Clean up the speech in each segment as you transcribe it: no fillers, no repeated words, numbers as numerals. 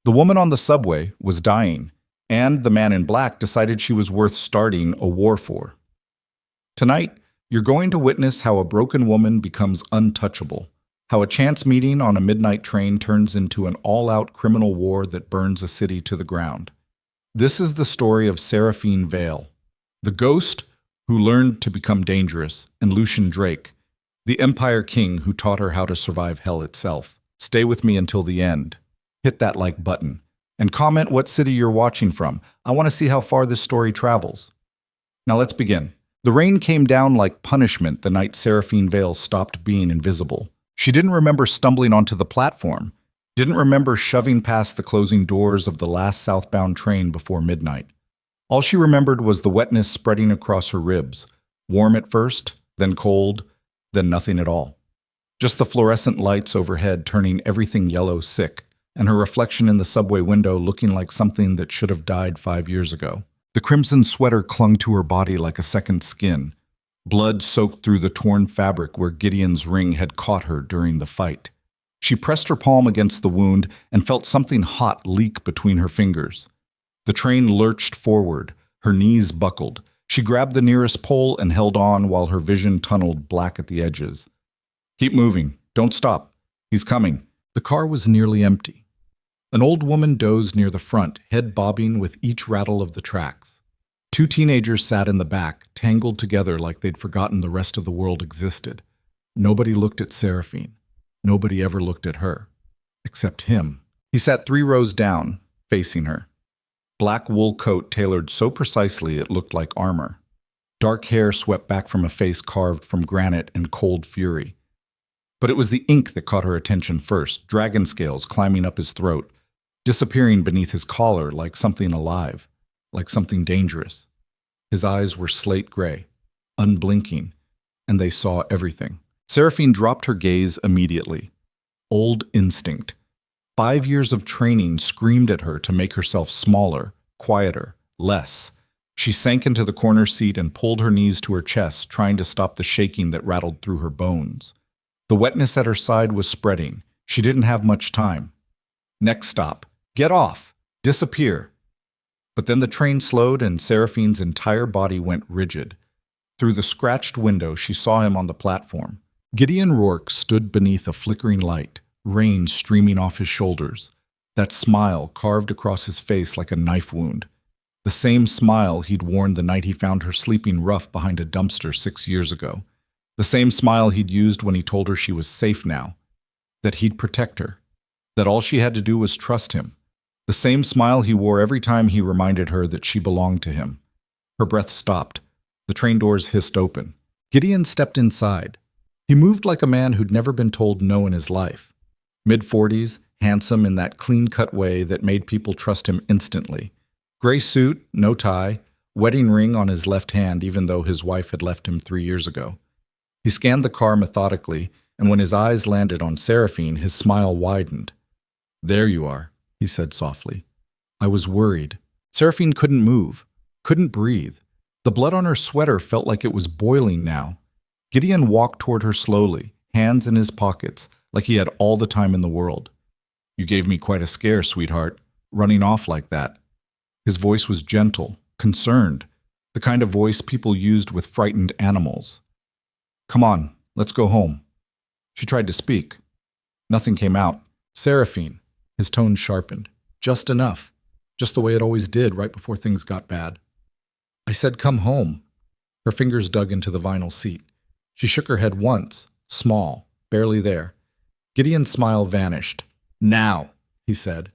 The woman on the subway was dying, and the man in black decided she was worth starting a war for. Tonight, you're going to witness how a broken woman becomes untouchable, how a chance meeting on a midnight train turns into an all-out criminal war that burns a city to the ground. This is the story of Seraphine Vale, the ghost who learned to become dangerous, and Lucien Drake, the Empire King who taught her how to survive hell itself. Stay with me until the end. Hit that like button, and comment what city you're watching from. I want to see how far this story travels. Now let's begin. The rain came down like punishment the night Seraphine Vale stopped being invisible. She didn't remember stumbling onto the platform, didn't remember shoving past the closing doors of the last southbound train before midnight. All she remembered was the wetness spreading across her ribs, warm at first, then cold, then nothing at all. Just the fluorescent lights overhead turning everything yellow sick, and her reflection in the subway window looking like something that should have died 5 years ago. The crimson sweater clung to her body like a second skin. Blood soaked through the torn fabric where Gideon's ring had caught her during the fight. She pressed her palm against the wound and felt something hot leak between her fingers. The train lurched forward, her knees buckled. She grabbed the nearest pole and held on while her vision tunneled black at the edges. "Keep moving. Don't stop. He's coming." The car was nearly empty. An old woman dozed near the front, head bobbing with each rattle of the tracks. 2 teenagers sat in the back, tangled together like they'd forgotten the rest of the world existed. Nobody looked at Seraphine. Nobody ever looked at her. Except him. He sat 3 rows down, facing her. Black wool coat tailored so precisely it looked like armor. Dark hair swept back from a face carved from granite and cold fury. But it was the ink that caught her attention first, dragon scales climbing up his throat, disappearing beneath his collar like something alive, like something dangerous. His eyes were slate gray, unblinking, and they saw everything. Seraphine dropped her gaze immediately. Old instinct. 5 years of training screamed at her to make herself smaller, quieter, less. She sank into the corner seat and pulled her knees to her chest, trying to stop the shaking that rattled through her bones. The wetness at her side was spreading. She didn't have much time. Next stop. Get off. Disappear. But then the train slowed and Seraphine's entire body went rigid. Through the scratched window, she saw him on the platform. Gideon Rourke stood beneath a flickering light, rain streaming off his shoulders. That smile carved across his face like a knife wound. The same smile he'd worn the night he found her sleeping rough behind a dumpster 6 years ago. The same smile he'd used when he told her she was safe now, that he'd protect her, that all she had to do was trust him. The same smile he wore every time he reminded her that she belonged to him. Her breath stopped. The train doors hissed open. Gideon stepped inside. He moved like a man who'd never been told no in his life. Mid-40s, handsome in that clean-cut way that made people trust him instantly. Gray suit, no tie, wedding ring on his left hand even though his wife had left him 3 years ago. He scanned the car methodically, and when his eyes landed on Seraphine, his smile widened. "There you are," he said softly. "I was worried." Seraphine couldn't move, couldn't breathe. The blood on her sweater felt like it was boiling now. Gideon walked toward her slowly, hands in his pockets, like he had all the time in the world. "You gave me quite a scare, sweetheart, running off like that." His voice was gentle, concerned, the kind of voice people used with frightened animals. "Come on, let's go home." She tried to speak. Nothing came out. "Seraphine," his tone sharpened. "Just enough. Just the way it always did right before things got bad." "I said come home." Her fingers dug into the vinyl seat. She shook her head once, small, barely there. Gideon's smile vanished. "Now," he said.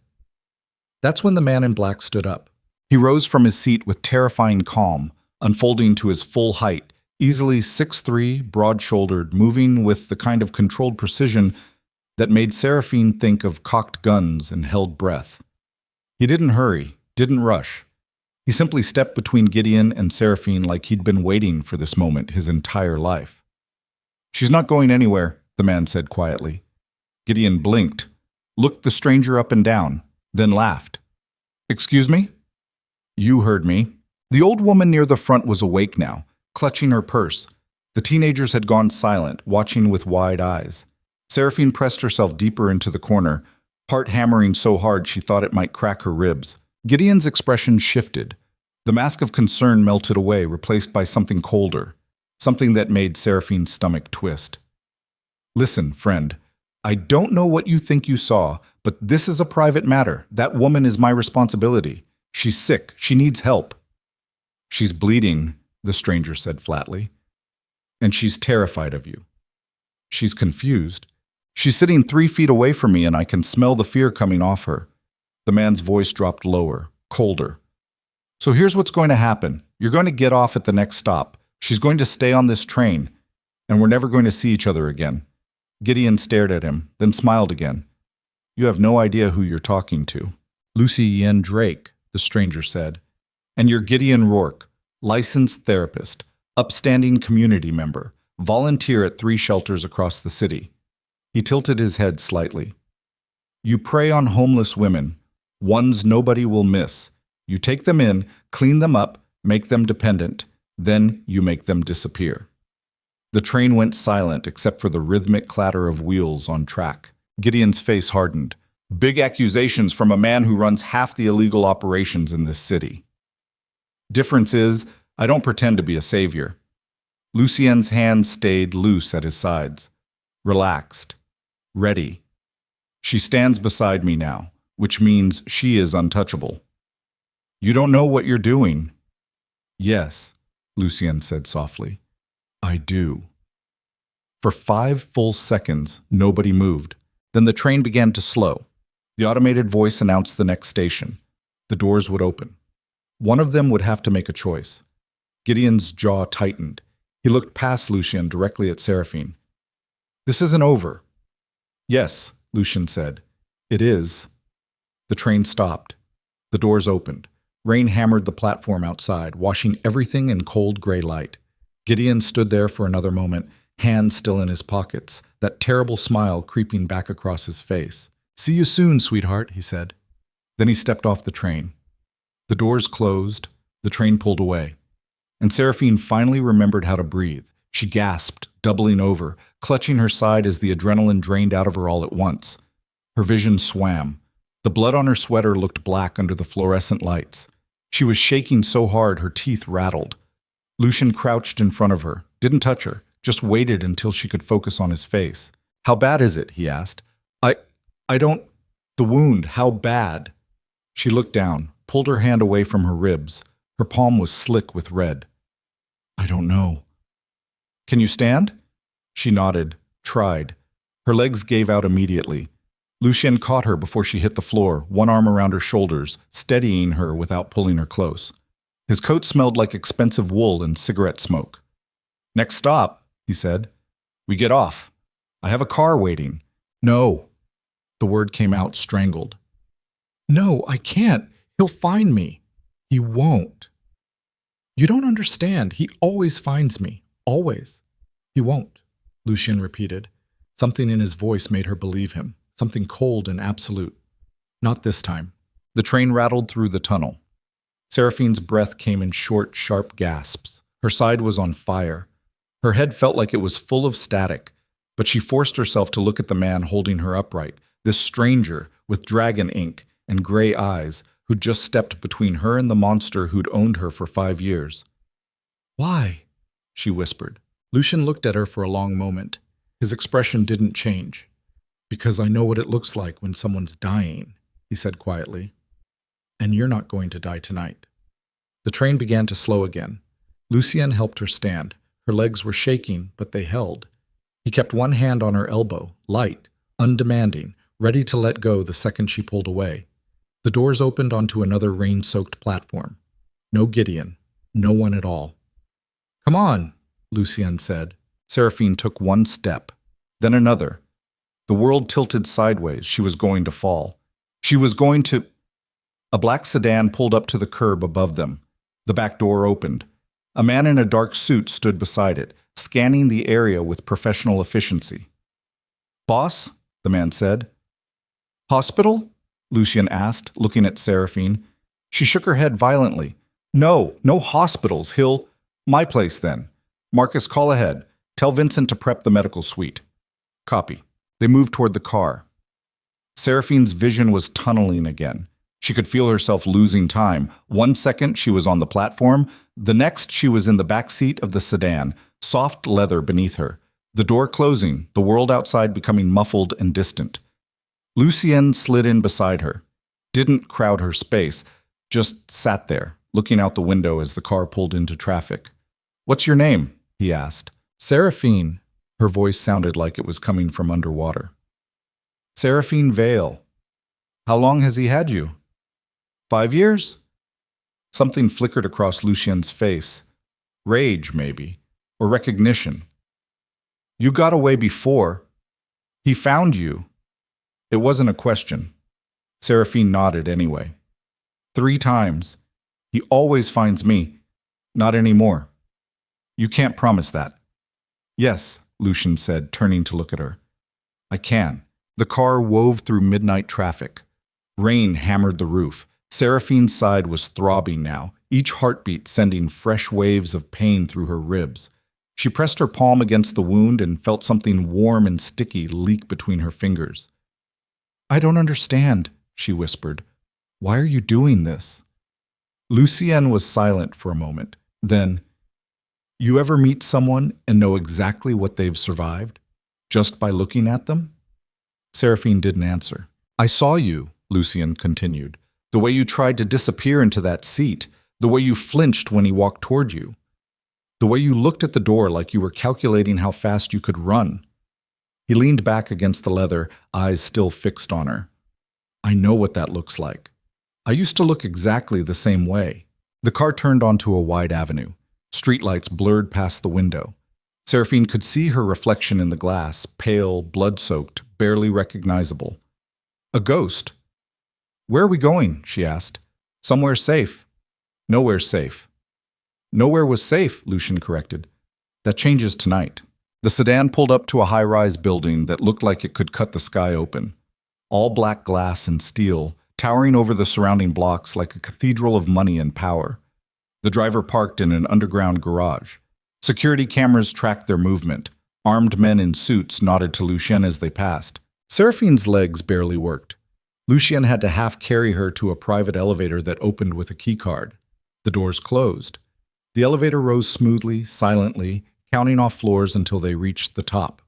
That's when the man in black stood up. He rose from his seat with terrifying calm, unfolding to his full height, easily 6'3", broad-shouldered, moving with the kind of controlled precision that made Seraphine think of cocked guns and held breath. He didn't hurry, didn't rush. He simply stepped between Gideon and Seraphine like he'd been waiting for this moment his entire life. "She's not going anywhere," the man said quietly. Gideon blinked, looked the stranger up and down, then laughed. "Excuse me?" "You heard me." The old woman near the front was awake now, clutching her purse. The teenagers had gone silent, watching with wide eyes. Seraphine pressed herself deeper into the corner, heart hammering so hard she thought it might crack her ribs. Gideon's expression shifted. The mask of concern melted away, replaced by something colder, something that made Seraphine's stomach twist. Listen, friend, I don't know what you think you saw, but this is a private matter. That woman is my responsibility. She's sick. She needs help. She's bleeding, the stranger said flatly. And she's terrified of you. She's confused. She's sitting 3 feet away from me, and I can smell the fear coming off her. The man's voice dropped lower, colder. So here's what's going to happen. You're going to get off at the next stop. She's going to stay on this train, and we're never going to see each other again. Gideon stared at him, then smiled again. You have no idea who you're talking to. Lucien Drake, the stranger said. And you're Gideon Rourke, licensed therapist, upstanding community member, volunteer at 3 shelters across the city. He tilted his head slightly. You prey on homeless women, ones nobody will miss. You take them in, clean them up, make them dependent, then you make them disappear. The train went silent except for the rhythmic clatter of wheels on track. Gideon's face hardened. Big accusations from a man who runs half the illegal operations in this city. Difference is, I don't pretend to be a savior. Lucien's hands stayed loose at his sides, relaxed, ready. She stands beside me now, which means she is untouchable. You don't know what you're doing. Yes, Lucien said softly. I do. For 5 full seconds, nobody moved. Then the train began to slow. The automated voice announced the next station. The doors would open. One of them would have to make a choice. Gideon's jaw tightened. He looked past Lucien directly at Seraphine. This isn't over. Yes, Lucien said. It is. The train stopped. The doors opened. Rain hammered the platform outside, washing everything in cold gray light. Gideon stood there for another moment, hands still in his pockets, that terrible smile creeping back across his face. See you soon, sweetheart, he said. Then he stepped off the train. The doors closed, the train pulled away. And Seraphine finally remembered how to breathe. She gasped, doubling over, clutching her side as the adrenaline drained out of her all at once. Her vision swam. The blood on her sweater looked black under the fluorescent lights. She was shaking so hard her teeth rattled. Lucien crouched in front of her, didn't touch her, just waited until she could focus on his face. How bad is it? He asked. I don't... The wound, how bad? She looked down, pulled her hand away from her ribs. Her palm was slick with red. I don't know. Can you stand? She nodded, tried. Her legs gave out immediately. Lucien caught her before she hit the floor, one arm around her shoulders, steadying her without pulling her close. His coat smelled like expensive wool and cigarette smoke. Next stop, he said. We get off. I have a car waiting. No. The word came out strangled. No, I can't. He'll find me. He won't. You don't understand. He always finds me. Always. He won't, Lucien repeated. Something in his voice made her believe him. Something cold and absolute. Not this time. The train rattled through the tunnel. Seraphine's breath came in short, sharp gasps. Her side was on fire. Her head felt like it was full of static, but she forced herself to look at the man holding her upright, this stranger with dragon ink and gray eyes who'd just stepped between her and the monster who'd owned her for 5 years. Why? She whispered. Lucien looked at her for a long moment. His expression didn't change. Because I know what it looks like when someone's dying, he said quietly. And you're not going to die tonight. The train began to slow again. Lucien helped her stand. Her legs were shaking, but they held. He kept one hand on her elbow, light, undemanding, ready to let go the second she pulled away. The doors opened onto another rain-soaked platform. No Gideon. No one at all. Come on, Lucien said. Seraphine took one step, then another. The world tilted sideways. She was going to fall. She was going to... A black sedan pulled up to the curb above them. The back door opened. A man in a dark suit stood beside it, scanning the area with professional efficiency. Boss? The man said. Hospital? Lucien asked, looking at Seraphine. She shook her head violently. No hospitals. My place then. Marcus, call ahead. Tell Vincent to prep the medical suite. Copy. They moved toward the car. Seraphine's vision was tunneling again. She could feel herself losing time. 1 second she was on the platform, the next she was in the back seat of the sedan, soft leather beneath her. The door closing, the world outside becoming muffled and distant. Lucien slid in beside her. Didn't crowd her space, just sat there, looking out the window as the car pulled into traffic. "What's your name?" he asked. "Seraphine." Her voice sounded like it was coming from underwater. "Seraphine Vale. How long has he had you?" 5 years? Something flickered across Lucien's face. Rage, maybe, or recognition. "You got away before. He found you." It wasn't a question. Seraphine nodded anyway. 3 times. "He always finds me. Not anymore." "You can't promise that." "Yes," Lucien said, turning to look at her. "I can." The car wove through midnight traffic. Rain hammered the roof. Seraphine's side was throbbing now, each heartbeat sending fresh waves of pain through her ribs. She pressed her palm against the wound and felt something warm and sticky leak between her fingers. "I don't understand," she whispered. "Why are you doing this?" Lucien was silent for a moment. Then, "You ever meet someone and know exactly what they've survived, just by looking at them?" Seraphine didn't answer. "I saw you," Lucien continued. "The way you tried to disappear into that seat, the way you flinched when he walked toward you, the way you looked at the door like you were calculating how fast you could run." He leaned back against the leather, eyes still fixed on her. "I know what that looks like. I used to look exactly the same way." The car turned onto a wide avenue. Streetlights blurred past the window. Seraphine could see her reflection in the glass, pale, blood-soaked, barely recognizable. A ghost. "Where are we going?" she asked. "Somewhere safe." "Nowhere safe." "Nowhere was safe," Lucien corrected. "That changes tonight." The sedan pulled up to a high-rise building that looked like it could cut the sky open. All black glass and steel, towering over the surrounding blocks like a cathedral of money and power. The driver parked in an underground garage. Security cameras tracked their movement. Armed men in suits nodded to Lucien as they passed. Seraphine's legs barely worked. Lucien had to half-carry her to a private elevator that opened with a keycard. The doors closed. The elevator rose smoothly, silently, counting off floors until they reached the top.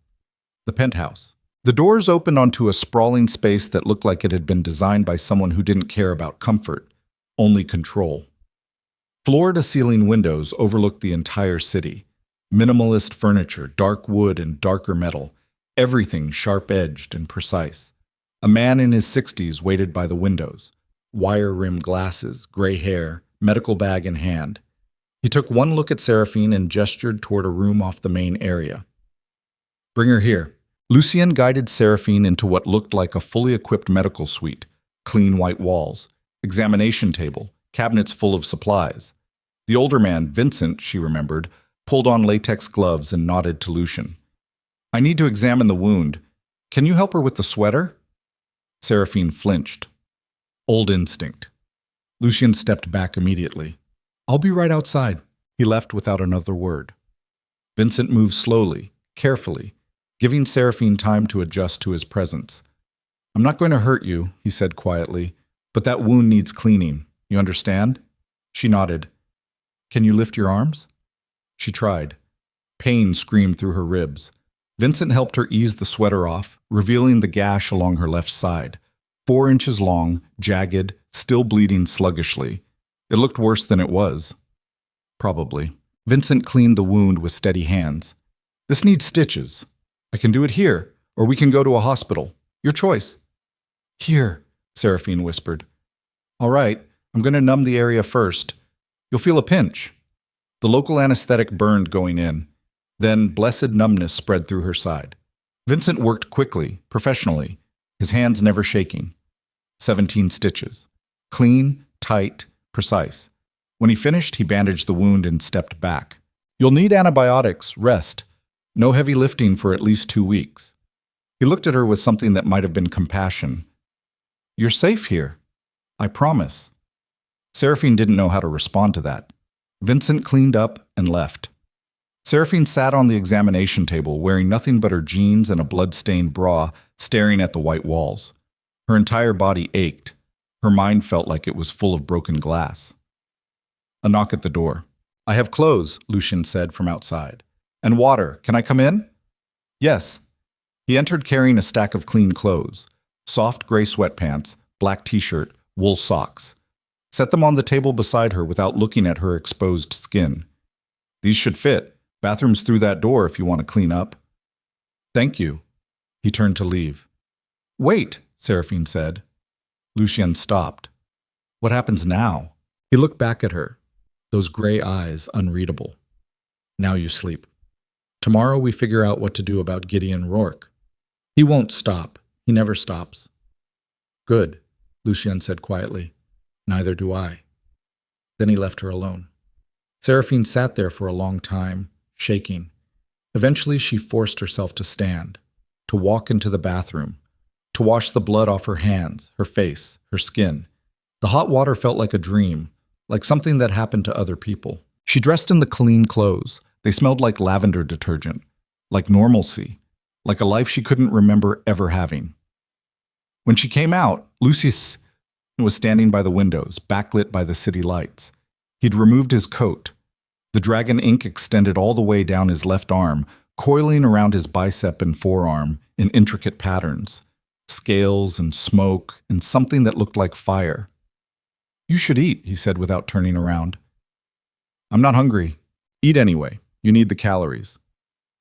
The penthouse. The doors opened onto a sprawling space that looked like it had been designed by someone who didn't care about comfort, only control. Floor-to-ceiling windows overlooked the entire city. Minimalist furniture, dark wood and darker metal, everything sharp-edged and precise. A man in his 60s waited by the windows. Wire-rimmed glasses, gray hair, medical bag in hand. He took one look at Seraphine and gestured toward a room off the main area. "Bring her here." Lucien guided Seraphine into what looked like a fully equipped medical suite. Clean white walls, examination table, cabinets full of supplies. The older man, Vincent, she remembered, pulled on latex gloves and nodded to Lucien. "I need to examine the wound. Can you help her with the sweater?" Seraphine flinched. Old instinct. Lucien stepped back immediately. "I'll be right outside." He left without another word. Vincent moved slowly, carefully, giving Seraphine time to adjust to his presence. "I'm not going to hurt you," he said quietly, "but that wound needs cleaning. You understand?" She nodded. "Can you lift your arms?" She tried. Pain screamed through her ribs. Vincent helped her ease the sweater off, revealing the gash along her left side. 4 inches long, jagged, still bleeding sluggishly. It looked worse than it was. Probably. Vincent cleaned the wound with steady hands. "This needs stitches. I can do it here, or we can go to a hospital. Your choice." "Here," Seraphine whispered. "All right, I'm going to numb the area first. You'll feel a pinch." The local anesthetic burned going in. Then blessed numbness spread through her side. Vincent worked quickly, professionally, his hands never shaking. 17 stitches. Clean, tight, precise. When he finished, he bandaged the wound and stepped back. "You'll need antibiotics, rest. No heavy lifting for at least 2 weeks." He looked at her with something that might have been compassion. "You're safe here. I promise." Seraphine didn't know how to respond to that. Vincent cleaned up and left. Seraphine sat on the examination table, wearing nothing but her jeans and a blood-stained bra, staring at the white walls. Her entire body ached. Her mind felt like it was full of broken glass. A knock at the door. "I have clothes," Lucien said from outside. "And water. Can I come in?" "Yes." He entered carrying a stack of clean clothes. Soft gray sweatpants, black t-shirt, wool socks. Set them on the table beside her without looking at her exposed skin. "These should fit. Bathroom's through that door if you want to clean up." "Thank you." He turned to leave. "Wait," Seraphine said. Lucien stopped. "What happens now?" He looked back at her, those gray eyes unreadable. "Now you sleep. Tomorrow we figure out what to do about Gideon Rourke. He won't stop. He never stops." "Good," Lucien said quietly. "Neither do I." Then he left her alone. Seraphine sat there for a long time, shaking. Eventually she forced herself to stand, to walk into the bathroom, to wash the blood off her hands, her face, her skin. The hot water felt like a dream, like something that happened to other people. She dressed in the clean clothes. They smelled like lavender detergent, like normalcy, like a life she couldn't remember ever having. When she came out, Lucius was standing by the windows, backlit by the city lights. He'd removed his coat. The dragon ink extended all the way down his left arm, coiling around his bicep and forearm in intricate patterns. Scales and smoke and something that looked like fire. "You should eat," he said without turning around. "I'm not hungry." "Eat anyway. You need the calories."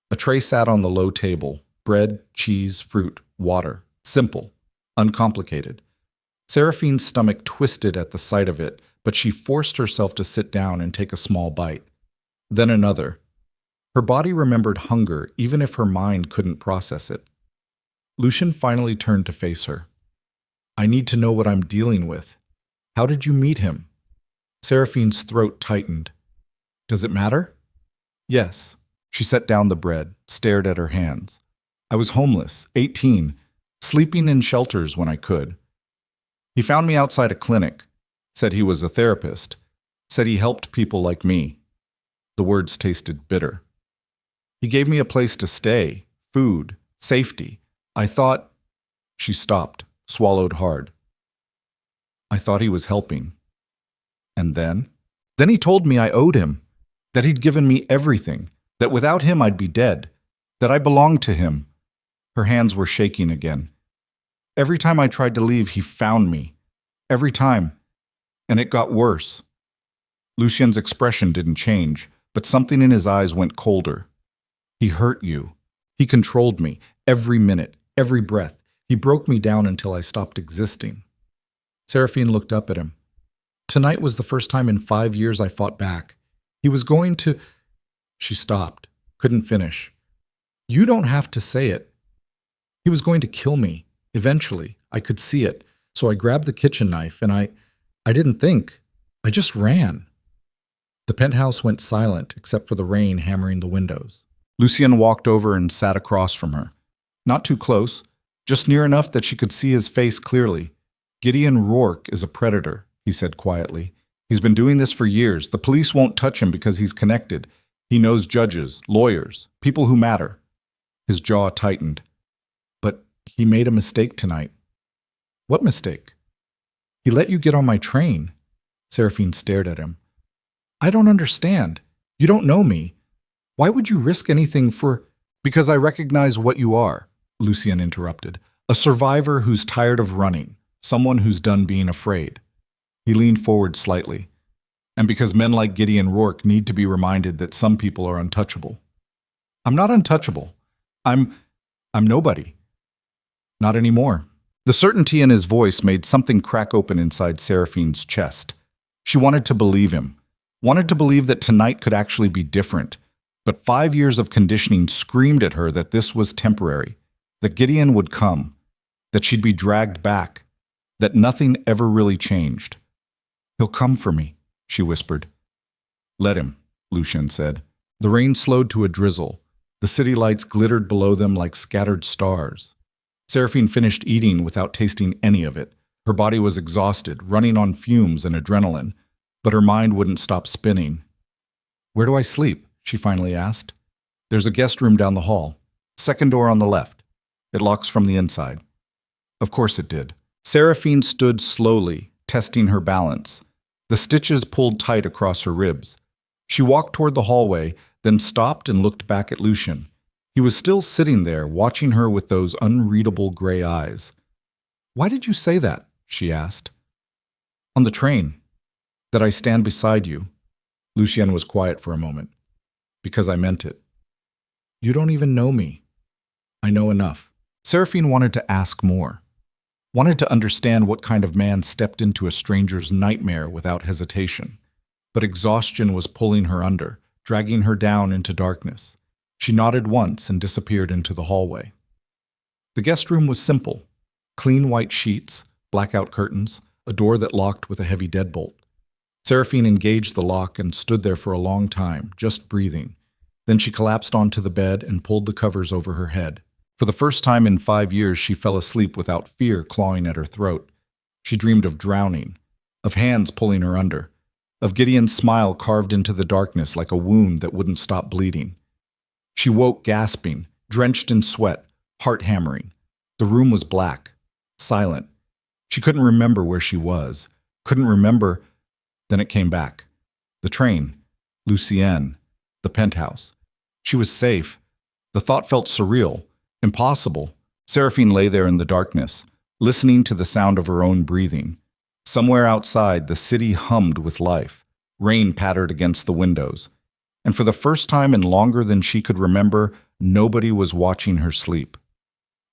A tray sat on the low table. Bread, cheese, fruit, water. Simple. Uncomplicated. Seraphine's stomach twisted at the sight of it, but she forced herself to sit down and take a small bite. Then another. Her body remembered hunger, even if her mind couldn't process it. Lucien finally turned to face her. "I need to know what I'm dealing with. How did you meet him?" Seraphine's throat tightened. "Does it matter?" "Yes." She set down the bread, stared at her hands. "I was homeless, 18, sleeping in shelters when I could. He found me outside a clinic, said he was a therapist, said he helped people like me." The words tasted bitter. "He gave me a place to stay, food, safety. I thought—" She stopped, swallowed hard. "I thought he was helping." "And then?" "Then he told me I owed him, that he'd given me everything, that without him I'd be dead, that I belonged to him." Her hands were shaking again. "Every time I tried to leave, he found me. Every time. And it got worse." Lucien's expression didn't change, but something in his eyes went colder. "He hurt you. He controlled me, every minute, every breath. He broke me down until I stopped existing." Seraphine looked up at him. "Tonight was the first time in 5 years I fought back. He was going to—" She stopped, couldn't finish. "You don't have to say it. He was going to kill me, eventually. I could see it. So I grabbed the kitchen knife and I didn't think. I just ran." The penthouse went silent except for the rain hammering the windows. Lucien walked over and sat across from her. Not too close, just near enough that she could see his face clearly. "Gideon Rourke is a predator," he said quietly. "He's been doing this for years. The police won't touch him because he's connected. He knows judges, lawyers, people who matter." His jaw tightened. "But he made a mistake tonight." "What mistake?" "He let you get on my train." Seraphine stared at him. "I don't understand. You don't know me. Why would you risk anything for—" "Because I recognize what you are," Lucien interrupted. "A survivor who's tired of running, someone who's done being afraid." He leaned forward slightly. "And because men like Gideon Rourke need to be reminded that some people are untouchable." "I'm not untouchable. I'm nobody. Not anymore." The certainty in his voice made something crack open inside Seraphine's chest. She wanted to believe him, wanted to believe that tonight could actually be different. But 5 years of conditioning screamed at her that this was temporary, that Gideon would come, that she'd be dragged back, that nothing ever really changed. "He'll come for me," she whispered. "Let him," Lucien said. The rain slowed to a drizzle. The city lights glittered below them like scattered stars. Seraphine finished eating without tasting any of it. Her body was exhausted, running on fumes and adrenaline, but her mind wouldn't stop spinning. "Where do I sleep?" she finally asked. "There's a guest room down the hall. Second door on the left. It locks from the inside." Of course it did. Seraphine stood slowly, testing her balance. The stitches pulled tight across her ribs. She walked toward the hallway, then stopped and looked back at Lucien. He was still sitting there, watching her with those unreadable gray eyes. "Why did you say that?" she asked. "On the train. That I stand beside you." Lucien was quiet for a moment. "Because I meant it." "You don't even know me." "I know enough." Seraphine wanted to ask more. Wanted to understand what kind of man stepped into a stranger's nightmare without hesitation. But exhaustion was pulling her under, dragging her down into darkness. She nodded once and disappeared into the hallway. The guest room was simple. Clean white sheets, blackout curtains, a door that locked with a heavy deadbolt. Seraphine engaged the lock and stood there for a long time, just breathing. Then she collapsed onto the bed and pulled the covers over her head. For the first time in 5 years, she fell asleep without fear clawing at her throat. She dreamed of drowning, of hands pulling her under, of Gideon's smile carved into the darkness like a wound that wouldn't stop bleeding. She woke gasping, drenched in sweat, heart hammering. The room was black, silent. She couldn't remember where she was, couldn't remember. Then it came back. The train, Lucien, the penthouse. She was safe. The thought felt surreal, impossible. Seraphine lay there in the darkness, listening to the sound of her own breathing. Somewhere outside, the city hummed with life. Rain pattered against the windows. And for the first time in longer than she could remember, nobody was watching her sleep.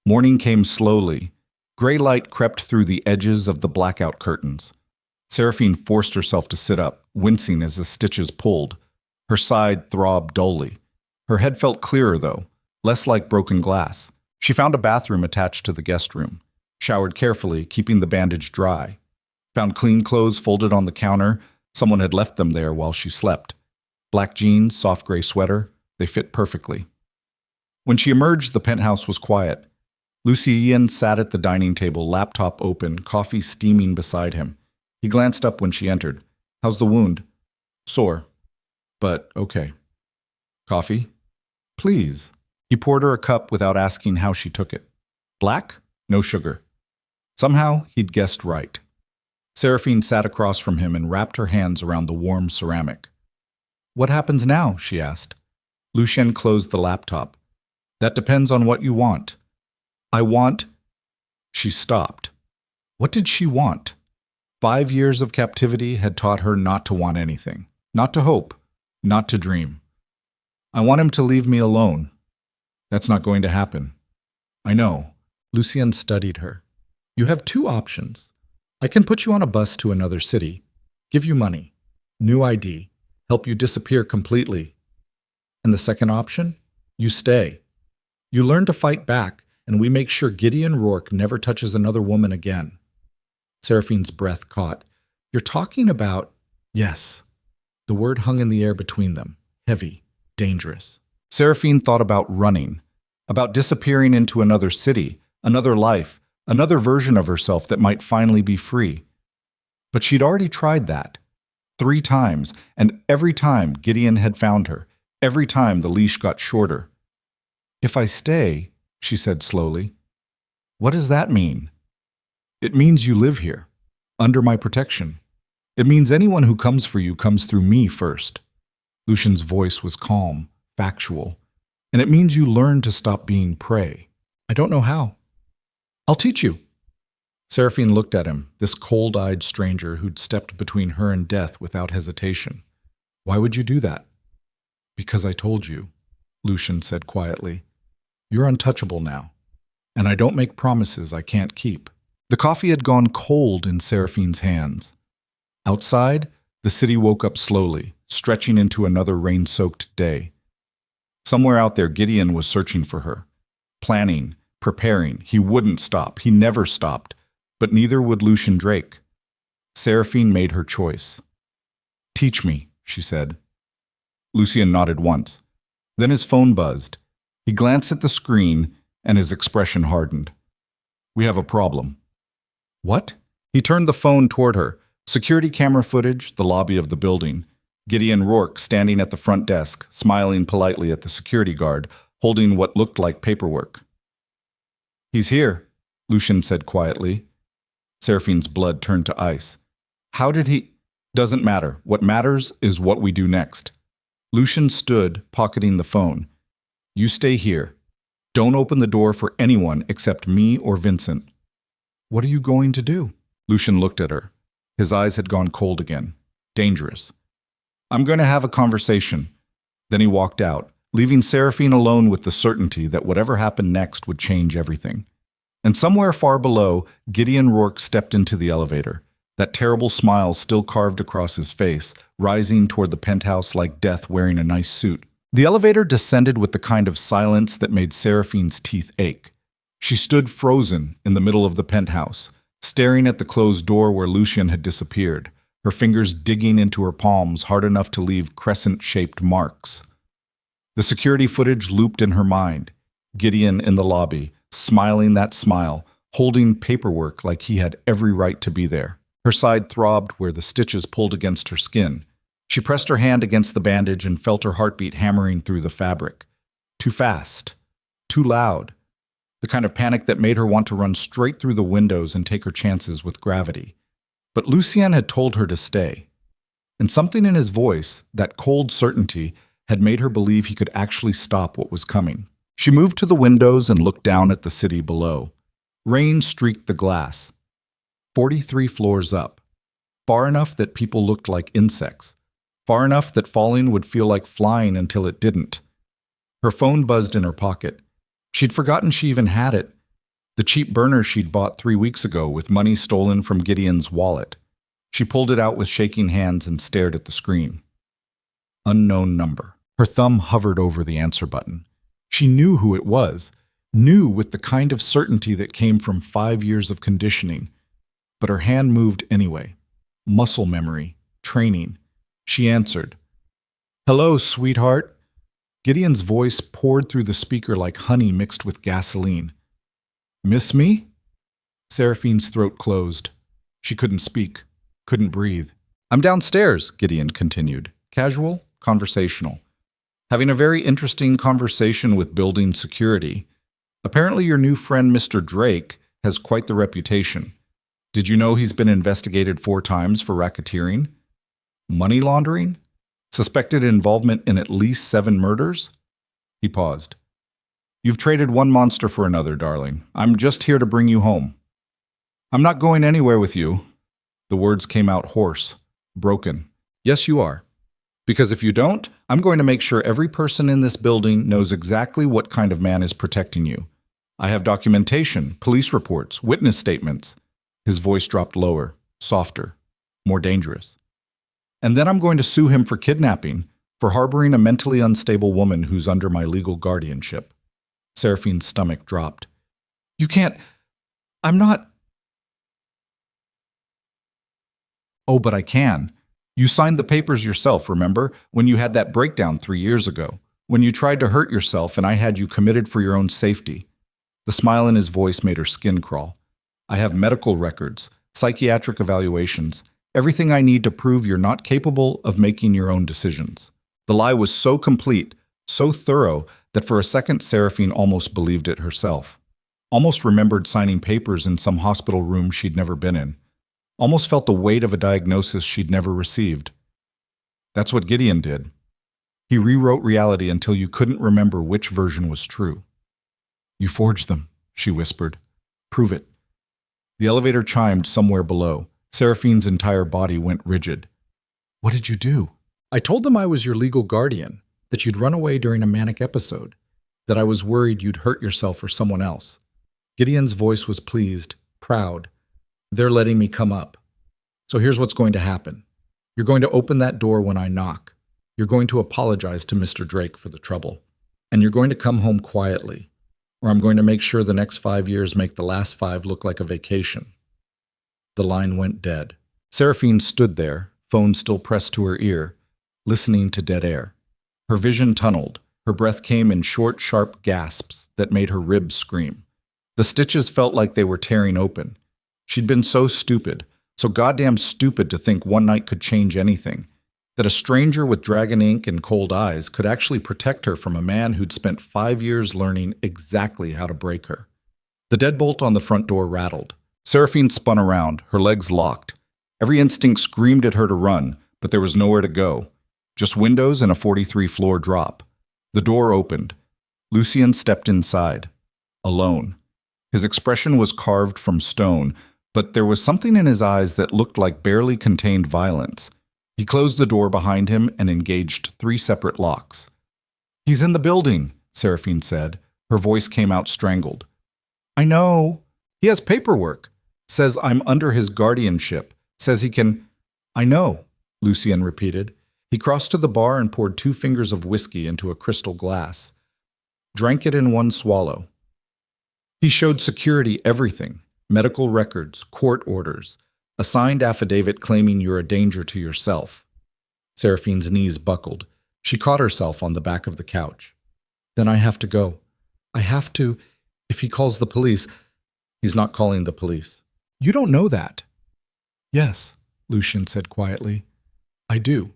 Morning came slowly. Gray light crept through the edges of the blackout curtains. Seraphine forced herself to sit up, wincing as the stitches pulled. Her side throbbed dully. Her head felt clearer, though, less like broken glass. She found a bathroom attached to the guest room, showered carefully, keeping the bandage dry. Found clean clothes folded on the counter. Someone had left them there while she slept. Black jeans, soft gray sweater, they fit perfectly. When she emerged, the penthouse was quiet. Lucien sat at the dining table, laptop open, coffee steaming beside him. He glanced up when she entered. "How's the wound?" "Sore. But okay." "Coffee?" "Please." He poured her a cup without asking how she took it. Black? No sugar. Somehow, he'd guessed right. Seraphine sat across from him and wrapped her hands around the warm ceramic. "What happens now?" she asked. Lucien closed the laptop. "That depends on what you want." "I want—" She stopped. What did she want? 5 years of captivity had taught her not to want anything, not to hope, not to dream. "I want him to leave me alone." "That's not going to happen." "I know." Lucien studied her. "You have 2 options. I can put you on a bus to another city, give you money, new ID, help you disappear completely. And the second option? You stay. You learn to fight back, and we make sure Gideon Rourke never touches another woman again." Seraphine's breath caught. "You're talking about—" "Yes." The word hung in the air between them, heavy, dangerous. Seraphine thought about running, about disappearing into another city, another life, another version of herself that might finally be free. But she'd already tried that. 3 times, and every time Gideon had found her, every time the leash got shorter. "If I stay," she said slowly, "what does that mean?" "It means you live here, under my protection. It means anyone who comes for you comes through me first." Lucien's voice was calm, factual. "And it means you learn to stop being prey." "I don't know how." "I'll teach you." Seraphine looked at him, this cold-eyed stranger who'd stepped between her and death without hesitation. "Why would you do that?" "Because I told you," Lucien said quietly. "You're untouchable now, and I don't make promises I can't keep." The coffee had gone cold in Seraphine's hands. Outside, the city woke up slowly, stretching into another rain-soaked day. Somewhere out there, Gideon was searching for her, planning, preparing. He wouldn't stop. He never stopped. But neither would Lucien Drake. Seraphine made her choice. "Teach me," she said. Lucien nodded once. Then his phone buzzed. He glanced at the screen, and his expression hardened. "We have a problem." "What?" He turned the phone toward her. Security camera footage, the lobby of the building. Gideon Rourke standing at the front desk, smiling politely at the security guard, holding what looked like paperwork. "He's here," Lucien said quietly. Seraphine's blood turned to ice. How did he? Doesn't matter. What matters is what we do next. Lucien stood, pocketing the phone. You stay here. Don't open the door for anyone except me or Vincent. What are you going to do? Lucien looked at her. His eyes had gone cold again. Dangerous. I'm going to have a conversation. Then he walked out, leaving Seraphine alone with the certainty that whatever happened next would change everything. And somewhere far below, Gideon Rourke stepped into the elevator, that terrible smile still carved across his face, rising toward the penthouse like death wearing a nice suit. The elevator descended with the kind of silence that made Seraphine's teeth ache. She stood frozen in the middle of the penthouse, staring at the closed door where Lucien had disappeared, her fingers digging into her palms hard enough to leave crescent-shaped marks. The security footage looped in her mind. Gideon in the lobby, smiling that smile, holding paperwork like he had every right to be there. Her side throbbed where the stitches pulled against her skin. She pressed her hand against the bandage and felt her heartbeat hammering through the fabric. Too fast. Too loud. The kind of panic that made her want to run straight through the windows and take her chances with gravity. But Lucien had told her to stay. And something in his voice, that cold certainty, had made her believe he could actually stop what was coming. She moved to the windows and looked down at the city below. Rain streaked the glass. 43 floors up. Far enough that people looked like insects. Far enough that falling would feel like flying until it didn't. Her phone buzzed in her pocket. She'd forgotten she even had it. The cheap burner she'd bought 3 weeks ago with money stolen from Gideon's wallet. She pulled it out with shaking hands and stared at the screen. Unknown number. Her thumb hovered over the answer button. She knew who it was, knew with the kind of certainty that came from 5 years of conditioning. But her hand moved anyway. Muscle memory, training. She answered. Hello, sweetheart. Gideon's voice poured through the speaker like honey mixed with gasoline. Miss me? Seraphine's throat closed. She couldn't speak, couldn't breathe. I'm downstairs, Gideon continued. Casual, conversational. Having a very interesting conversation with building security. Apparently your new friend Mr. Drake has quite the reputation. Did you know he's been investigated 4 times for racketeering? Money laundering? Suspected involvement in at least 7 murders? He paused. You've traded one monster for another, darling. I'm just here to bring you home. I'm not going anywhere with you. The words came out hoarse, broken. Yes, you are. Because if you don't, I'm going to make sure every person in this building knows exactly what kind of man is protecting you. I have documentation, police reports, witness statements. His voice dropped lower, softer, more dangerous. And then I'm going to sue him for kidnapping, for harboring a mentally unstable woman who's under my legal guardianship. Seraphine's stomach dropped. You can't. I'm not. Oh, but I can. You signed the papers yourself, remember? When you had that breakdown 3 years ago. When you tried to hurt yourself and I had you committed for your own safety. The smile in his voice made her skin crawl. I have medical records, psychiatric evaluations, everything I need to prove you're not capable of making your own decisions. The lie was so complete, so thorough, that for a second Seraphine almost believed it herself. Almost remembered signing papers in some hospital room she'd never been in. Almost felt the weight of a diagnosis she'd never received. That's what Gideon did. He rewrote reality until you couldn't remember which version was true. You forged them, she whispered. Prove it. The elevator chimed somewhere below. Seraphine's entire body went rigid. What did you do? I told them I was your legal guardian, that you'd run away during a manic episode, that I was worried you'd hurt yourself or someone else. Gideon's voice was pleased, proud. They're letting me come up. So here's what's going to happen. You're going to open that door when I knock. You're going to apologize to Mr. Drake for the trouble. And you're going to come home quietly, or I'm going to make sure the next 5 years make the last 5 look like a vacation. The line went dead. Seraphine stood there, phone still pressed to her ear, listening to dead air. Her vision tunneled. Her breath came in short, sharp gasps that made her ribs scream. The stitches felt like they were tearing open. She'd been so stupid, so goddamn stupid to think one night could change anything, that a stranger with dragon ink and cold eyes could actually protect her from a man who'd spent 5 years learning exactly how to break her. The deadbolt on the front door rattled. Seraphine spun around, her legs locked. Every instinct screamed at her to run, but there was nowhere to go. Just windows and a 43-floor drop. The door opened. Lucien stepped inside. Alone. His expression was carved from stone, but there was something in his eyes that looked like barely contained violence. He closed the door behind him and engaged 3 separate locks. "He's in the building," Seraphine said. Her voice came out strangled. "I know. He has paperwork. Says I'm under his guardianship. Says he can—" "I know," Lucien repeated. He crossed to the bar and poured 2 fingers of whiskey into a crystal glass. Drank it in one swallow. He showed security everything. Medical records, court orders, a signed affidavit claiming you're a danger to yourself. Seraphine's knees buckled. She caught herself on the back of the couch. "Then I have to go. I have to. If he calls the police—" "He's not calling the police." "You don't know that." "Yes," Lucien said quietly. "I do.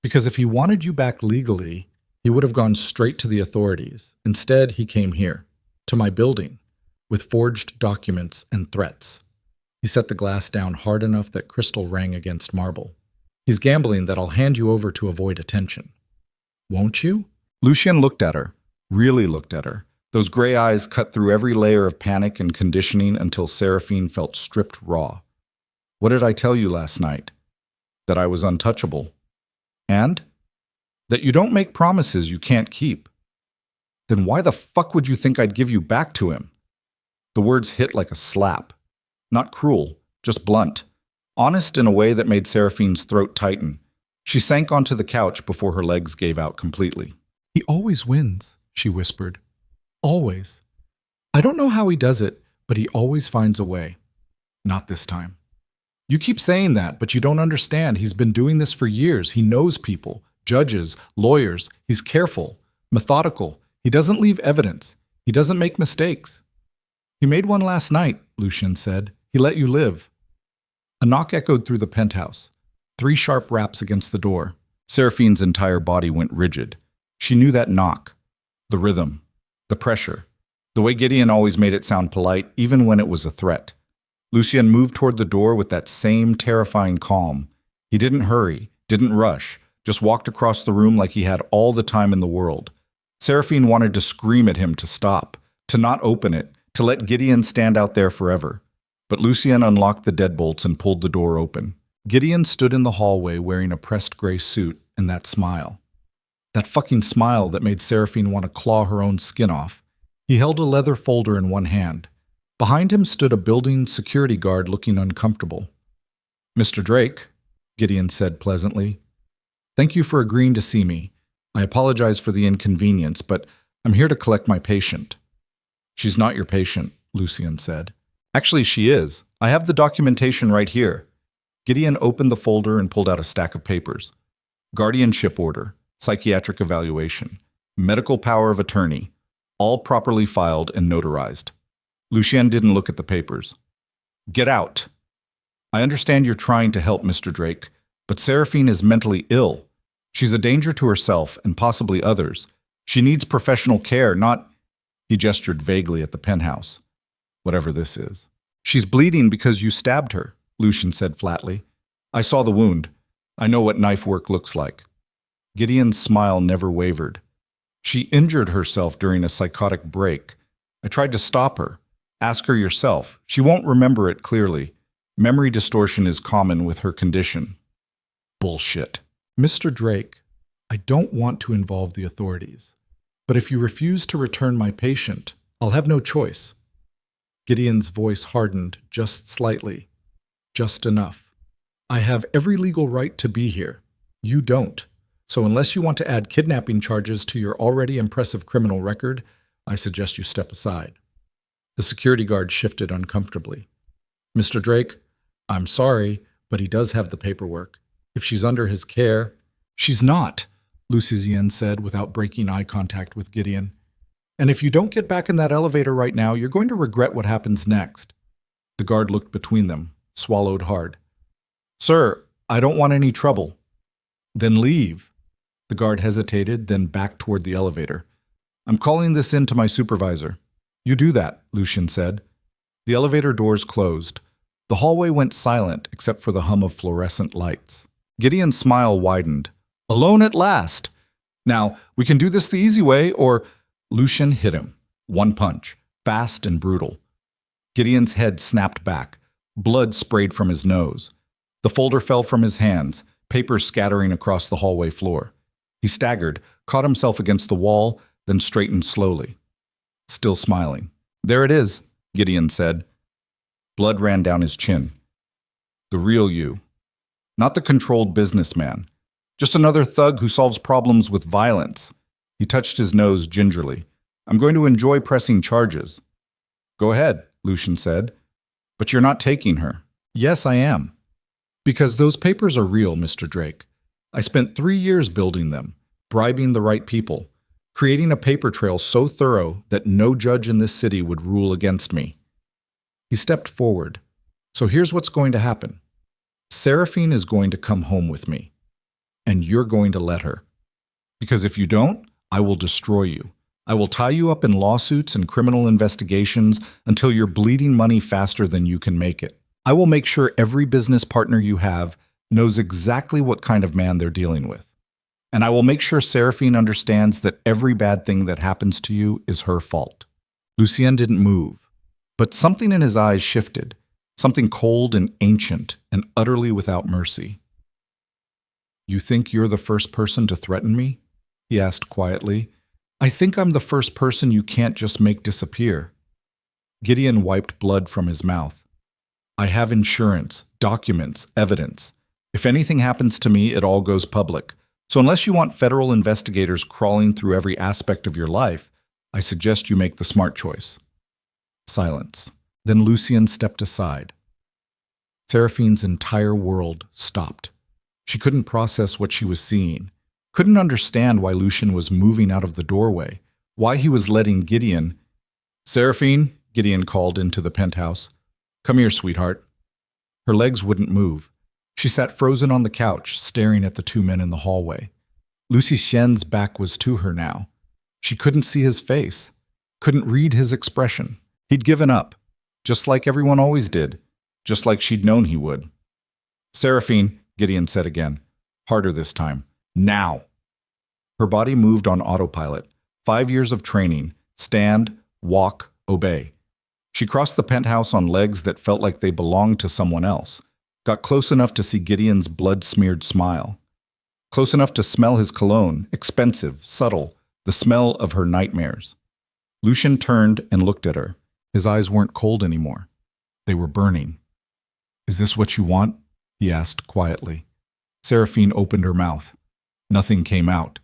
Because if he wanted you back legally, he would have gone straight to the authorities. Instead, he came here, to my building, with forged documents and threats." He set the glass down hard enough that crystal rang against marble. "He's gambling that I'll hand you over to avoid attention." "Won't you?" Lucien looked at her, really looked at her. Those gray eyes cut through every layer of panic and conditioning until Seraphine felt stripped raw. "What did I tell you last night? That I was untouchable. And? That you don't make promises you can't keep. Then why the fuck would you think I'd give you back to him?" The words hit like a slap. Not cruel, just blunt. Honest in a way that made Seraphine's throat tighten. She sank onto the couch before her legs gave out completely. "He always wins," she whispered. "Always. I don't know how he does it, but he always finds a way. Not this time. You keep saying that, but you don't understand. He's been doing this for years. He knows people, judges, lawyers. He's careful, methodical. He doesn't leave evidence. He doesn't make mistakes." "He made one last night," Lucien said. "He let you live." A knock echoed through the penthouse. 3 sharp raps against the door. Seraphine's entire body went rigid. She knew that knock. The rhythm. The pressure. The way Gideon always made it sound polite, even when it was a threat. Lucien moved toward the door with that same terrifying calm. He didn't hurry, didn't rush, just walked across the room like he had all the time in the world. Seraphine wanted to scream at him to stop, to not open it, to let Gideon stand out there forever. But Lucien unlocked the deadbolts and pulled the door open. Gideon stood in the hallway wearing a pressed gray suit and that smile. That fucking smile that made Seraphine want to claw her own skin off. He held a leather folder in one hand. Behind him stood a building security guard looking uncomfortable. "Mr. Drake," Gideon said pleasantly. "Thank you for agreeing to see me. I apologize for the inconvenience, but I'm here to collect my patient." "She's not your patient," Lucien said. "Actually, she is. I have the documentation right here." Gideon opened the folder and pulled out a stack of papers. Guardianship order, psychiatric evaluation, medical power of attorney, all properly filed and notarized. Lucien didn't look at the papers. "Get out. I understand you're trying to help, Mr. Drake, but Seraphine is mentally ill. She's a danger to herself and possibly others. She needs professional care, not—" He gestured vaguely at the penthouse. "Whatever this is." "She's bleeding because you stabbed her," Lucien said flatly. "I saw the wound. I know what knife work looks like." Gideon's smile never wavered. "She injured herself during a psychotic break. I tried to stop her. Ask her yourself. She won't remember it clearly. Memory distortion is common with her condition." "Bullshit." "Mr. Drake, I don't want to involve the authorities. But if you refuse to return my patient, I'll have no choice." Gideon's voice hardened just slightly. "Just enough. I have every legal right to be here. You don't. So unless you want to add kidnapping charges to your already impressive criminal record, I suggest you step aside." The security guard shifted uncomfortably. "Mr. Drake, I'm sorry, but he does have the paperwork. If she's under his care—" "She's not," Lucien said without breaking eye contact with Gideon. "And if you don't get back in that elevator right now, you're going to regret what happens next." The guard looked between them, swallowed hard. "Sir, I don't want any trouble." "Then leave." The guard hesitated, then backed toward the elevator. "I'm calling this in to my supervisor." "You do that," Lucien said. The elevator doors closed. The hallway went silent except for the hum of fluorescent lights. Gideon's smile widened. Alone at last! Now, we can do this the easy way, or… Lucien hit him. One punch, fast and brutal. Gideon's head snapped back. Blood sprayed from his nose. The folder fell from his hands, papers scattering across the hallway floor. He staggered, caught himself against the wall, then straightened slowly. Still smiling. There it is, Gideon said. Blood ran down his chin. The real you. Not the controlled businessman. Just another thug who solves problems with violence. He touched his nose gingerly. I'm going to enjoy pressing charges. Go ahead, Lucien said. But you're not taking her. Yes, I am. Because those papers are real, Mr. Drake. I spent 3 years building them, bribing the right people, creating a paper trail so thorough that no judge in this city would rule against me. He stepped forward. So here's what's going to happen. Seraphine is going to come home with me, and you're going to let her. Because if you don't, I will destroy you. I will tie you up in lawsuits and criminal investigations until you're bleeding money faster than you can make it. I will make sure every business partner you have knows exactly what kind of man they're dealing with. And I will make sure Seraphine understands that every bad thing that happens to you is her fault. Lucien didn't move, but something in his eyes shifted, something cold and ancient and utterly without mercy. You think you're the first person to threaten me? He asked quietly. I think I'm the first person you can't just make disappear. Gideon wiped blood from his mouth. I have insurance, documents, evidence. If anything happens to me, it all goes public. So unless you want federal investigators crawling through every aspect of your life, I suggest you make the smart choice. Silence. Then Lucien stepped aside. Seraphine's entire world stopped. She couldn't process what she was seeing, couldn't understand why Lucien was moving out of the doorway, why he was letting Gideon… Seraphine, Gideon called into the penthouse. Come here, sweetheart. Her legs wouldn't move. She sat frozen on the couch, staring at the two men in the hallway. Lucien's back was to her now. She couldn't see his face, couldn't read his expression. He'd given up, just like everyone always did, just like she'd known he would. Seraphine, Gideon said again, harder this time. Now! Her body moved on autopilot. 5 years of training. Stand, walk, obey. She crossed the penthouse on legs that felt like they belonged to someone else. Got close enough to see Gideon's blood-smeared smile. Close enough to smell his cologne, expensive, subtle, the smell of her nightmares. Lucien turned and looked at her. His eyes weren't cold anymore. They were burning. Is this what you want? He asked quietly. Seraphine opened her mouth. Nothing came out.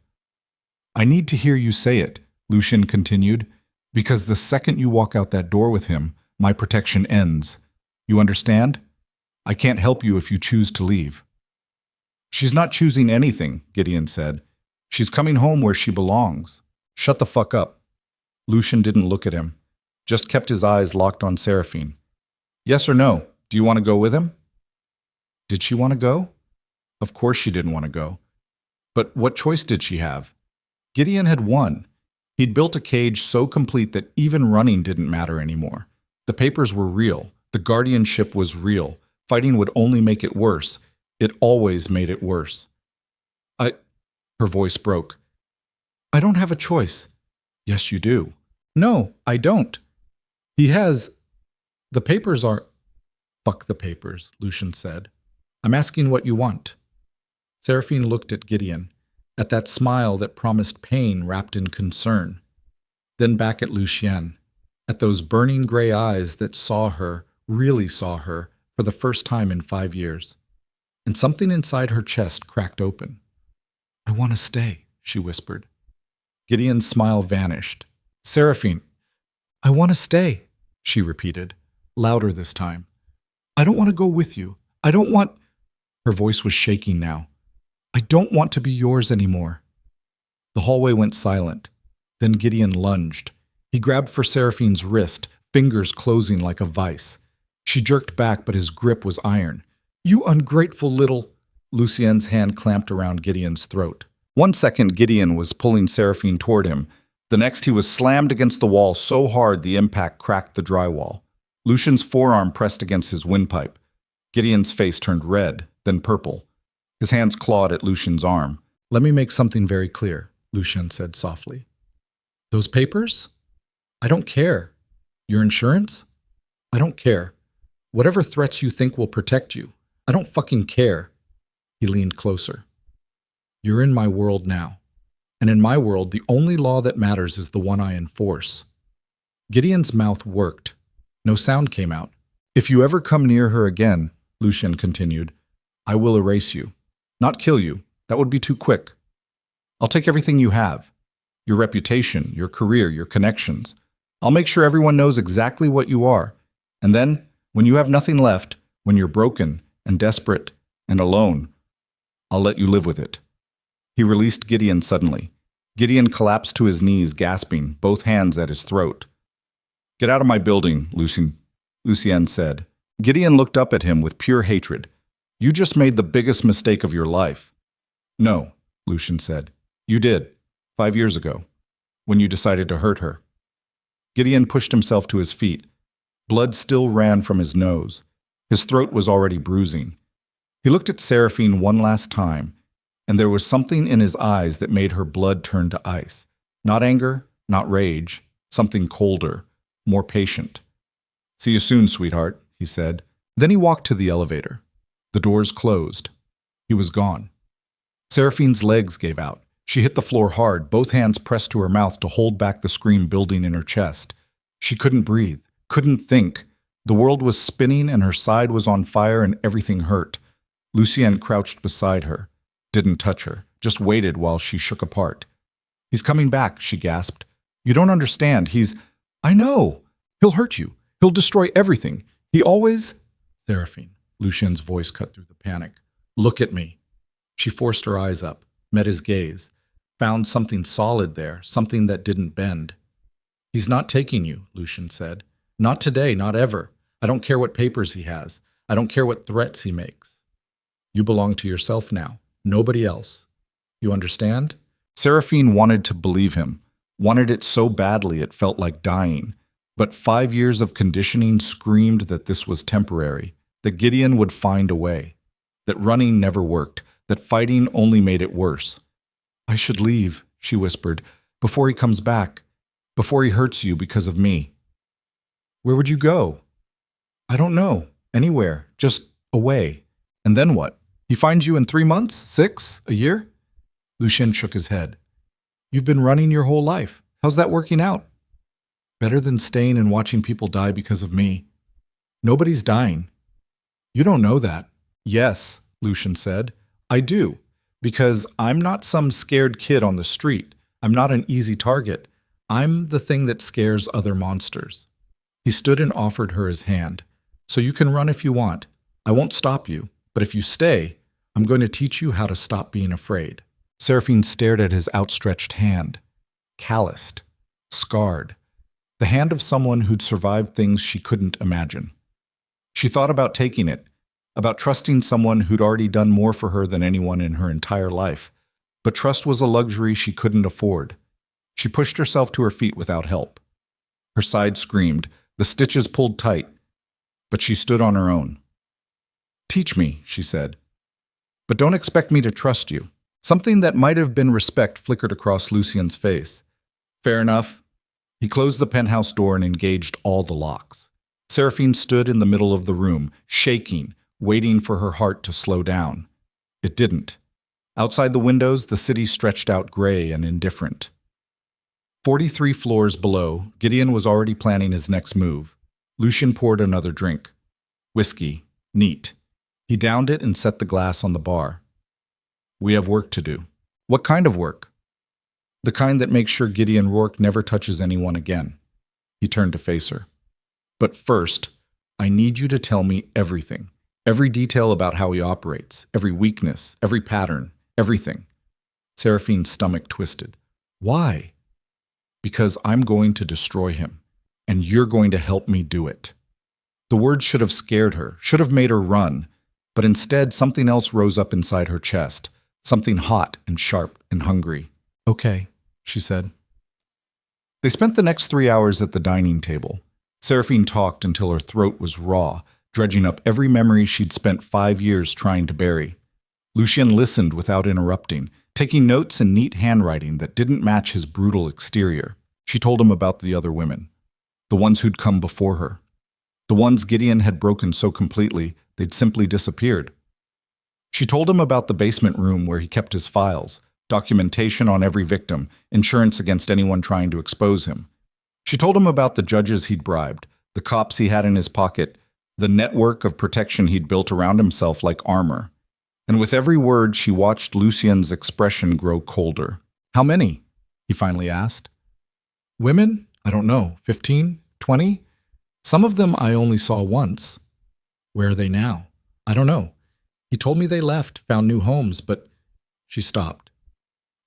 I need to hear you say it, Lucien continued, because the second you walk out that door with him, my protection ends. You understand? I can't help you if you choose to leave. She's not choosing anything, Gideon said. She's coming home where she belongs. Shut the fuck up. Lucien didn't look at him, just kept his eyes locked on Seraphine. Yes or no? Do you want to go with him? Did she want to go? Of course she didn't want to go. But what choice did she have? Gideon had won. He'd built a cage so complete that even running didn't matter anymore. The papers were real. The guardianship was real. Fighting would only make it worse. It always made it worse. Her voice broke. I don't have a choice. Yes, you do. No, I don't. He has… The papers are… Fuck the papers, Lucien said. I'm asking what you want. Seraphine looked at Gideon, at that smile that promised pain wrapped in concern. Then back at Lucien, at those burning gray eyes that saw her, really saw her, for the first time in 5 years. And something inside her chest cracked open. I want to stay, she whispered. Gideon's smile vanished. Seraphine, I want to stay, she repeated, louder this time. I don't want to go with you. I don't want… Her voice was shaking now. I don't want to be yours anymore. The hallway went silent. Then Gideon lunged. He grabbed for Seraphine's wrist, fingers closing like a vice. She jerked back, but his grip was iron. You ungrateful little… Lucien's hand clamped around Gideon's throat. 1 second, Gideon was pulling Seraphine toward him. The next, he was slammed against the wall so hard the impact cracked the drywall. Lucian's forearm pressed against his windpipe. Gideon's face turned red, then purple. His hands clawed at Lucian's arm. Let me make something very clear, Lucien said softly. Those papers? I don't care. Your insurance? I don't care. Whatever threats you think will protect you, I don't fucking care. He leaned closer. You're in my world now. And in my world, the only law that matters is the one I enforce. Gideon's mouth worked. No sound came out. If you ever come near her again, Lucien continued, I will erase you. Not kill you. That would be too quick. I'll take everything you have. Your reputation, your career, your connections. I'll make sure everyone knows exactly what you are. And then, when you have nothing left, when you're broken and desperate and alone, I'll let you live with it. He released Gideon suddenly. Gideon collapsed to his knees, gasping, both hands at his throat. Get out of my building, Lucien said. Gideon looked up at him with pure hatred. You just made the biggest mistake of your life. No, Lucien said. You did, 5 years ago, when you decided to hurt her. Gideon pushed himself to his feet. Blood still ran from his nose. His throat was already bruising. He looked at Seraphine one last time, and there was something in his eyes that made her blood turn to ice. Not anger, not rage, something colder, more patient. See you soon, sweetheart, he said. Then he walked to the elevator. The doors closed. He was gone. Seraphine's legs gave out. She hit the floor hard, both hands pressed to her mouth to hold back the scream building in her chest. She couldn't breathe, couldn't think. The world was spinning and her side was on fire and everything hurt. Lucien crouched beside her, didn't touch her, just waited while she shook apart. He's coming back, she gasped. You don't understand. I know. He'll hurt you. He'll destroy everything. He always... Seraphine, Lucien's voice cut through the panic. Look at me. She forced her eyes up, met his gaze, found something solid there, something that didn't bend. He's not taking you, Lucien said. Not today, not ever. I don't care what papers he has. I don't care what threats he makes. You belong to yourself now, nobody else. You understand? Seraphine wanted to believe him, wanted it so badly it felt like dying. But 5 years of conditioning screamed that this was temporary, that Gideon would find a way, that running never worked, that fighting only made it worse. I should leave, she whispered, before he comes back, before he hurts you because of me. Where would you go? I don't know. Anywhere. Just away. And then what? He finds you in 3 months? 6? A year? Lucien shook his head. You've been running your whole life. How's that working out? Better than staying and watching people die because of me. Nobody's dying. You don't know that. Yes, Lucien said. I do. Because I'm not some scared kid on the street. I'm not an easy target. I'm the thing that scares other monsters. He stood and offered her his hand. So you can run if you want. I won't stop you. But if you stay, I'm going to teach you how to stop being afraid. Seraphine stared at his outstretched hand. Calloused. Scarred. The hand of someone who'd survived things she couldn't imagine. She thought about taking it, about trusting someone who'd already done more for her than anyone in her entire life. But trust was a luxury she couldn't afford. She pushed herself to her feet without help. Her side screamed, the stitches pulled tight, but she stood on her own. Teach me, she said. But don't expect me to trust you. Something that might have been respect flickered across Lucien's face. Fair enough. He closed the penthouse door and engaged all the locks. Seraphine stood in the middle of the room, shaking, waiting for her heart to slow down. It didn't. Outside the windows, the city stretched out gray and indifferent. 43 floors below, Gideon was already planning his next move. Lucien poured another drink. Whiskey. Neat. He downed it and set the glass on the bar. We have work to do. What kind of work? The kind that makes sure Gideon Rourke never touches anyone again. He turned to face her. But first, I need you to tell me everything. Every detail about how he operates, every weakness, every pattern, everything. Seraphine's stomach twisted. Why? Because I'm going to destroy him, and you're going to help me do it. The words should have scared her, should have made her run, but instead something else rose up inside her chest, something hot and sharp and hungry. Okay, she said. They spent the next 3 hours at the dining table. Seraphine talked until her throat was raw, dredging up every memory she'd spent 5 years trying to bury. Lucien listened without interrupting, taking notes in neat handwriting that didn't match his brutal exterior. She told him about the other women, the ones who'd come before her, the ones Gideon had broken so completely they'd simply disappeared. She told him about the basement room where he kept his files, documentation on every victim, insurance against anyone trying to expose him. She told him about the judges he'd bribed, the cops he had in his pocket, the network of protection he'd built around himself like armor. And with every word, she watched Lucien's expression grow colder. How many? He finally asked. Women? I don't know. 15? 20? Some of them I only saw once. Where are they now? I don't know. He told me they left, found new homes, but... She stopped.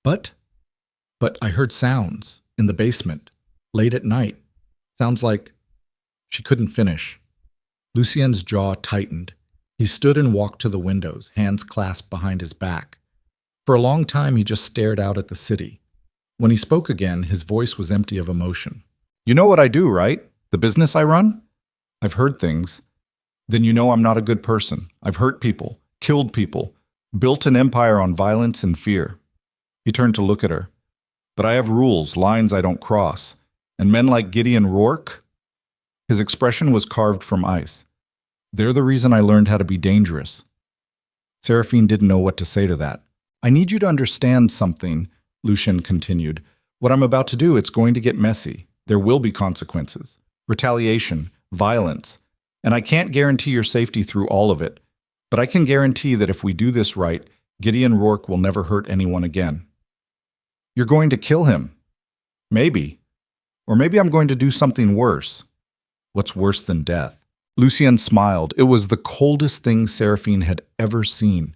But I heard sounds in the basement, late at night. Sounds like... She couldn't finish. Lucien's jaw tightened. He stood and walked to the windows, hands clasped behind his back. For a long time, he just stared out at the city. When he spoke again, his voice was empty of emotion. You know what I do, right? The business I run? I've heard things. Then you know I'm not a good person. I've hurt people, killed people, built an empire on violence and fear. He turned to look at her. But I have rules, lines I don't cross. And men like Gideon Rourke? His expression was carved from ice. They're the reason I learned how to be dangerous. Seraphine didn't know what to say to that. I need you to understand something, Lucien continued. What I'm about to do, it's going to get messy. There will be consequences. Retaliation, violence. And I can't guarantee your safety through all of it. But I can guarantee that if we do this right, Gideon Rourke will never hurt anyone again. You're going to kill him. Maybe. Or maybe I'm going to do something worse. What's worse than death? Lucien smiled. It was the coldest thing Seraphine had ever seen.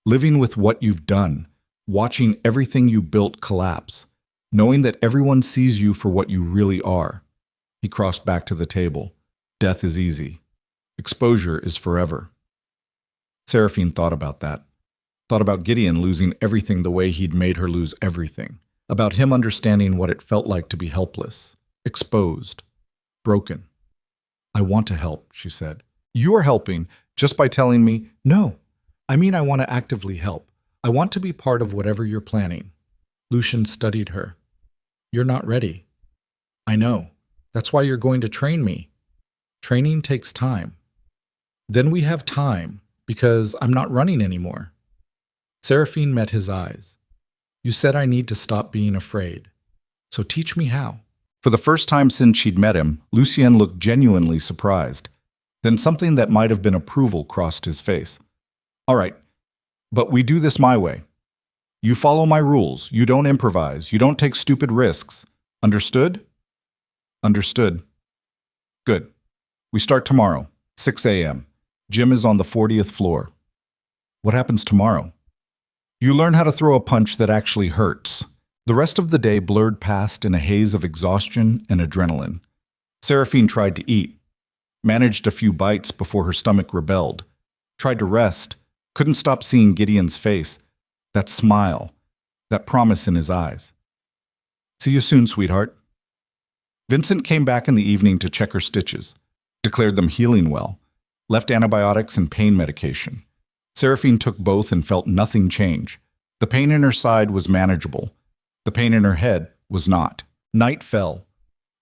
Living with what you've done, watching everything you built collapse, knowing that everyone sees you for what you really are. He crossed back to the table. Death is easy. Exposure is forever. Seraphine thought about that. Thought about Gideon losing everything the way he'd made her lose everything. About him understanding what it felt like to be helpless, exposed, broken. I want to help, she said. You are helping just by telling me, no. I mean, I want to actively help. I want to be part of whatever you're planning. Lucien studied her. You're not ready. I know. That's why you're going to train me. Training takes time. Then we have time, because I'm not running anymore. Seraphine met his eyes. You said I need to stop being afraid. So teach me how. For the first time since she'd met him, Lucien looked genuinely surprised. Then something that might have been approval crossed his face. All right, but we do this my way. You follow my rules. You don't improvise. You don't take stupid risks. Understood? Understood. Good. We start tomorrow, 6 a.m. Gym is on the 40th floor. What happens tomorrow? You learn how to throw a punch that actually hurts. The rest of the day blurred past in a haze of exhaustion and adrenaline. Seraphine tried to eat, managed a few bites before her stomach rebelled, tried to rest, couldn't stop seeing Gideon's face, that smile, that promise in his eyes. See you soon, sweetheart. Vincent came back in the evening to check her stitches, declared them healing well, left antibiotics and pain medication. Seraphine took both and felt nothing change. The pain in her side was manageable. The pain in her head was not. Night fell.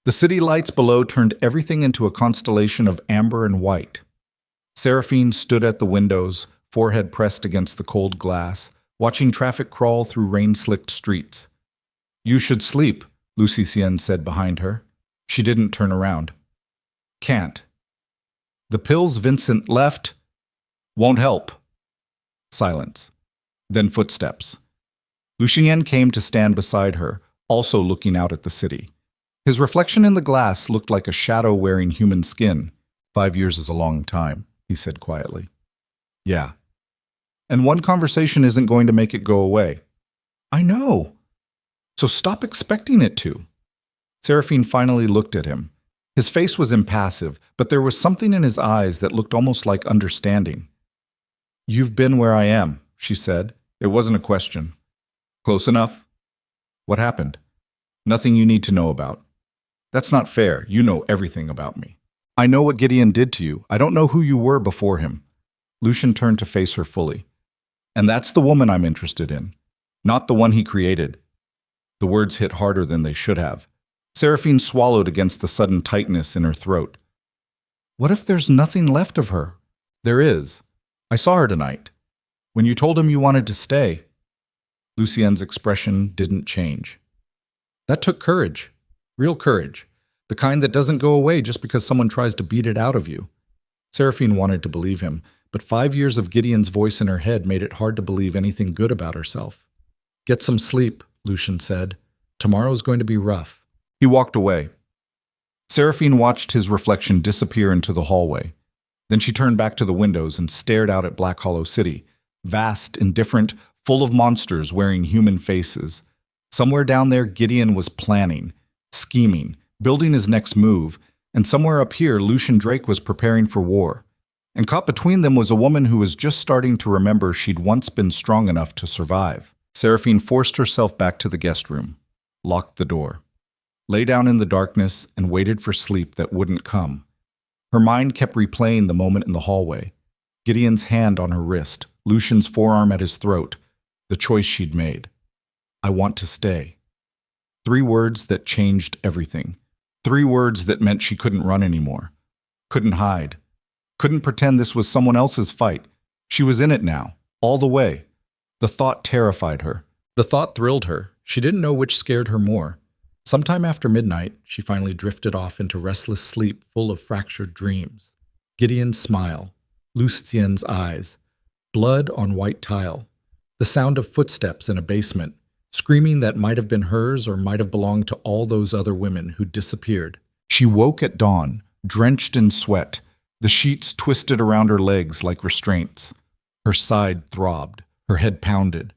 The city lights below turned everything into a constellation of amber and white. Seraphine stood at the windows, forehead pressed against the cold glass, watching traffic crawl through rain-slicked streets. You should sleep, Lucien said behind her. She didn't turn around. Can't. The pills Vincent left won't help. Silence. Then footsteps. Lucien came to stand beside her, also looking out at the city. His reflection in the glass looked like a shadow wearing human skin. 5 years is a long time, he said quietly. Yeah. And one conversation isn't going to make it go away. I know. So stop expecting it to. Seraphine finally looked at him. His face was impassive, but there was something in his eyes that looked almost like understanding. You've been where I am, she said. It wasn't a question. Close enough. What happened? Nothing you need to know about. That's not fair. You know everything about me. I know what Gideon did to you. I don't know who you were before him. Lucien turned to face her fully. And that's the woman I'm interested in, not the one he created. The words hit harder than they should have. Seraphine swallowed against the sudden tightness in her throat. What if there's nothing left of her? There is. I saw her tonight. When you told him you wanted to stay. Lucien's expression didn't change. That took courage. Real courage. The kind that doesn't go away just because someone tries to beat it out of you. Seraphine wanted to believe him, but 5 years of Gideon's voice in her head made it hard to believe anything good about herself. Get some sleep, Lucien said. Tomorrow's going to be rough. He walked away. Seraphine watched his reflection disappear into the hallway. Then she turned back to the windows and stared out at Black Hollow City, vast, indifferent, full of monsters wearing human faces. Somewhere down there, Gideon was planning, scheming, building his next move, and somewhere up here, Lucien Drake was preparing for war. And caught between them was a woman who was just starting to remember she'd once been strong enough to survive. Seraphine forced herself back to the guest room, locked the door, lay down in the darkness, and waited for sleep that wouldn't come. Her mind kept replaying the moment in the hallway. Gideon's hand on her wrist, Lucien's forearm at his throat, the choice she'd made. I want to stay. 3 words that changed everything. 3 words that meant she couldn't run anymore, couldn't hide, couldn't pretend this was someone else's fight. She was in it now, all the way. The thought terrified her. The thought thrilled her. She didn't know which scared her more. Sometime after midnight, she finally drifted off into restless sleep full of fractured dreams. Gideon's smile, Lucien's eyes, blood on white tile, the sound of footsteps in a basement, screaming that might have been hers or might have belonged to all those other women who disappeared. She woke at dawn, drenched in sweat, the sheets twisted around her legs like restraints. Her side throbbed, her head pounded.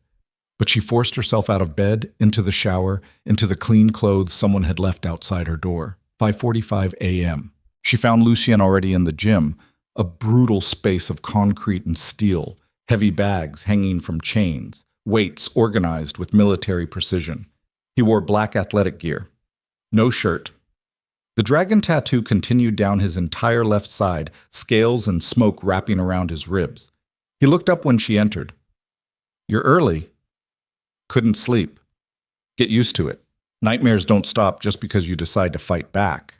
But she forced herself out of bed, into the shower, into the clean clothes someone had left outside her door. 5:45 a.m. She found Lucien already in the gym, a brutal space of concrete and steel, heavy bags hanging from chains, weights organized with military precision. He wore black athletic gear. No shirt. The dragon tattoo continued down his entire left side, scales and smoke wrapping around his ribs. He looked up when she entered. You're early. Couldn't sleep. Get used to it. Nightmares don't stop just because you decide to fight back.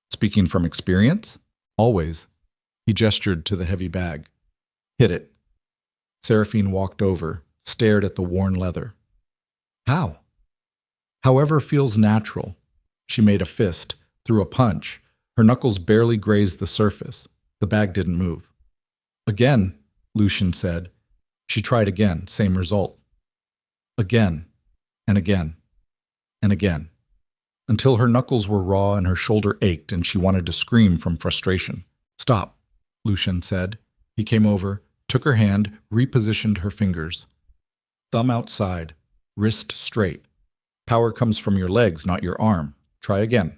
Speaking from experience? Always. He gestured to the heavy bag. Hit it. Seraphine walked over, stared at the worn leather. How? However feels natural. She made a fist, threw a punch. Her knuckles barely grazed the surface. The bag didn't move. Again, Lucien said. She tried again, same result. Again, and again, and again, until her knuckles were raw and her shoulder ached and she wanted to scream from frustration. Stop, Lucien said. He came over, took her hand, repositioned her fingers. Thumb outside, wrist straight. Power comes from your legs, not your arm. Try again.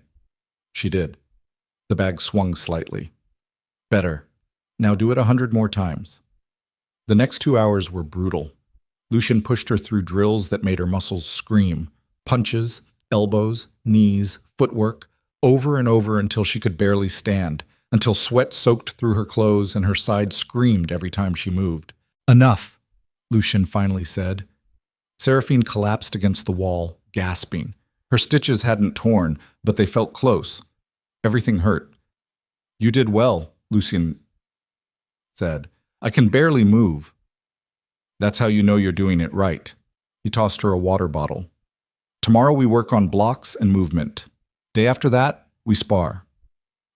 She did. The bag swung slightly. Better. Now do it 100 more times. The next 2 hours were brutal. Lucien pushed her through drills that made her muscles scream. Punches, elbows, knees, footwork, over and over until she could barely stand, until sweat soaked through her clothes and her side screamed every time she moved. Enough, Lucien finally said. Seraphine collapsed against the wall, gasping. Her stitches hadn't torn, but they felt close. Everything hurt. You did well, Lucien said. I can barely move. That's how you know you're doing it right. He tossed her a water bottle. Tomorrow we work on blocks and movement. Day after that, we spar.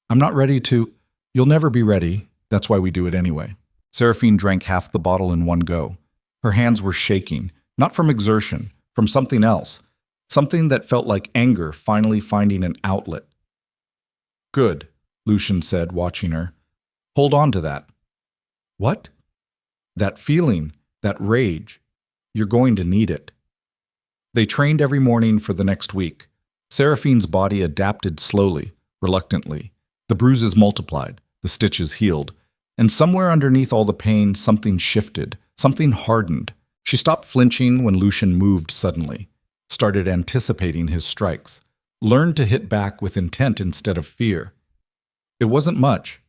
I'm not ready to... You'll never be ready. That's why we do it anyway. Seraphine drank half the bottle in one go. Her hands were shaking, not from exertion, from something else. Something that felt like anger finally finding an outlet. Good, Lucien said, watching her. Hold on to that. What? That feeling, that rage. You're going to need it. They trained every morning for the next week. Seraphine's body adapted slowly, reluctantly. The bruises multiplied, the stitches healed. And somewhere underneath all the pain, something shifted, something hardened. She stopped flinching when Lucien moved suddenly, started anticipating his strikes. Learned to hit back with intent instead of fear. It wasn't much,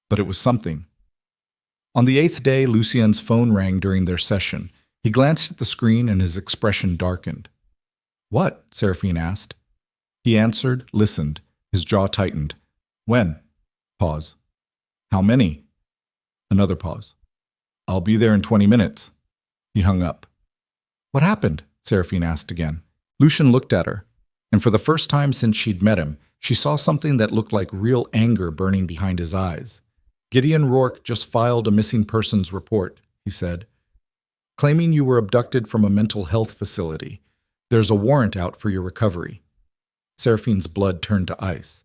but it was something. On the 8th day, Lucien's phone rang during their session. He glanced at the screen and his expression darkened. "What?" Seraphine asked. He answered, listened. His jaw tightened. "When?" Pause. "How many?" Another pause. "I'll be there in 20 minutes." He hung up. "What happened?" Seraphine asked again. Lucien looked at her, and for the first time since she'd met him, she saw something that looked like real anger burning behind his eyes. "Gideon Rourke just filed a missing persons report," he said, "claiming you were abducted from a mental health facility. There's a warrant out for your recovery." Seraphine's blood turned to ice.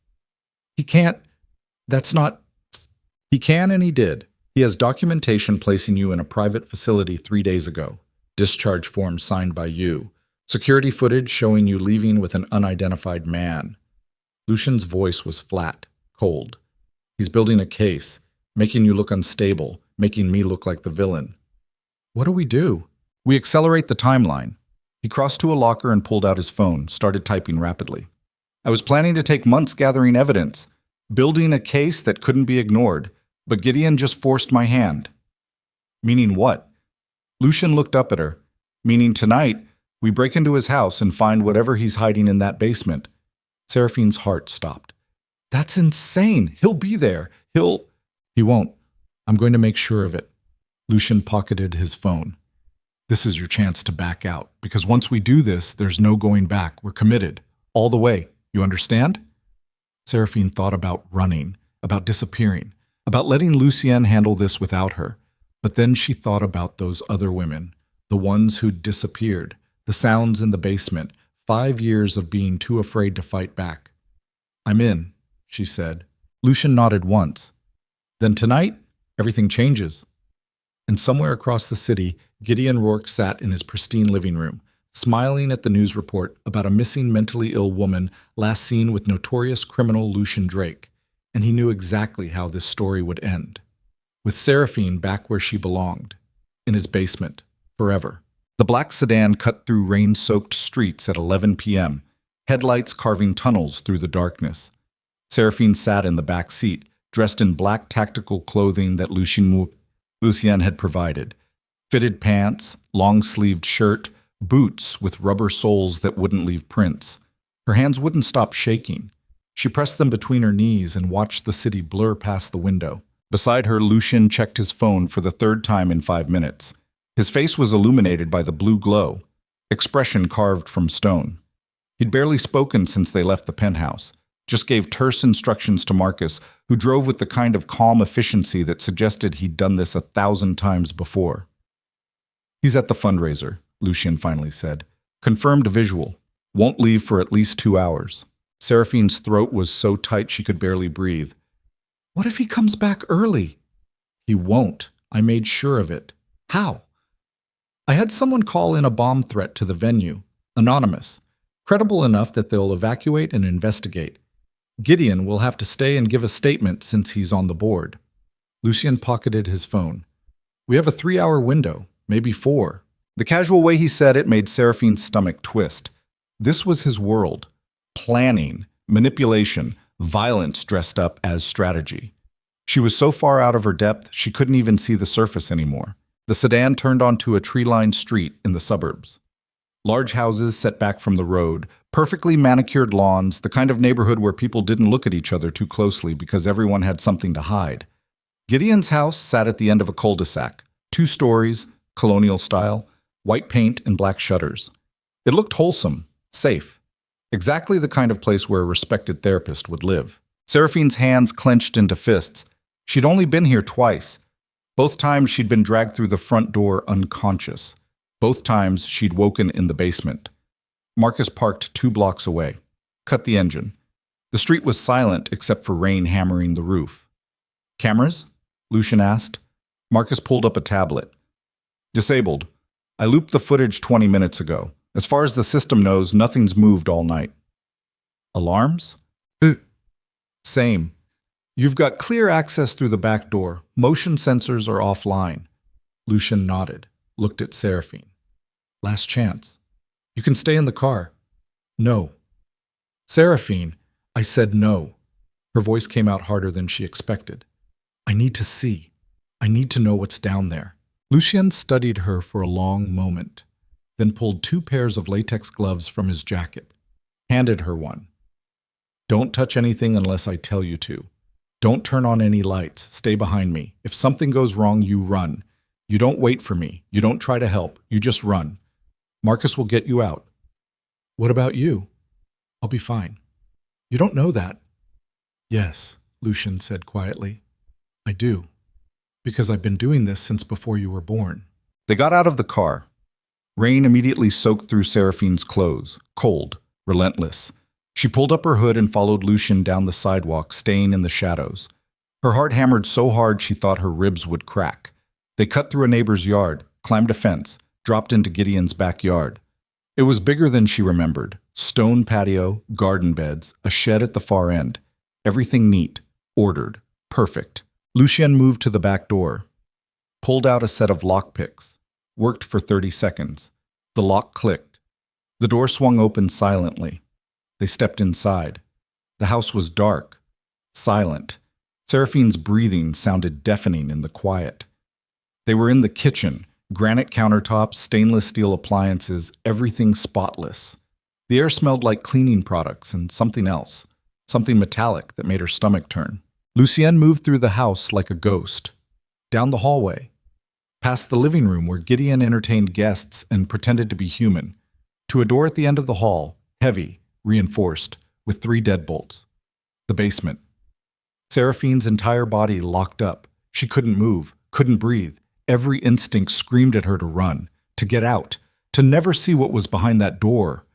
"He can't. That's not." "He can and he did. He has documentation placing you in a private facility 3 days ago. Discharge form signed by you. Security footage showing you leaving with an unidentified man." Lucien's voice was flat, cold. "He's building a case, making you look unstable, making me look like the villain." "What do we do?" "We accelerate the timeline." He crossed to a locker and pulled out his phone, started typing rapidly. "I was planning to take months gathering evidence, building a case that couldn't be ignored, but Gideon just forced my hand." "Meaning what?" Lucien looked up at her. "Meaning tonight, we break into his house and find whatever he's hiding in that basement." Seraphine's heart stopped. "That's insane. He'll be there. He won't. I'm going to make sure of it." Lucien pocketed his phone. "This is your chance to back out, because once we do this, there's no going back. We're committed. All the way. You understand?" Seraphine thought about running, about disappearing, about letting Lucien handle this without her. But then she thought about those other women, the ones who'd disappeared, the sounds in the basement, 5 years of being too afraid to fight back. "I'm in," she said. Lucien nodded once. "Then tonight, everything changes." And somewhere across the city, Gideon Rourke sat in his pristine living room, smiling at the news report about a missing mentally ill woman last seen with notorious criminal Lucien Drake, and he knew exactly how this story would end. With Seraphine back where she belonged, in his basement, forever. The black sedan cut through rain-soaked streets at 11 p.m., headlights carving tunnels through the darkness. Seraphine sat in the back seat, dressed in black tactical clothing that Lucien had provided. Fitted pants, long-sleeved shirt, boots with rubber soles that wouldn't leave prints. Her hands wouldn't stop shaking. She pressed them between her knees and watched the city blur past the window. Beside her, Lucien checked his phone for the 3rd time in 5 minutes. His face was illuminated by the blue glow, expression carved from stone. He'd barely spoken since they left the penthouse, just gave terse instructions to Marcus, who drove with the kind of calm efficiency that suggested he'd done this 1,000 times before. "He's at the fundraiser," Lucien finally said. "Confirmed visual. Won't leave for at least 2 hours." Seraphine's throat was so tight she could barely breathe. "What if he comes back early?" "He won't. I made sure of it." "How?" "I had someone call in a bomb threat to the venue. Anonymous. Credible enough that they'll evacuate and investigate. Gideon will have to stay and give a statement since he's on the board." Lucien pocketed his phone. "We have a 3-hour window, maybe 4. The casual way he said it made Seraphine's stomach twist. This was his world. Planning, manipulation, violence dressed up as strategy. She was so far out of her depth she couldn't even see the surface anymore. The sedan turned onto a tree-lined street in the suburbs. Large houses set back from the road, perfectly manicured lawns, the kind of neighborhood where people didn't look at each other too closely because everyone had something to hide. Gideon's house sat at the end of a cul-de-sac, 2 stories, colonial style, white paint and black shutters. It looked wholesome, safe. Exactly the kind of place where a respected therapist would live. Seraphine's hands clenched into fists. She'd only been here twice. Both times she'd been dragged through the front door unconscious. Both times she'd woken in the basement. Marcus parked 2 blocks away. Cut the engine. The street was silent except for rain hammering the roof. "Cameras?" Lucien asked. Marcus pulled up a tablet. "Disabled. I looped the footage 20 minutes ago. As far as the system knows, nothing's moved all night." "Alarms?" "Same. You've got clear access through the back door. Motion sensors are offline." Lucien nodded, looked at Seraphine. "Last chance. You can stay in the car." "No." Seraphine, I said no. Her voice came out harder than she expected. I need to see. I need to know what's down there. Lucien studied her for a long moment, then pulled 2 pairs of latex gloves from his jacket, handed her one. Don't touch anything unless I tell you to. Don't turn on any lights. Stay behind me. If something goes wrong, you run. You don't wait for me. You don't try to help. You just run. Marcus will get you out. What about you? I'll be fine. You don't know that. Yes, Lucien said quietly. I do. Because I've been doing this since before you were born. They got out of the car. Rain immediately soaked through Seraphine's clothes, cold, relentless. She pulled up her hood and followed Lucien down the sidewalk, staying in the shadows. Her heart hammered so hard she thought her ribs would crack. They cut through a neighbor's yard, climbed a fence, dropped into Gideon's backyard. It was bigger than she remembered. Stone patio, garden beds, a shed at the far end. Everything neat, ordered, perfect. Lucien moved to the back door, pulled out a set of lockpicks, worked for 30 seconds. The lock clicked. The door swung open silently. They stepped inside. The house was dark, silent. Seraphine's breathing sounded deafening in the quiet. They were in the kitchen, granite countertops, stainless steel appliances, everything spotless. The air smelled like cleaning products and something else, something metallic that made her stomach turn. Lucien moved through the house like a ghost, down the hallway, past the living room where Gideon entertained guests and pretended to be human, to a door at the end of the hall, heavy, reinforced, with 3 deadbolts. The basement. Seraphine's entire body locked up. She couldn't move, couldn't breathe. Every instinct screamed at her to run, to get out, to never see what was behind that door.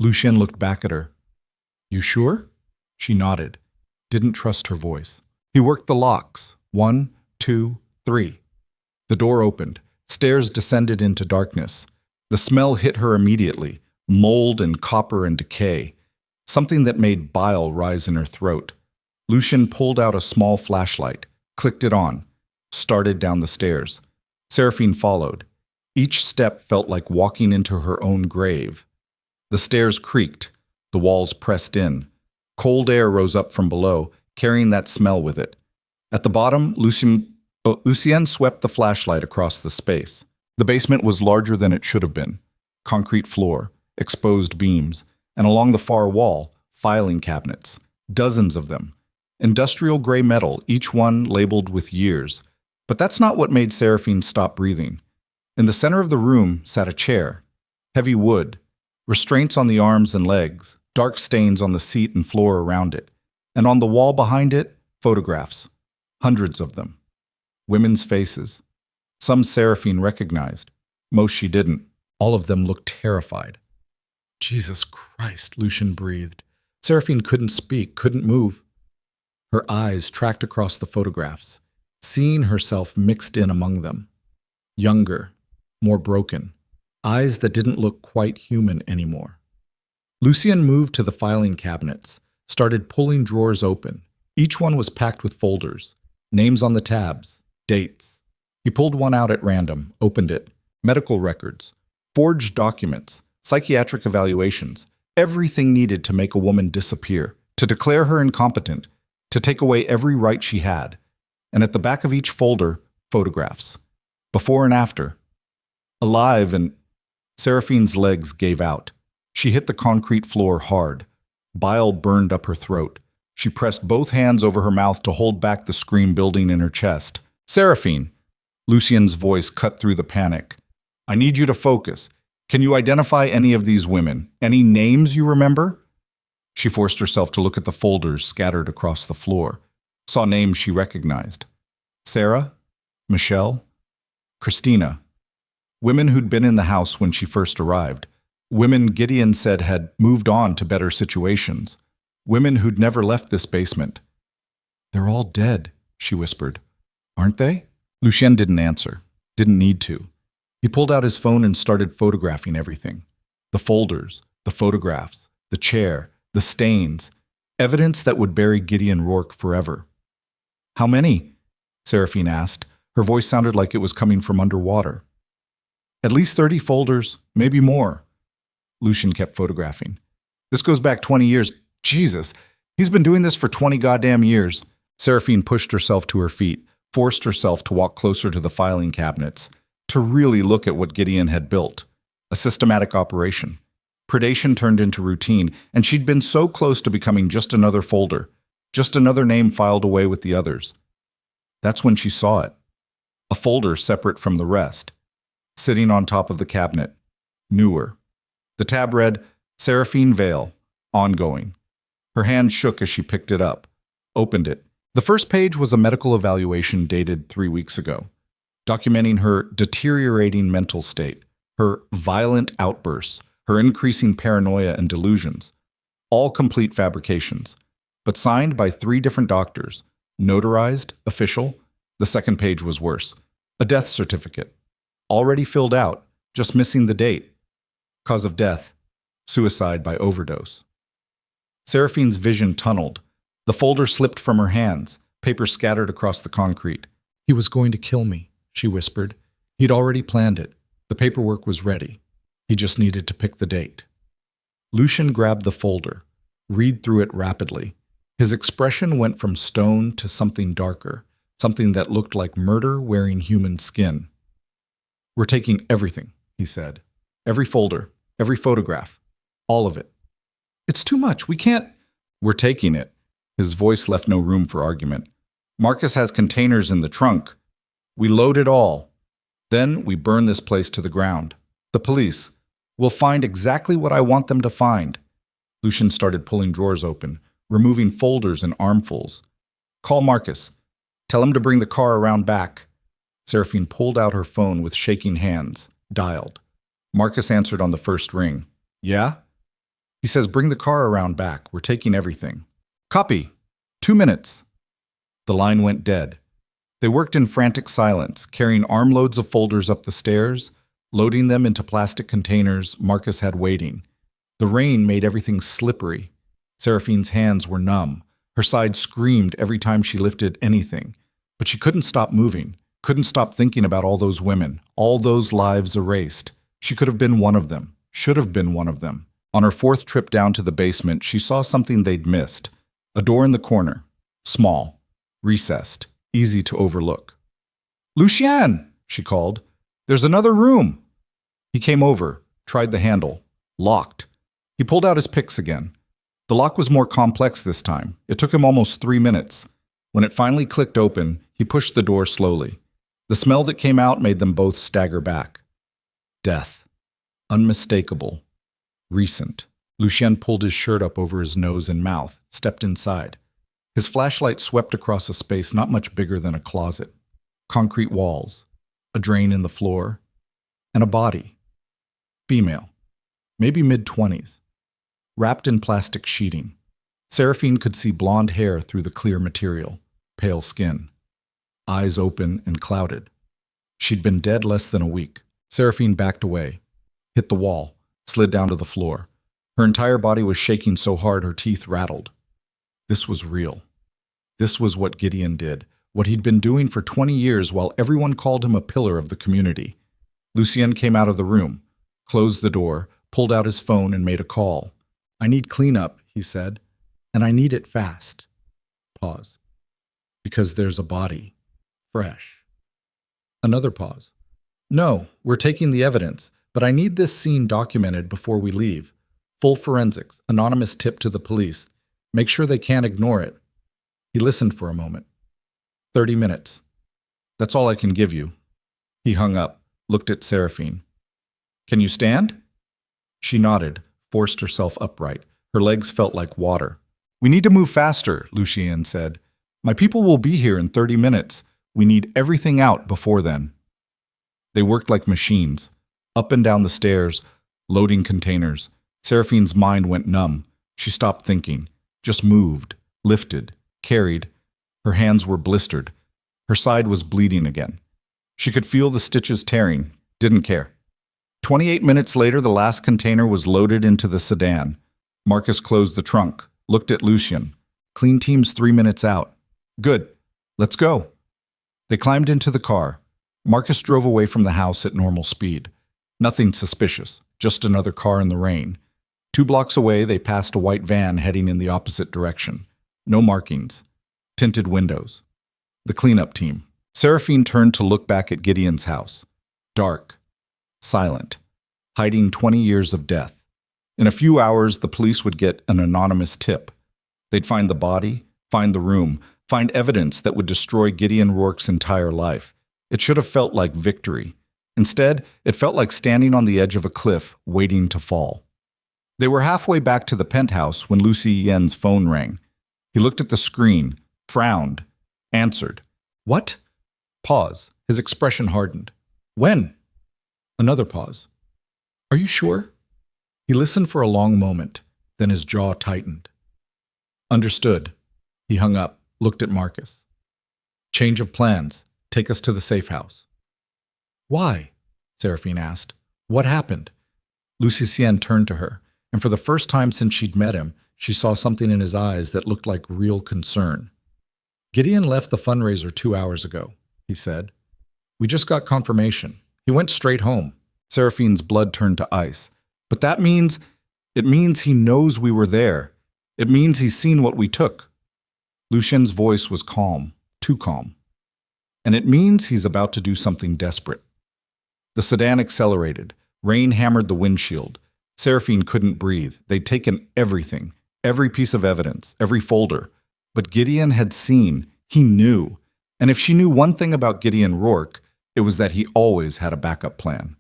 Lucien looked back at her. You sure? She nodded. Didn't trust her voice. He worked the locks. 1, 2, 3. The door opened. Stairs descended into darkness. The smell hit her immediately. Mold and copper and decay. Something that made bile rise in her throat. Lucien pulled out a small flashlight, clicked it on, started down the stairs. Seraphine followed. Each step felt like walking into her own grave. The stairs creaked. The walls pressed in. Cold air rose up from below, carrying that smell with it. At the bottom, Lucien swept the flashlight across the space. The basement was larger than it should have been. Concrete floor, exposed beams, and along the far wall, filing cabinets. Dozens of them. Industrial gray metal, each one labeled with years. But that's not what made Seraphine stop breathing. In the center of the room sat a chair. Heavy wood. Restraints on the arms and legs. Dark stains on the seat and floor around it. And on the wall behind it, photographs. Hundreds of them. Women's faces. Some Seraphine recognized. Most she didn't. All of them looked terrified. Jesus Christ, Lucien breathed. Seraphine couldn't speak, couldn't move. Her eyes tracked across the photographs, seeing herself mixed in among them. Younger, more broken. Eyes that didn't look quite human anymore. Lucien moved to the filing cabinets, started pulling drawers open. Each one was packed with folders, names on the tabs, dates. He pulled one out at random, opened it. Medical records, forged documents, psychiatric evaluations, everything needed to make a woman disappear, to declare her incompetent, to take away every right she had. And at the back of each folder, photographs. Before and after. Alive and... Seraphine's legs gave out. She hit the concrete floor hard. Bile burned up her throat. She pressed both hands over her mouth to hold back the scream building in her chest. Seraphine! Lucien's voice cut through the panic. I need you to focus. Can you identify any of these women? Any names you remember? She forced herself to look at the folders scattered across the floor. Saw names she recognized. Sarah? Michelle? Christina. Women who'd been in the house when she first arrived. Women Gideon said had moved on to better situations. Women who'd never left this basement. They're all dead, she whispered. Aren't they? Lucien didn't answer. Didn't need to. He pulled out his phone and started photographing everything. The folders, the photographs, the chair, the stains. Evidence that would bury Gideon Rourke forever. How many? Seraphine asked. Her voice sounded like it was coming from underwater. At least 30 folders, maybe more. Lucien kept photographing. This goes back 20 years. Jesus, he's been doing this for 20 goddamn years. Seraphine pushed herself to her feet, forced herself to walk closer to the filing cabinets, to really look at what Gideon had built. A systematic operation. Predation turned into routine, and she'd been so close to becoming just another folder, just another name filed away with the others. That's when she saw it. A folder separate from the rest, sitting on top of the cabinet. Newer. The tab read, Seraphine Vale, ongoing. Her hand shook as she picked it up, opened it. The first page was a medical evaluation dated 3 weeks ago, documenting her deteriorating mental state, her violent outbursts, her increasing paranoia and delusions. All complete fabrications, but signed by 3 different doctors, notarized, official. The second page was worse. A death certificate, already filled out, just missing the date. Cause of death, suicide by overdose. Seraphine's vision tunneled. The folder slipped from her hands, paper scattered across the concrete. He was going to kill me, she whispered. He'd already planned it. The paperwork was ready. He just needed to pick the date. Lucien grabbed the folder, read through it rapidly. His expression went from stone to something darker, something that looked like murder wearing human skin. We're taking everything, he said. Every folder, every photograph, all of it. It's too much, we can't. We're taking it. His voice left no room for argument. Marcus has containers in the trunk. We load it all. Then we burn this place to the ground. The police will find exactly what I want them to find. Lucien started pulling drawers open, removing folders in armfuls. Call Marcus. Tell him to bring the car around back. Seraphine pulled out her phone with shaking hands, dialed. Marcus answered on the first ring. Yeah? He says, bring the car around back. We're taking everything. Copy. 2 minutes. The line went dead. They worked in frantic silence, carrying armloads of folders up the stairs, loading them into plastic containers Marcus had waiting. The rain made everything slippery. Seraphine's hands were numb. Her side screamed every time she lifted anything. But she couldn't stop moving, couldn't stop thinking about all those women, all those lives erased. She could have been one of them, should have been one of them. On her 4th trip down to the basement, she saw something they'd missed. A door in the corner, small, recessed, easy to overlook. Lucien, she called. There's another room. He came over, tried the handle, locked. He pulled out his picks again. The lock was more complex this time. It took him almost 3 minutes. When it finally clicked open, he pushed the door slowly. The smell that came out made them both stagger back. Death. Unmistakable. Recent. Lucien pulled his shirt up over his nose and mouth, stepped inside. His flashlight swept across a space not much bigger than a closet. Concrete walls, a drain in the floor, and a body. Female, maybe mid-20s, wrapped in plastic sheeting. Seraphine could see blonde hair through the clear material, pale skin, eyes open and clouded. She'd been dead less than a week. Seraphine backed away, hit the wall, slid down to the floor. Her entire body was shaking so hard her teeth rattled. This was real. This was what Gideon did, what he'd been doing for 20 years while everyone called him a pillar of the community. Lucien came out of the room, closed the door, pulled out his phone and made a call. I need cleanup, he said, and I need it fast. Pause. Because there's a body. Fresh. Another pause. No, we're taking the evidence, but I need this scene documented before we leave. Full forensics, anonymous tip to the police. Make sure they can't ignore it. He listened for a moment. 30 minutes. That's all I can give you. He hung up, looked at Seraphine. Can you stand? She nodded, forced herself upright. Her legs felt like water. We need to move faster, Lucien said. My people will be here in 30 minutes. We need everything out before then. They worked like machines, up and down the stairs, loading containers. Seraphine's mind went numb. She stopped thinking, just moved, lifted, carried. Her hands were blistered. Her side was bleeding again. She could feel the stitches tearing, didn't care. 28 minutes later, the last container was loaded into the sedan. Marcus closed the trunk, looked at Lucien. Clean team's 3 minutes out. Good. Let's go. They climbed into the car. Marcus drove away from the house at normal speed. Nothing suspicious, just another car in the rain. 2 blocks away, they passed a white van heading in the opposite direction. No markings. Tinted windows. The cleanup team. Seraphine turned to look back at Gideon's house. Dark. Silent. Hiding 20 years of death. In a few hours, the police would get an anonymous tip. They'd find the body, find the room, find evidence that would destroy Gideon Rourke's entire life. It should have felt like victory. Instead, it felt like standing on the edge of a cliff, waiting to fall. They were halfway back to the penthouse when Lucien's phone rang. He looked at the screen, frowned, answered. What? Pause. His expression hardened. When? Another pause. Are you sure? He listened for a long moment, then his jaw tightened. Understood. He hung up, looked at Marcus. Change of plans. Take us to the safe house. Why? Seraphine asked. What happened? Lucien turned to her, and for the first time since she'd met him, she saw something in his eyes that looked like real concern. Gideon left the fundraiser 2 hours ago, he said. We just got confirmation. He went straight home. Seraphine's blood turned to ice. But it means he knows we were there. It means he's seen what we took. Lucien's voice was calm, too calm. And it means he's about to do something desperate. The sedan accelerated. Rain hammered the windshield. Seraphine couldn't breathe. They'd taken everything, every piece of evidence, every folder. But Gideon had seen. He knew. And if she knew one thing about Gideon Rourke, it was that he always had a backup plan.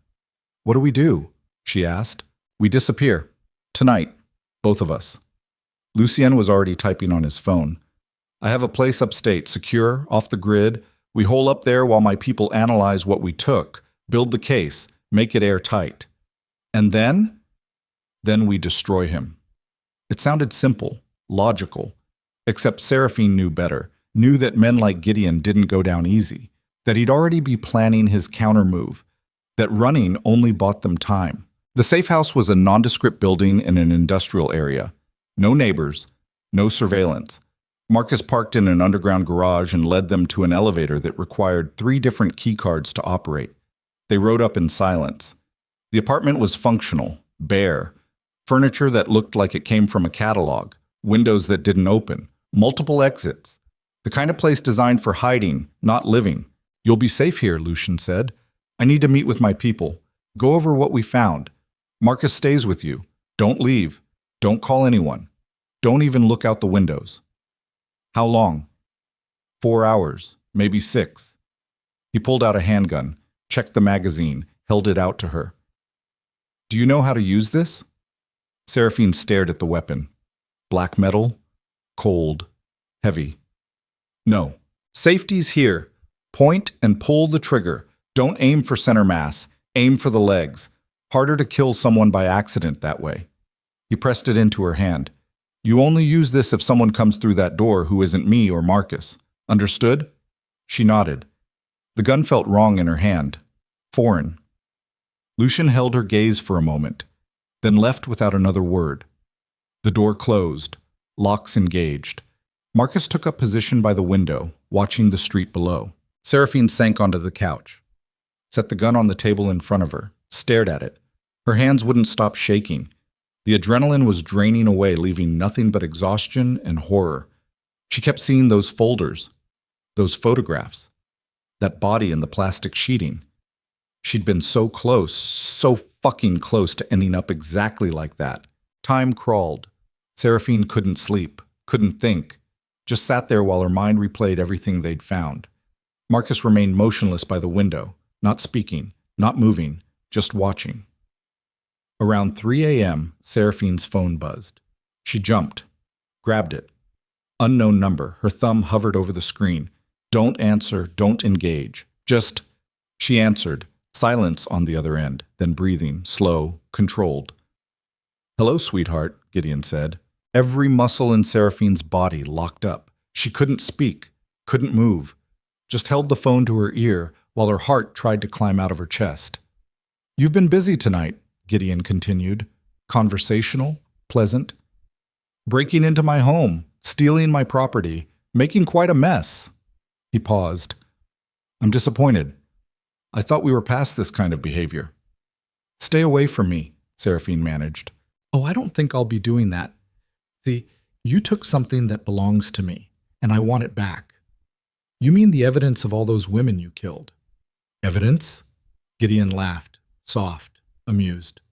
What do we do? She asked. We disappear. Tonight. Both of us. Lucien was already typing on his phone. I have a place upstate, secure, off the grid. We hole up there while my people analyze what we took, build the case, make it airtight. And then? Then we destroy him. It sounded simple, logical, except Seraphine knew better, knew that men like Gideon didn't go down easy, that he'd already be planning his countermove, that running only bought them time. The safe house was a nondescript building in an industrial area. No neighbors, no surveillance. Marcus parked in an underground garage and led them to an elevator that required 3 different keycards to operate. They rode up in silence. The apartment was functional, bare, furniture that looked like it came from a catalog, windows that didn't open, multiple exits. The kind of place designed for hiding, not living. You'll be safe here, Lucien said. I need to meet with my people. Go over what we found. Marcus stays with you. Don't leave. Don't call anyone. Don't even look out the windows. How long? 4 hours, maybe 6. He pulled out a handgun, checked the magazine, held it out to her. Do you know how to use this? Seraphine stared at the weapon. Black metal, cold, heavy. No. Safety's here. Point and pull the trigger. Don't aim for center mass. Aim for the legs. Harder to kill someone by accident that way. He pressed it into her hand. You only use this if someone comes through that door who isn't me or Marcus. Understood? She nodded. The gun felt wrong in her hand. Foreign. Lucien held her gaze for a moment, then left without another word. The door closed. Locks engaged. Marcus took up position by the window, watching the street below. Seraphine sank onto the couch, set the gun on the table in front of her, stared at it. Her hands wouldn't stop shaking. The adrenaline was draining away, leaving nothing but exhaustion and horror. She kept seeing those folders, those photographs, that body in the plastic sheeting. She'd been so close, so fucking close to ending up exactly like that. Time crawled. Seraphine couldn't sleep, couldn't think, just sat there while her mind replayed everything they'd found. Marcus remained motionless by the window, not speaking, not moving, just watching. Around 3 a.m., Seraphine's phone buzzed. She jumped, grabbed it. Unknown number. Her thumb hovered over the screen. Don't answer, don't engage. Just, she answered. Silence on the other end, then breathing, slow, controlled. Hello, sweetheart, Gideon said. Every muscle in Seraphine's body locked up. She couldn't speak, couldn't move. Just held the phone to her ear while her heart tried to climb out of her chest. You've been busy tonight, Gideon continued. Conversational, pleasant. Breaking into my home, stealing my property, making quite a mess. He paused. I'm disappointed. I thought we were past this kind of behavior. Stay away from me, Seraphine managed. Oh, I don't think I'll be doing that. See, you took something that belongs to me, and I want it back. You mean the evidence of all those women you killed? Evidence? Gideon laughed, soft, amused.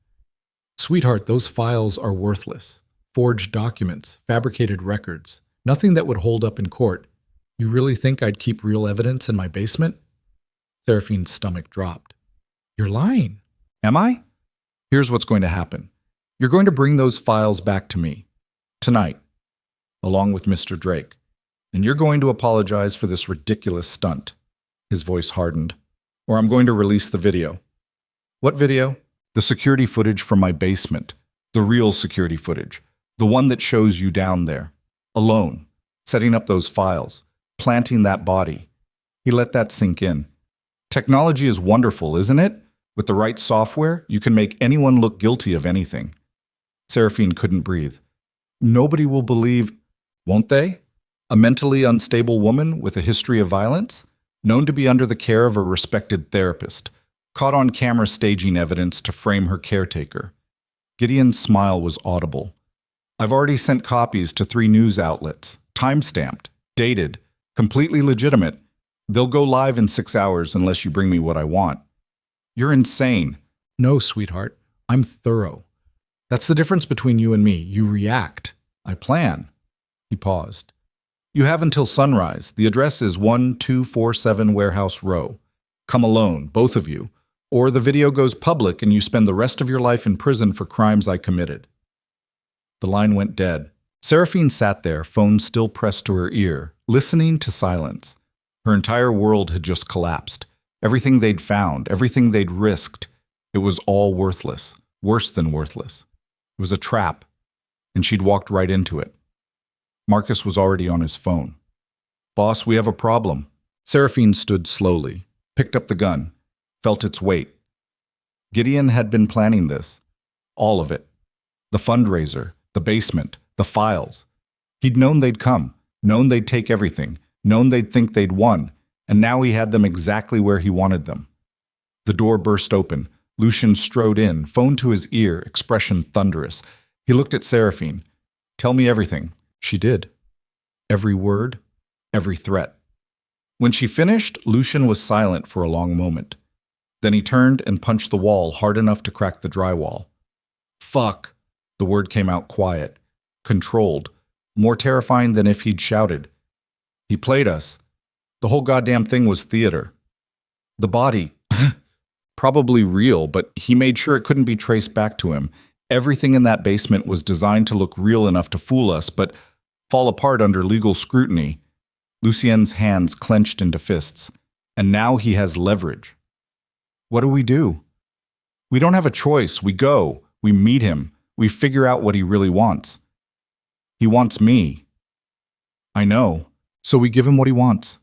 Sweetheart, those files are worthless. Forged documents, fabricated records, nothing that would hold up in court. You really think I'd keep real evidence in my basement? Seraphine's stomach dropped. You're lying. Am I? Here's what's going to happen. You're going to bring those files back to me. Tonight. Along with Mr. Drake. And you're going to apologize for this ridiculous stunt. His voice hardened. Or I'm going to release the video. What video? The security footage from my basement. The real security footage. The one that shows you down there. Alone. Setting up those files. Planting that body. He let that sink in. Technology is wonderful, isn't it? With the right software, you can make anyone look guilty of anything. Seraphine couldn't breathe. Nobody will believe, won't they? A mentally unstable woman with a history of violence, known to be under the care of a respected therapist, caught on camera staging evidence to frame her caretaker. Gideon's smile was audible. I've already sent copies to 3 news outlets, time-stamped, dated, completely legitimate. They'll go live in 6 hours unless you bring me what I want. You're insane. No, sweetheart, I'm thorough. That's the difference between you and me. You react. I plan. He paused. You have until sunrise. The address is 1247 Warehouse Row. Come alone, both of you, or the video goes public and you spend the rest of your life in prison for crimes I committed. The line went dead. Seraphine sat there, phone still pressed to her ear, listening to silence. Her entire world had just collapsed. Everything they'd found, everything they'd risked, it was all worthless, worse than worthless. It was a trap, and she'd walked right into it. Marcus was already on his phone. Boss, we have a problem. Seraphine stood slowly, picked up the gun, felt its weight. Gideon had been planning this. All of it. The fundraiser, the basement, the files. He'd known they'd come, known they'd take everything, known they'd think they'd won, and now he had them exactly where he wanted them. The door burst open. Lucien strode in, phone to his ear, expression thunderous. He looked at Seraphine. Tell me everything. She did. Every word, every threat. When she finished, Lucien was silent for a long moment. Then he turned and punched the wall hard enough to crack the drywall. Fuck. The word came out quiet, controlled, more terrifying than if he'd shouted. He played us. The whole goddamn thing was theater. The body, probably real, but he made sure it couldn't be traced back to him. Everything in that basement was designed to look real enough to fool us, but fall apart under legal scrutiny. Lucien's hands clenched into fists, and now he has leverage. What do? We don't have a choice. We go. We meet him. We figure out what he really wants. He wants me. I know. So we give him what he wants.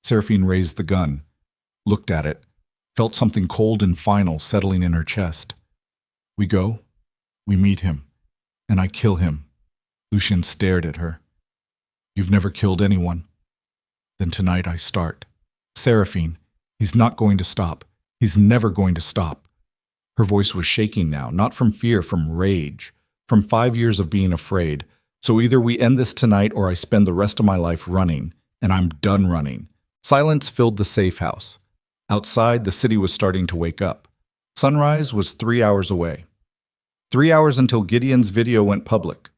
Seraphine raised the gun, looked at it, felt something cold and final settling in her chest. We go. We meet him. And I kill him. Lucien stared at her. You've never killed anyone. Then tonight I start. Seraphine, he's not going to stop. He's never going to stop. Her voice was shaking now, not from fear, from rage, from 5 years of being afraid. So either we end this tonight or I spend the rest of my life running, and I'm done running. Silence filled the safe house. Outside, the city was starting to wake up. Sunrise was 3 hours away. 3 hours until Gideon's video went public.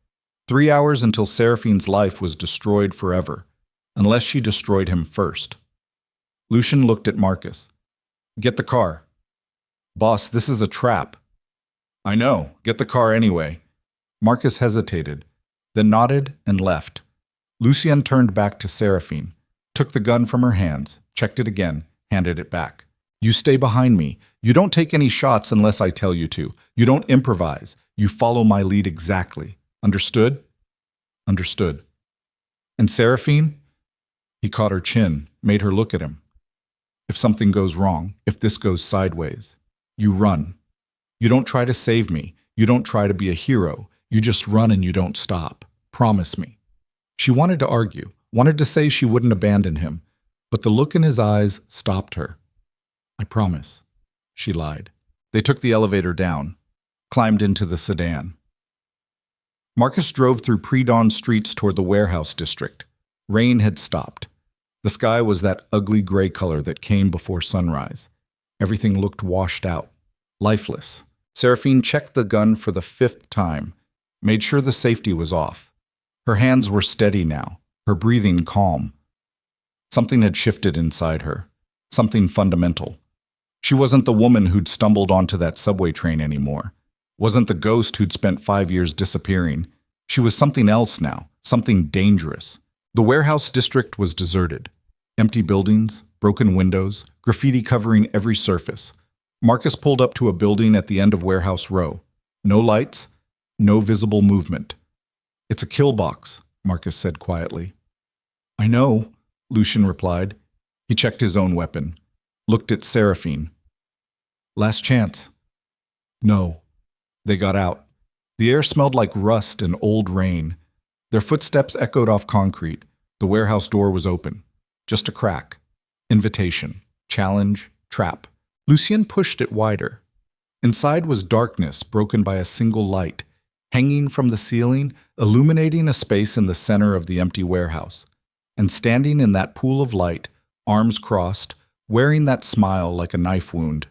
3 hours until Seraphine's life was destroyed forever, unless she destroyed him first. Lucien looked at Marcus. Get the car. Boss, this is a trap. I know. Get the car anyway. Marcus hesitated, then nodded and left. Lucien turned back to Seraphine, took the gun from her hands, checked it again, handed it back. You stay behind me. You don't take any shots unless I tell you to. You don't improvise. You follow my lead exactly. Understood? Understood. And Seraphine? He caught her chin, made her look at him. If something goes wrong, if this goes sideways, you run. You don't try to save me. You don't try to be a hero. You just run and you don't stop. Promise me. She wanted to argue, wanted to say she wouldn't abandon him, but the look in his eyes stopped her. I promise, she lied. They took the elevator down, climbed into the sedan. Marcus drove through pre-dawn streets toward the warehouse district. Rain had stopped. The sky was that ugly gray color that came before sunrise. Everything looked washed out, lifeless. Seraphine checked the gun for the 5th time, made sure the safety was off. Her hands were steady now, her breathing calm. Something had shifted inside her, something fundamental. She wasn't the woman who'd stumbled onto that subway train anymore. Wasn't the ghost who'd spent 5 years disappearing. She was something else now, something dangerous. The warehouse district was deserted. Empty buildings, broken windows, graffiti covering every surface. Marcus pulled up to a building at the end of Warehouse Row. No lights, no visible movement. "It's a kill box," Marcus said quietly. "I know," Lucien replied. He checked his own weapon, looked at Seraphine. "Last chance." "No." They got out. The air smelled like rust and old rain. Their footsteps echoed off concrete. The warehouse door was open. Just a crack. Invitation. Challenge. Trap. Lucien pushed it wider. Inside was darkness broken by a single light, hanging from the ceiling, illuminating a space in the center of the empty warehouse. And standing in that pool of light, arms crossed, wearing that smile like a knife wound.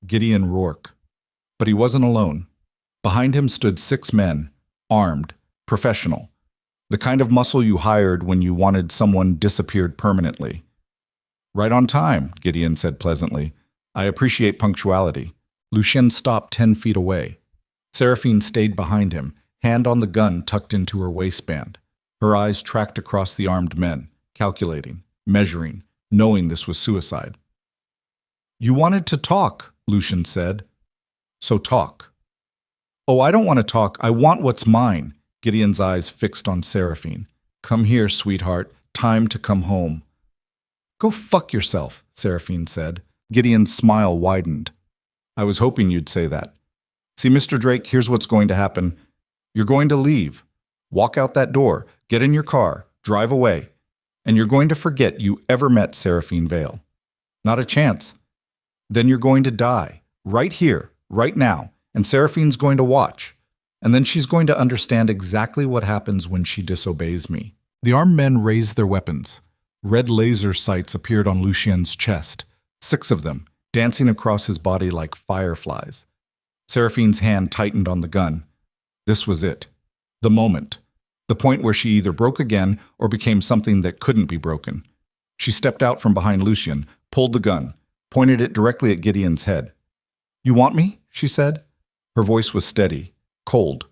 Gideon Rourke. But he wasn't alone. Behind him stood 6 men, armed, professional. The kind of muscle you hired when you wanted someone disappeared permanently. "Right on time," Gideon said pleasantly. "I appreciate punctuality." Lucien stopped 10 feet away. Seraphine stayed behind him, hand on the gun tucked into her waistband. Her eyes tracked across the armed men, calculating, measuring, knowing this was suicide. "You wanted to talk," Lucien said. "So talk." "Oh, I don't want to talk. I want what's mine." Gideon's eyes fixed on Seraphine. "Come here, sweetheart. Time to come home." "Go fuck yourself," Seraphine said. Gideon's smile widened. "I was hoping you'd say that. See, Mr. Drake, here's what's going to happen. You're going to leave. Walk out that door. Get in your car. Drive away. And you're going to forget you ever met Seraphine Vale. Not a chance. Then you're going to die. Right here. Right now. And Seraphine's going to watch. And then she's going to understand exactly what happens when she disobeys me." The armed men raised their weapons. Red laser sights appeared on Lucien's chest, 6 of them, dancing across his body like fireflies. Seraphine's hand tightened on the gun. This was it. The moment. The point where she either broke again or became something that couldn't be broken. She stepped out from behind Lucien, pulled the gun, pointed it directly at Gideon's head. "You want me?" she said. Her voice was steady, cold.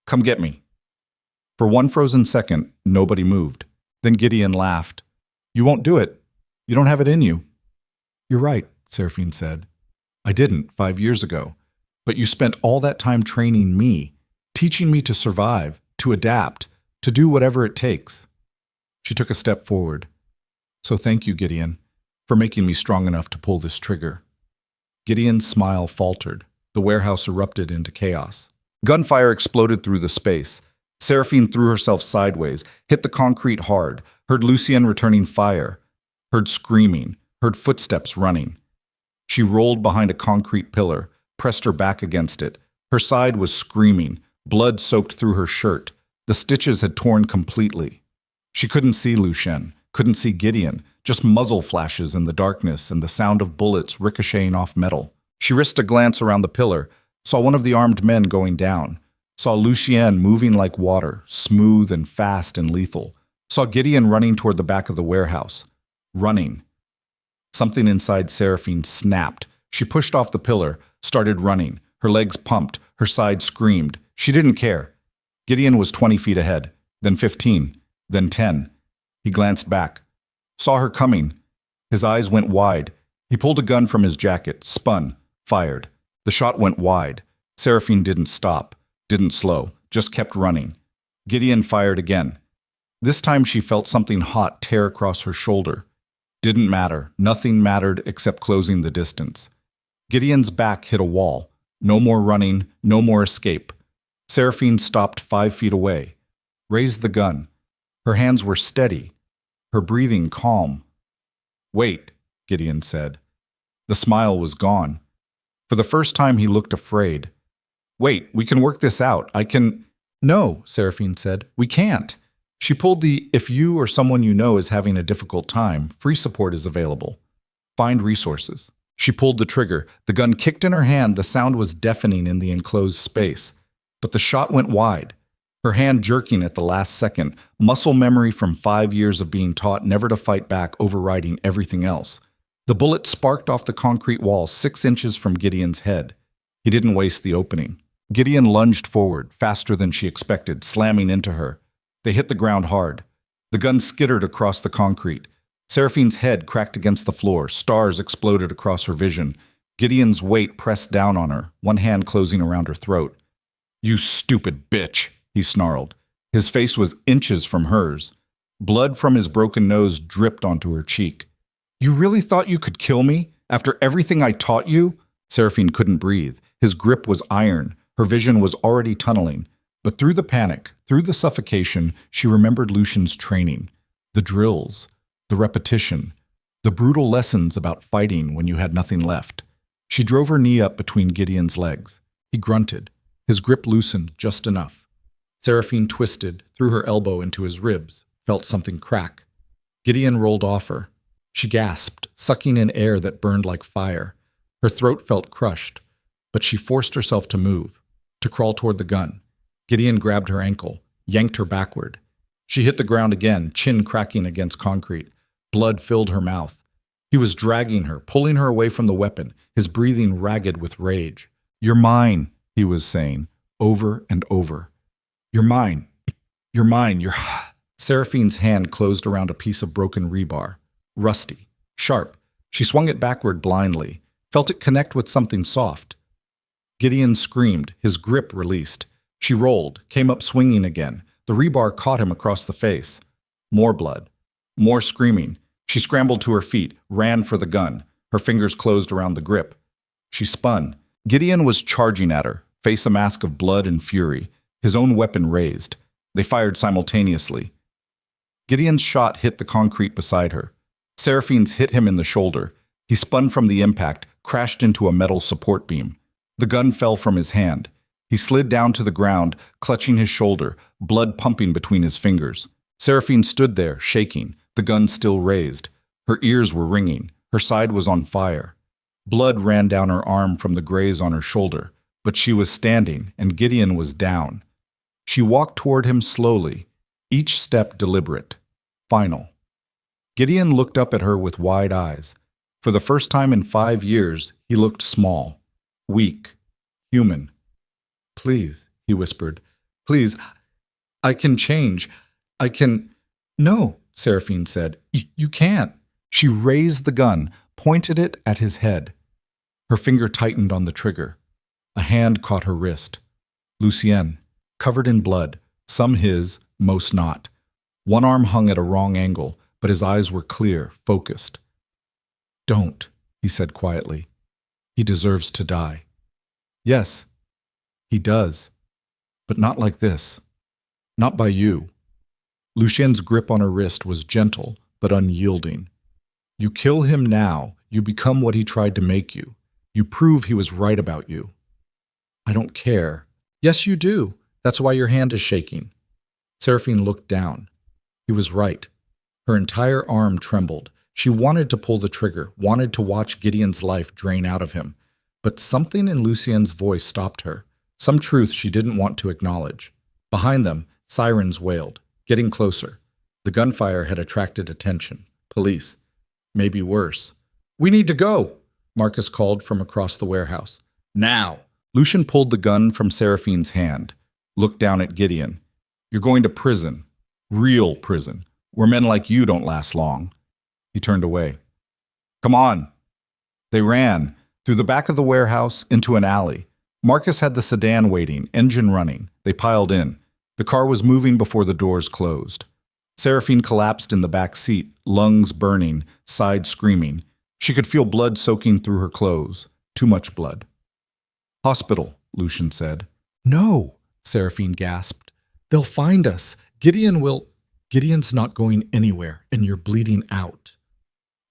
"Come get me." For one frozen second, nobody moved. Then Gideon laughed. "You won't do it. You don't have it in you." "You're right," Seraphine said. "I didn't 5 years ago. But you spent all that time training me, teaching me to survive, to adapt, to do whatever it takes." She took a step forward. "So thank you, Gideon, for making me strong enough to pull this trigger." Gideon's smile faltered. The warehouse erupted into chaos. Gunfire exploded through the space. Seraphine threw herself sideways, hit the concrete hard, heard Lucien returning fire, heard screaming, heard footsteps running. She rolled behind a concrete pillar, pressed her back against it. Her side was screaming, blood soaked through her shirt. The stitches had torn completely. She couldn't see Lucien, couldn't see Gideon, just muzzle flashes in the darkness and the sound of bullets ricocheting off metal. She risked a glance around the pillar, saw one of the armed men going down, saw Lucien moving like water, smooth and fast and lethal, saw Gideon running toward the back of the warehouse. Running. Something inside Seraphine snapped. She pushed off the pillar, started running. Her legs pumped, her side screamed. She didn't care. Gideon was 20 feet ahead, then 15, then 10. He glanced back, saw her coming. His eyes went wide. He pulled a gun from his jacket, spun, fired. The shot went wide. Seraphine didn't stop, didn't slow, just kept running. Gideon fired again. This time she felt something hot tear across her shoulder. Didn't matter. Nothing mattered except closing the distance. Gideon's back hit a wall. No more running, no more escape. Seraphine stopped 5 feet away, raised the gun. Her hands were steady, her breathing calm. "Wait," Gideon said. The smile was gone. For the first time he looked afraid. "Wait, we can work this out. I can—" No, Seraphine said. We can't. She pulled the "if you or someone you know is having a difficult time, free support is available. Find resources." She pulled the trigger. The gun kicked in her hand. The sound was deafening in the enclosed space. But the shot went wide, her hand jerking at the last second, muscle memory from 5 years of being taught never to fight back overriding everything else. The bullet sparked off the concrete wall 6 inches from Gideon's head. He didn't waste the opening. Gideon lunged forward, faster than she expected, slamming into her. They hit the ground hard. The gun skittered across the concrete. Seraphine's head cracked against the floor. Stars exploded across her vision. Gideon's weight pressed down on her, one hand closing around her throat. "You stupid bitch," he snarled. His face was inches from hers. Blood from his broken nose dripped onto her cheek. "You really thought you could kill me? After everything I taught you?" Seraphine couldn't breathe. His grip was iron. Her vision was already tunneling. But through the panic, through the suffocation, she remembered Lucien's training. The drills, the repetition, the brutal lessons about fighting when you had nothing left. She drove her knee up between Gideon's legs. He grunted. His grip loosened just enough. Seraphine twisted, threw her elbow into his ribs, felt something crack. Gideon rolled off her. She gasped, sucking in air that burned like fire. Her throat felt crushed, but she forced herself to move, to crawl toward the gun. Gideon grabbed her ankle, yanked her backward. She hit the ground again, chin cracking against concrete. Blood filled her mouth. He was dragging her, pulling her away from the weapon, his breathing ragged with rage. "You're mine," he was saying, over and over. "You're mine. You're mine. You're..." Seraphine's hand closed around a piece of broken rebar. Rusty. Sharp. She swung it backward blindly, felt it connect with something soft. Gideon screamed, his grip released. She rolled, came up swinging again. The rebar caught him across the face. More blood. More screaming. She scrambled to her feet, ran for the gun. Her fingers closed around the grip. She spun. Gideon was charging at her, face a mask of blood and fury, his own weapon raised. They fired simultaneously. Gideon's shot hit the concrete beside her. Seraphine's hit him in the shoulder. He spun from the impact, crashed into a metal support beam. The gun fell from his hand. He slid down to the ground, clutching his shoulder, blood pumping between his fingers. Seraphine stood there, shaking, the gun still raised. Her ears were ringing. Her side was on fire. Blood ran down her arm from the graze on her shoulder, but she was standing, and Gideon was down. She walked toward him slowly, each step deliberate, final. Gideon looked up at her with wide eyes. For the first time in 5 years, he looked small, weak, human. "Please," he whispered. "Please, I can change. I can..." "No," Seraphine said. You can't." She raised the gun, pointed it at his head. Her finger tightened on the trigger. A hand caught her wrist. Lucien, covered in blood, some his, most not. One arm hung at a wrong angle, but his eyes were clear, focused. "Don't," he said quietly. "He deserves to die." "Yes, he does, but not like this. Not by you." Lucien's grip on her wrist was gentle, but unyielding. "You kill him now, you become what he tried to make you. You prove he was right about you." "I don't care." "Yes, you do. That's why your hand is shaking." Seraphine looked down. He was right. Her entire arm trembled. She wanted to pull the trigger, wanted to watch Gideon's life drain out of him. But something in Lucien's voice stopped her. Some truth she didn't want to acknowledge. Behind them, sirens wailed, getting closer. The gunfire had attracted attention. Police. Maybe worse. "We need to go," Marcus called from across the warehouse. "Now!" Lucien pulled the gun from Seraphine's hand, looked down at Gideon. "You're going to prison. Real prison, where men like you don't last long." He turned away. "Come on." They ran, through the back of the warehouse, into an alley. Marcus had the sedan waiting, engine running. They piled in. The car was moving before the doors closed. Seraphine collapsed in the back seat, lungs burning, side screaming. She could feel blood soaking through her clothes. Too much blood. "Hospital," Lucien said. "No," Seraphine gasped. "They'll find us. Gideon will..." "Gideon's not going anywhere, and you're bleeding out."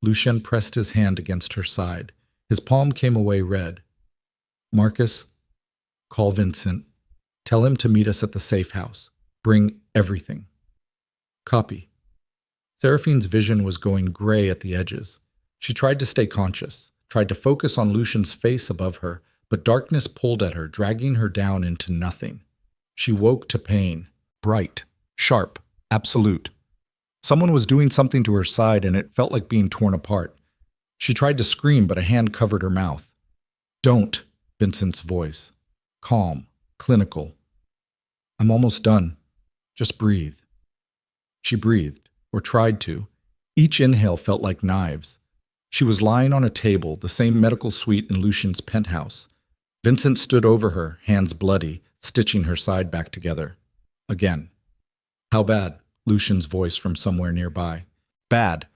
Lucien pressed his hand against her side. His palm came away red. "Marcus, call Vincent. Tell him to meet us at the safe house. Bring everything. Copy. Seraphine's vision was going gray at the edges. She tried to stay conscious, tried to focus on Lucien's face above her, but darkness pulled at her, dragging her down into nothing. She woke to pain. Bright, sharp, absolute. Someone was doing something to her side and it felt like being torn apart. She tried to scream, but a hand covered her mouth. Don't, Vincent's voice. Calm, clinical. I'm almost done. Just breathe. She breathed, or tried to. Each inhale felt like knives. She was lying on a table, the same medical suite in Lucien's penthouse. Vincent stood over her, hands bloody, stitching her side back together. Again. How bad? Lucien's voice from somewhere nearby. Bad.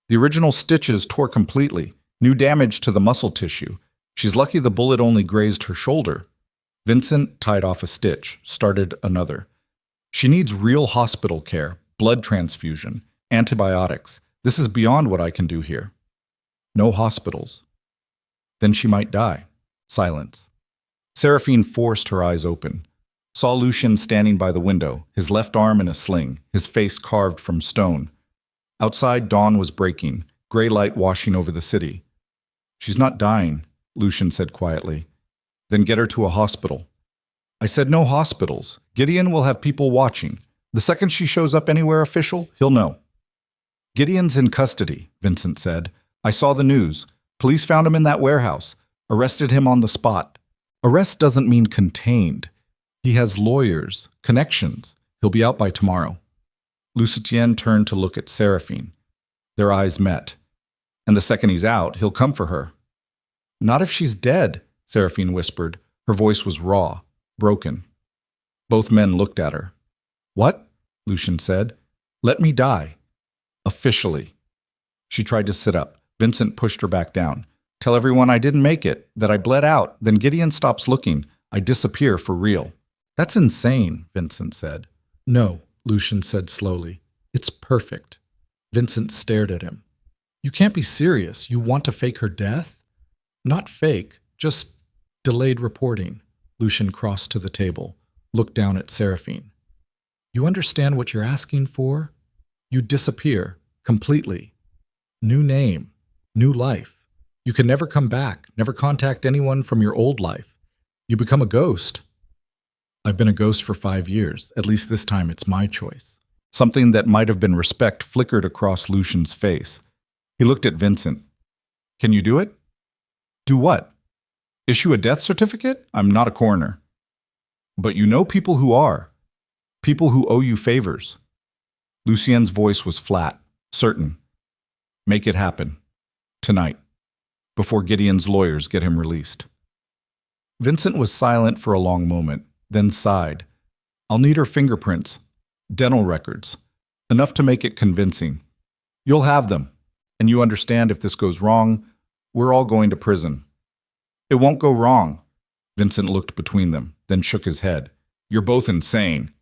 The original stitches tore completely. New damage to the muscle tissue. She's lucky the bullet only grazed her shoulder. Vincent tied off a stitch, started another. She needs real hospital care, blood transfusion, antibiotics. This is beyond what I can do here. No hospitals. Then she might die. Silence. Seraphine forced her eyes open. Saw Lucien standing by the window, his left arm in a sling, his face carved from stone. Outside, dawn was breaking, gray light washing over the city. She's not dying, Lucien said quietly. Then get her to a hospital. I said no hospitals. Gideon will have people watching. The second she shows up anywhere official, he'll know. Gideon's in custody, Vincent said. I saw the news. Police found him in that warehouse. Arrested him on the spot. Arrest doesn't mean contained. He has lawyers, connections. He'll be out by tomorrow. Lucien turned to look at Seraphine. Their eyes met. And the second he's out, he'll come for her. Not if she's dead, Seraphine whispered. Her voice was raw, broken. Both men looked at her. What? Lucien said. Let me die. Officially. She tried to sit up. Vincent pushed her back down. Tell everyone I didn't make it, that I bled out, then Gideon stops looking. I disappear for real. That's insane, Vincent said. No, Lucien said slowly. It's perfect. Vincent stared at him. You can't be serious. You want to fake her death? Not fake, just delayed reporting. Lucien crossed to the table, looked down at Seraphine. You understand what you're asking for? You disappear, completely. New name, new life. You can never come back, never contact anyone from your old life. You become a ghost. I've been a ghost for 5 years. At least this time it's my choice. Something that might have been respect flickered across Lucien's face. He looked at Vincent. Can you do it? Do what? Issue a death certificate? I'm not a coroner. But you know people who are. People who owe you favors. Lucien's voice was flat, certain. Make it happen. Tonight. Before Gideon's lawyers get him released. Vincent was silent for a long moment, then sighed. I'll need her fingerprints. Dental records. Enough to make it convincing. You'll have them. And you understand if this goes wrong, we're all going to prison. It won't go wrong. Vincent looked between them, then shook his head. You're both insane.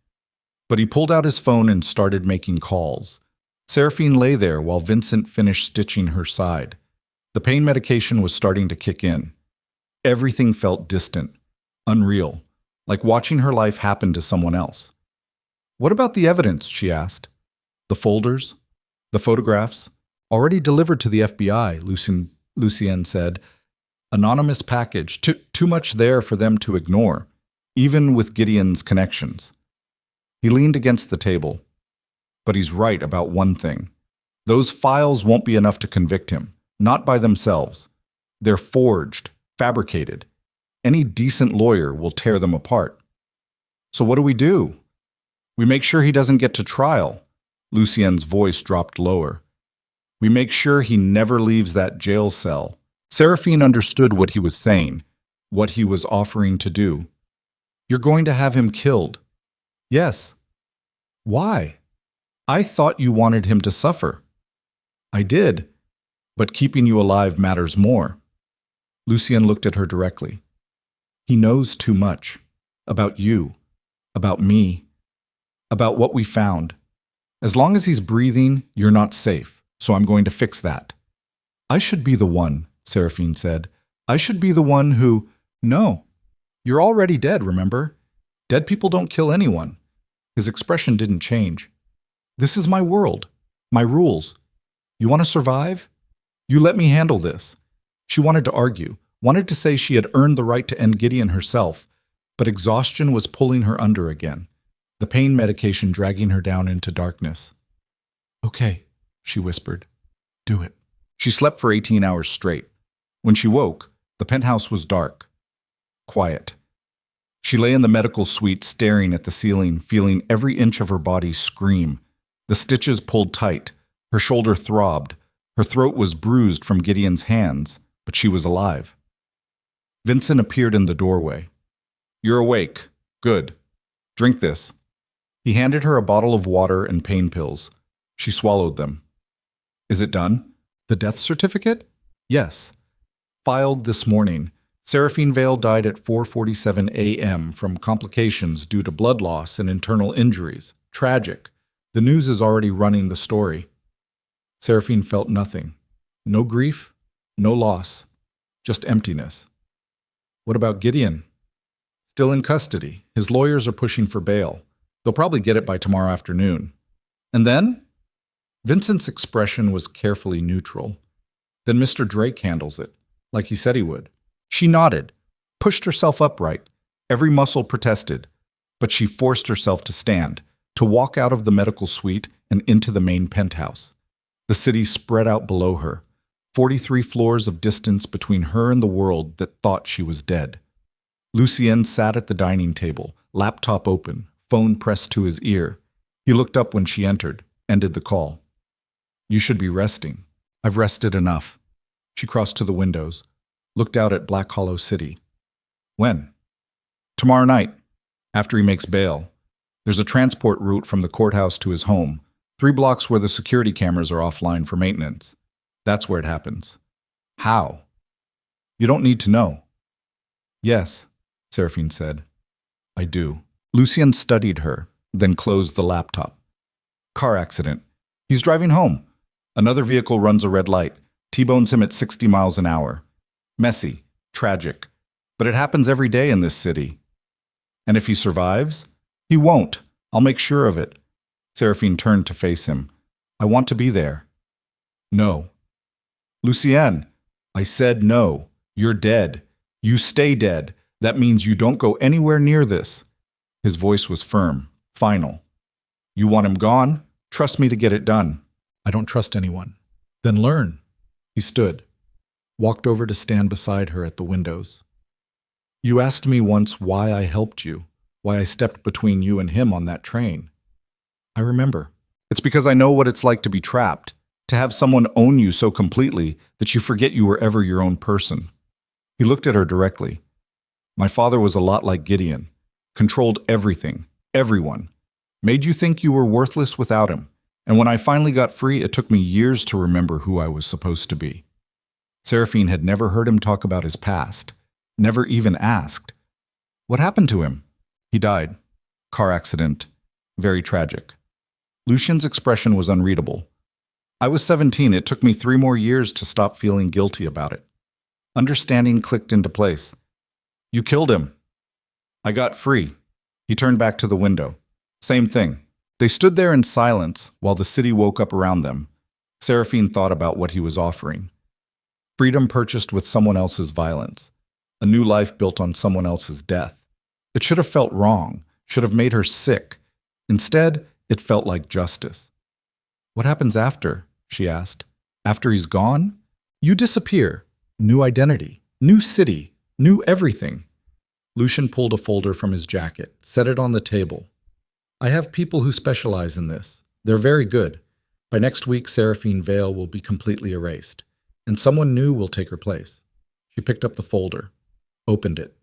But he pulled out his phone and started making calls. Seraphine lay there while Vincent finished stitching her side. The pain medication was starting to kick in. Everything felt distant, unreal, like watching her life happen to someone else. What about the evidence, she asked. The folders? The photographs? Already delivered to the FBI, Lucien said. Anonymous package, too much there for them to ignore, even with Gideon's connections. He leaned against the table. But he's right about one thing. Those files won't be enough to convict him, not by themselves. They're forged, fabricated. Any decent lawyer will tear them apart. So what do? We make sure he doesn't get to trial. Lucien's voice dropped lower. We make sure he never leaves that jail cell. Seraphine understood what he was saying, what he was offering to do. You're going to have him killed. Yes. Why? I thought you wanted him to suffer. I did, but keeping you alive matters more. Lucien looked at her directly. He knows too much. About you. About me. About what we found. As long as he's breathing, you're not safe, so I'm going to fix that. I should be the one, Seraphine said. I should be the one who… No. You're already dead, remember? Dead people don't kill anyone. His expression didn't change. This is my world. My rules. You want to survive? You let me handle this. She wanted to argue, wanted to say she had earned the right to end Gideon herself, but exhaustion was pulling her under again, the pain medication dragging her down into darkness. Okay, she whispered. Do it. She slept for 18 hours straight. When she woke, the penthouse was dark. Quiet. She lay in the medical suite staring at the ceiling, feeling every inch of her body scream. The stitches pulled tight. Her shoulder throbbed. Her throat was bruised from Gideon's hands, but she was alive. Vincent appeared in the doorway. You're awake. Good. Drink this. He handed her a bottle of water and pain pills. She swallowed them. Is it done? The death certificate? Yes. Filed this morning. Seraphine Vale died at 4:47 a.m. from complications due to blood loss and internal injuries. Tragic. The news is already running the story. Seraphine felt nothing. No grief, no loss, just emptiness. What about Gideon? Still in custody. His lawyers are pushing for bail. They'll probably get it by tomorrow afternoon. And then? Vincent's expression was carefully neutral. Then Mr. Drake handles it, like he said he would. She nodded, pushed herself upright. Every muscle protested, but she forced herself to stand, to walk out of the medical suite and into the main penthouse. The city spread out below her, 43 floors of distance between her and the world that thought she was dead. Lucien sat at the dining table, laptop open, phone pressed to his ear. He looked up when she entered, ended the call. You should be resting. I've rested enough. She crossed to the windows, looked out at Black Hollow City. When? Tomorrow night, after he makes bail. There's a transport route from the courthouse to his home, 3 blocks where the security cameras are offline for maintenance. That's where it happens. How? You don't need to know. Yes, Seraphine said. I do. Lucien studied her, then closed the laptop. Car accident. He's driving home. Another vehicle runs a red light, T-bones him at 60 miles an hour. Messy, tragic, but it happens every day in this city. And if he survives? He won't. I'll make sure of it. Seraphine turned to face him. I want to be there. No. Lucien, I said no. You're dead. You stay dead. That means you don't go anywhere near this. His voice was firm, final. You want him gone? Trust me to get it done. I don't trust anyone. Then learn. He stood, walked over to stand beside her at the windows. You asked me once why I helped you, why I stepped between you and him on that train. I remember. It's because I know what it's like to be trapped, to have someone own you so completely that you forget you were ever your own person. He looked at her directly. My father was a lot like Gideon, controlled everything, everyone, made you think you were worthless without him. And when I finally got free, it took me years to remember who I was supposed to be. Seraphine had never heard him talk about his past, never even asked. What happened to him? He died. Car accident. Very tragic. Lucien's expression was unreadable. I was 17. It took me 3 more years to stop feeling guilty about it. Understanding clicked into place. You killed him. I got free. He turned back to the window. Same thing. They stood there in silence while the city woke up around them. Seraphine thought about what he was offering. Freedom purchased with someone else's violence. A new life built on someone else's death. It should have felt wrong, should have made her sick. Instead, it felt like justice. What happens after? She asked. After he's gone? You disappear. New identity, new city, new everything. Lucien pulled a folder from his jacket, set it on the table. I have people who specialize in this. They're very good. By next week, Seraphine Vale will be completely erased, and someone new will take her place. She picked up the folder, opened it.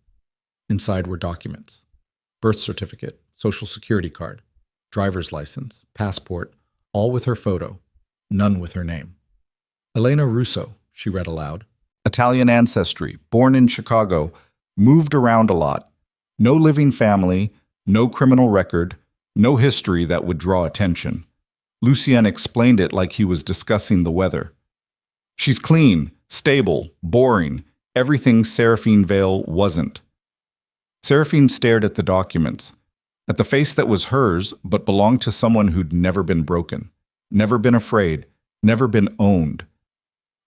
Inside were documents. Birth certificate, social security card, driver's license, passport, all with her photo, none with her name. Elena Russo, she read aloud. Italian ancestry, born in Chicago, moved around a lot. No living family, no criminal record, no history that would draw attention. Lucien explained it like he was discussing the weather. She's clean, stable, boring, everything Seraphine Vale wasn't. Seraphine stared at the documents, at the face that was hers but belonged to someone who'd never been broken, never been afraid, never been owned.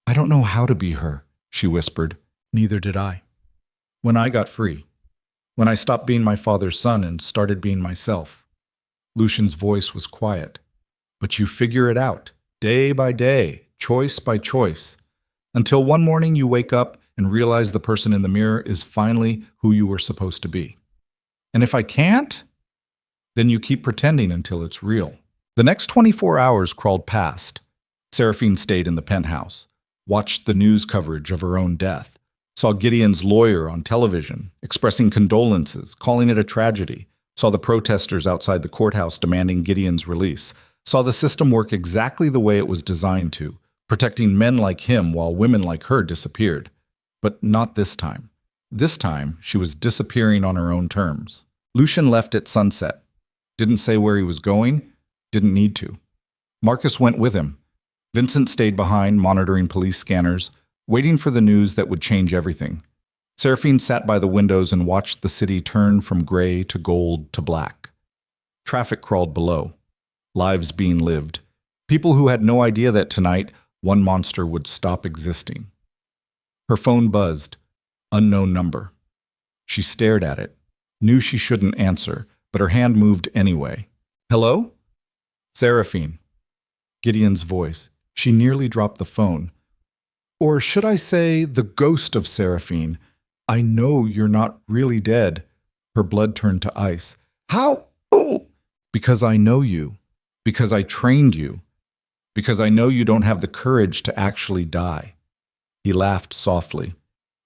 "I don't know how to be her," she whispered. Neither did I. When I got free, when I stopped being my father's son and started being myself. Lucien's voice was quiet. But you figure it out, day by day, choice by choice, until one morning you wake up and realize the person in the mirror is finally who you were supposed to be. And if I can't, then you keep pretending until it's real. The next 24 hours crawled past. Seraphine stayed in the penthouse, watched the news coverage of her own death, saw Gideon's lawyer on television, expressing condolences, calling it a tragedy, saw the protesters outside the courthouse demanding Gideon's release, saw the system work exactly the way it was designed to, protecting men like him while women like her disappeared. But not this time. This time, she was disappearing on her own terms. Lucien left at sunset. Didn't say where he was going, didn't need to. Marcus went with him. Vincent stayed behind, monitoring police scanners, waiting for the news that would change everything. Seraphine sat by the windows and watched the city turn from gray to gold to black. Traffic crawled below. Lives being lived. People who had no idea that tonight one monster would stop existing. Her phone buzzed. Unknown number. She stared at it, knew she shouldn't answer, but her hand moved anyway. "Hello?" "Seraphine." Gideon's voice. She nearly dropped the phone. "Or should I say the ghost of Seraphine? I know you're not really dead." Her blood turned to ice. "How? Oh!" "Because I know you. Because I trained you. Because I know you don't have the courage to actually die." He laughed softly.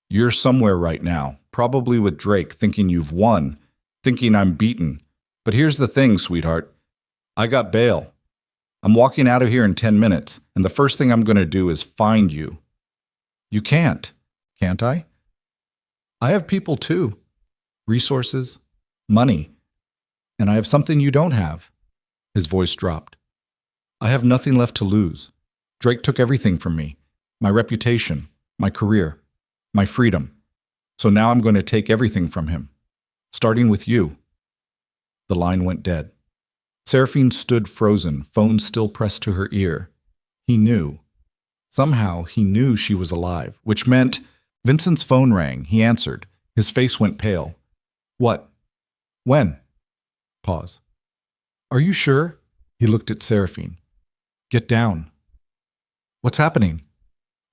"You're somewhere right now, probably with Drake, thinking you've won, thinking I'm beaten. But here's the thing, sweetheart. I got bail. I'm walking out of here in 10 minutes, and the first thing I'm going to do is find you." "You can't." "Can't I?" "I have people too. Resources, money. And I have something you don't have." His voice dropped. "I have nothing left to lose. Drake took everything from me. My reputation, my career, my freedom. So now I'm going to take everything from him. Starting with you." The line went dead. Seraphine stood frozen, phone still pressed to her ear. He knew. Somehow he knew she was alive, which meant Vincent's phone rang. He answered. His face went pale. "What? When?" Pause. "Are you sure?" He looked at Seraphine. "Get down." "What's happening?"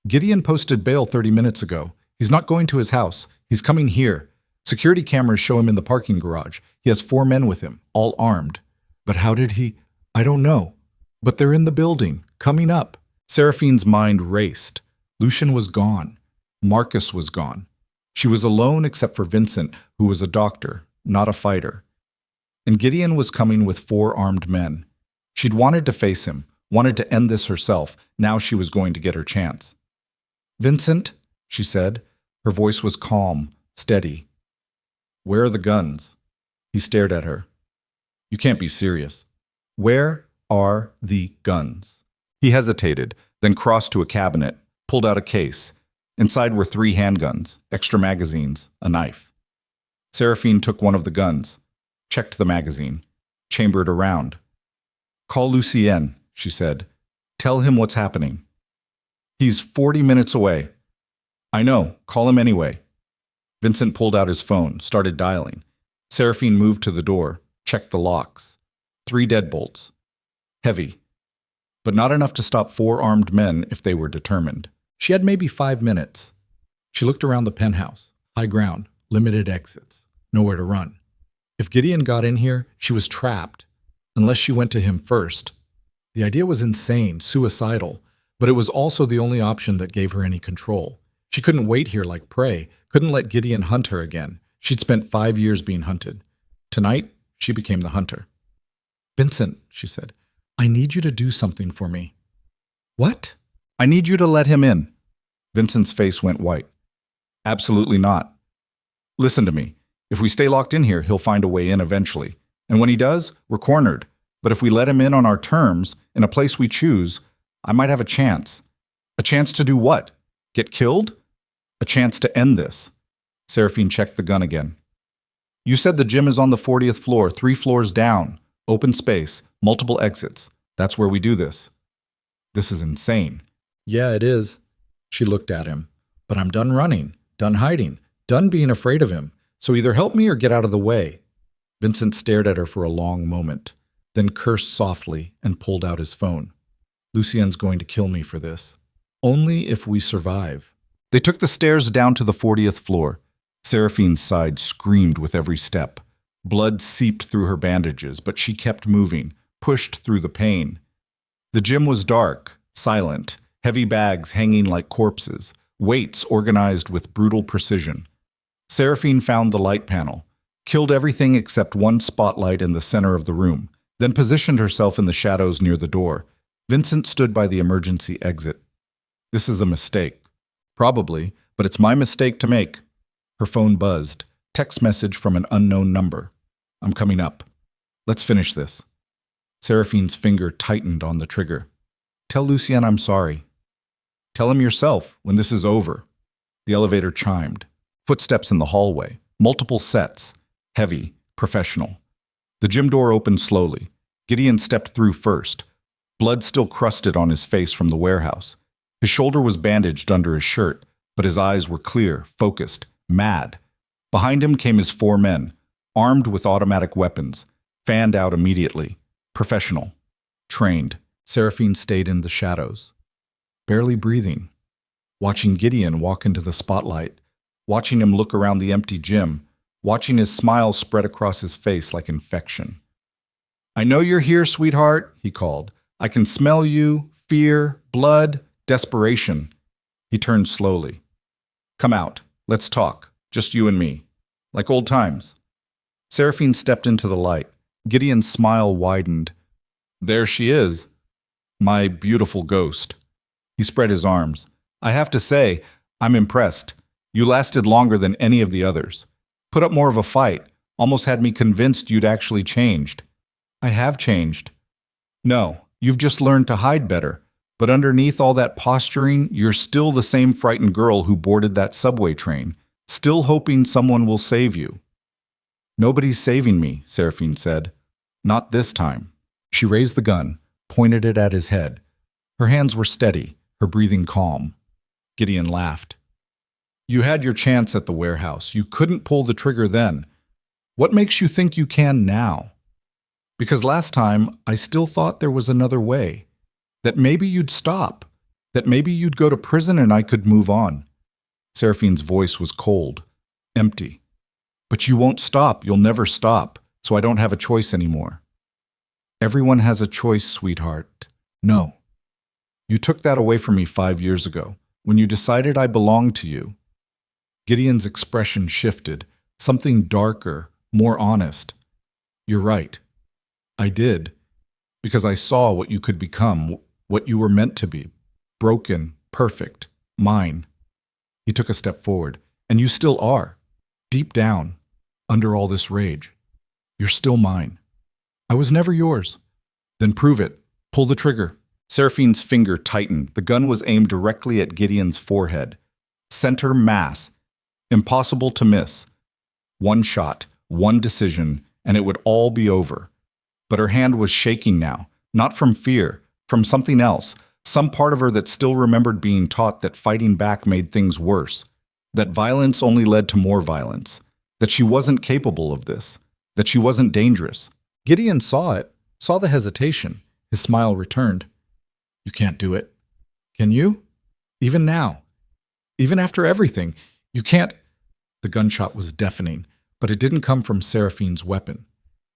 "Gideon posted bail 30 minutes ago. He's not going to his house. He's coming here. Security cameras show him in the parking garage. He has 4 men with him, all armed." "But how did he?" "I don't know. But they're in the building, coming up." Seraphine's mind raced. Lucien was gone. Marcus was gone. She was alone except for Vincent, who was a doctor, not a fighter. And Gideon was coming with 4 armed men. She'd wanted to face him, wanted to end this herself. Now she was going to get her chance. "Vincent," she said. Her voice was calm, steady. "Where are the guns?" He stared at her. "You can't be serious." "Where are the guns?" He hesitated, then crossed to a cabinet, pulled out a case. Inside were 3 handguns, extra magazines, a knife. Seraphine took one of the guns, checked the magazine, chambered around. "Call Lucien," she said. "Tell him what's happening." "He's 40 minutes away." "I know. Call him anyway." Vincent pulled out his phone, started dialing. Seraphine moved to the door, checked the locks. 3 deadbolts. Heavy. But not enough to stop 4 armed men if they were determined. She had maybe 5 minutes. She looked around the penthouse. High ground, limited exits, nowhere to run. If Gideon got in here, she was trapped, unless she went to him first. The idea was insane, suicidal, but it was also the only option that gave her any control. She couldn't wait here like prey, couldn't let Gideon hunt her again. She'd spent 5 years being hunted. Tonight, she became the hunter. "Vincent," she said, "I need you to do something for me." "What?" "I need you to let him in." Vincent's face went white. "Absolutely not. Listen to me. If we stay locked in here, he'll find a way in eventually. And when he does, we're cornered. But if we let him in on our terms, in a place we choose, I might have a chance. A chance to do what? Get killed? A chance to end this." Seraphine checked the gun again. You said the gym is on the 40th floor, 3 floors down. Open space, multiple exits. That's where we do this. This is insane. Yeah, it is. She looked at him. But I'm done running, done hiding, done being afraid of him. So either help me or get out of the way. Vincent stared at her for a long moment, then cursed softly and pulled out his phone. Lucien's going to kill me for this. Only if we survive. They took the stairs down to the 40th floor. Seraphine's side screamed with every step. Blood seeped through her bandages, but she kept moving, pushed through the pain. The gym was dark, silent, heavy bags hanging like corpses, weights organized with brutal precision. Seraphine found the light panel, killed everything except one spotlight in the center of the room, then positioned herself in the shadows near the door. Vincent stood by the emergency exit. This is a mistake. Probably, but it's my mistake to make. Her phone buzzed. Text message from an unknown number. I'm coming up. Let's finish this. Seraphine's finger tightened on the trigger. Tell Lucien I'm sorry. Tell him yourself when this is over. The elevator chimed. Footsteps in the hallway. Multiple sets. Heavy. Professional. The gym door opened slowly. Gideon stepped through first. Blood still crusted on his face from the warehouse. His shoulder was bandaged under his shirt, but his eyes were clear, focused, mad. Behind him came his 4 men, armed with automatic weapons, fanned out immediately. Professional. Trained. Seraphine stayed in the shadows, barely breathing, watching Gideon walk into the spotlight, watching him look around the empty gym, watching his smile spread across his face like infection. I know you're here, sweetheart, he called. I can smell you, fear, blood, desperation. He turned slowly. Come out. Let's talk. Just you and me. Like old times. Seraphine stepped into the light. Gideon's smile widened. There she is. My beautiful ghost. He spread his arms. I have to say, I'm impressed. You lasted longer than any of the others. Put up more of a fight. Almost had me convinced you'd actually changed. I have changed. No, you've just learned to hide better. But underneath all that posturing, you're still the same frightened girl who boarded that subway train, still hoping someone will save you. Nobody's saving me, Seraphine said. Not this time. She raised the gun, pointed it at his head. Her hands were steady, her breathing calm. Gideon laughed. You had your chance at the warehouse. You couldn't pull the trigger then. What makes you think you can now? Because last time, I still thought there was another way. That maybe you'd stop. That maybe you'd go to prison and I could move on. Seraphine's voice was cold, empty. But you won't stop. You'll never stop. So I don't have a choice anymore. Everyone has a choice, sweetheart. No. You took that away from me 5 years ago, when you decided I belonged to you. Gideon's expression shifted, something darker, more honest. You're right. I did. Because I saw what you could become, what you were meant to be. Broken, perfect, mine. He took a step forward. And you still are. Deep down, under all this rage. You're still mine. I was never yours. Then prove it. Pull the trigger. Seraphine's finger tightened. The gun was aimed directly at Gideon's forehead. Center mass. Impossible to miss. One shot, one decision, and it would all be over. But her hand was shaking now, not from fear, from something else, some part of her that still remembered being taught that fighting back made things worse, that violence only led to more violence, that she wasn't capable of this, that she wasn't dangerous. Gideon saw it, saw the hesitation. His smile returned. You can't do it. Can you? Even now. Even after everything. You can't. The gunshot was deafening, but it didn't come from Seraphine's weapon.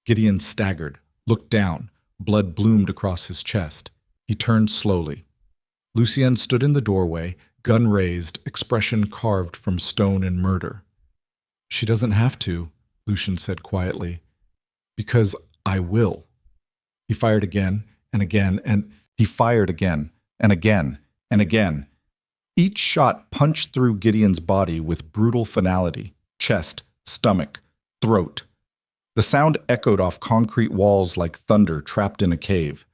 Gideon staggered, looked down. Blood bloomed across his chest. He turned slowly. Lucien stood in the doorway, gun raised, expression carved from stone and murder. She doesn't have to, Lucien said quietly. Because I will. He fired again and again, and he fired again and again and again. Each shot punched through Gideon's body with brutal finality, chest, stomach, throat. The sound echoed off concrete walls like thunder trapped in a cave.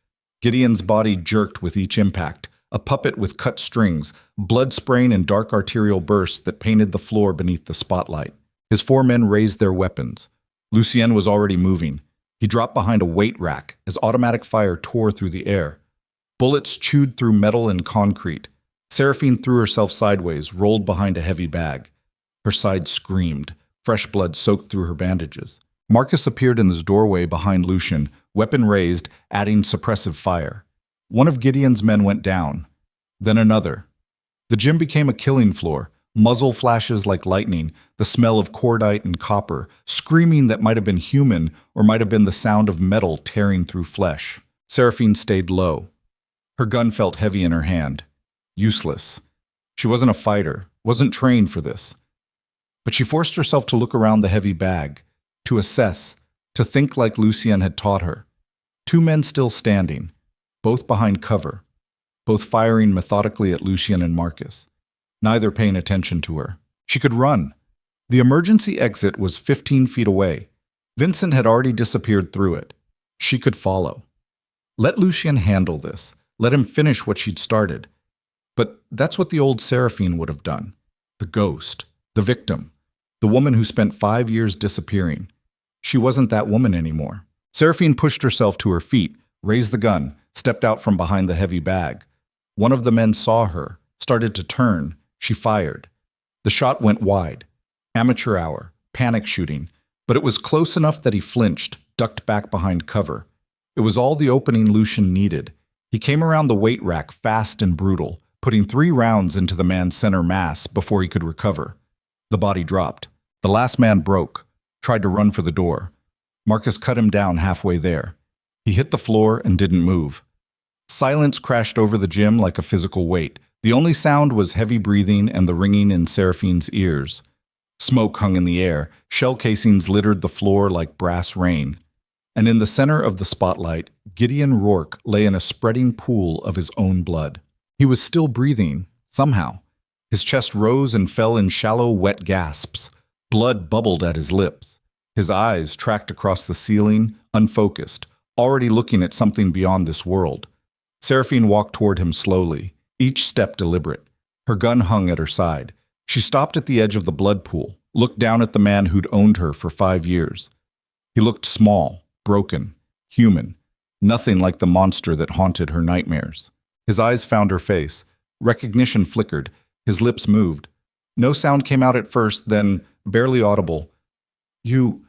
Gideon's body jerked with each impact, a puppet with cut strings, blood spraying in dark arterial bursts that painted the floor beneath the spotlight. His 4 men raised their weapons. Lucien was already moving. He dropped behind a weight rack as automatic fire tore through the air. Bullets chewed through metal and concrete. Seraphine threw herself sideways, rolled behind a heavy bag. Her side screamed. Fresh blood soaked through her bandages. Marcus appeared in the doorway behind Lucien, weapon raised, adding suppressive fire. One of Gideon's men went down. Then another. The gym became a killing floor. Muzzle flashes like lightning, the smell of cordite and copper, screaming that might have been human or might have been the sound of metal tearing through flesh. Seraphine stayed low. Her gun felt heavy in her hand. Useless. She wasn't a fighter, wasn't trained for this. But she forced herself to look around the heavy bag, to assess, to think like Lucien had taught her. Two men still standing, both behind cover, both firing methodically at Lucien and Marcus, neither paying attention to her. She could run. The emergency exit was 15 feet away. Vincent had already disappeared through it. She could follow. Let Lucien handle this. Let him finish what she'd started. But that's what the old Seraphine would have done. The ghost, the victim, the woman who spent 5 years disappearing. She wasn't that woman anymore. Seraphine pushed herself to her feet, raised the gun, stepped out from behind the heavy bag. One of the men saw her, started to turn. She fired. The shot went wide. Amateur hour, panic shooting, but it was close enough that he flinched, ducked back behind cover. It was all the opening Lucien needed. He came around the weight rack fast and brutal, putting 3 rounds into the man's center mass before he could recover. The body dropped. The last man broke, tried to run for the door. Marcus cut him down halfway there. He hit the floor and didn't move. Silence crashed over the gym like a physical weight. The only sound was heavy breathing and the ringing in Seraphine's ears. Smoke hung in the air. Shell casings littered the floor like brass rain. And in the center of the spotlight, Gideon Rourke lay in a spreading pool of his own blood. He was still breathing, somehow. His chest rose and fell in shallow, wet gasps. Blood bubbled at his lips. His eyes tracked across the ceiling, unfocused, already looking at something beyond this world. Seraphine walked toward him slowly, each step deliberate. Her gun hung at her side. She stopped at the edge of the blood pool, looked down at the man who'd owned her for 5 years. He looked small, broken, human, nothing like the monster that haunted her nightmares. His eyes found her face. Recognition flickered. His lips moved. No sound came out at first, then, barely audible. "You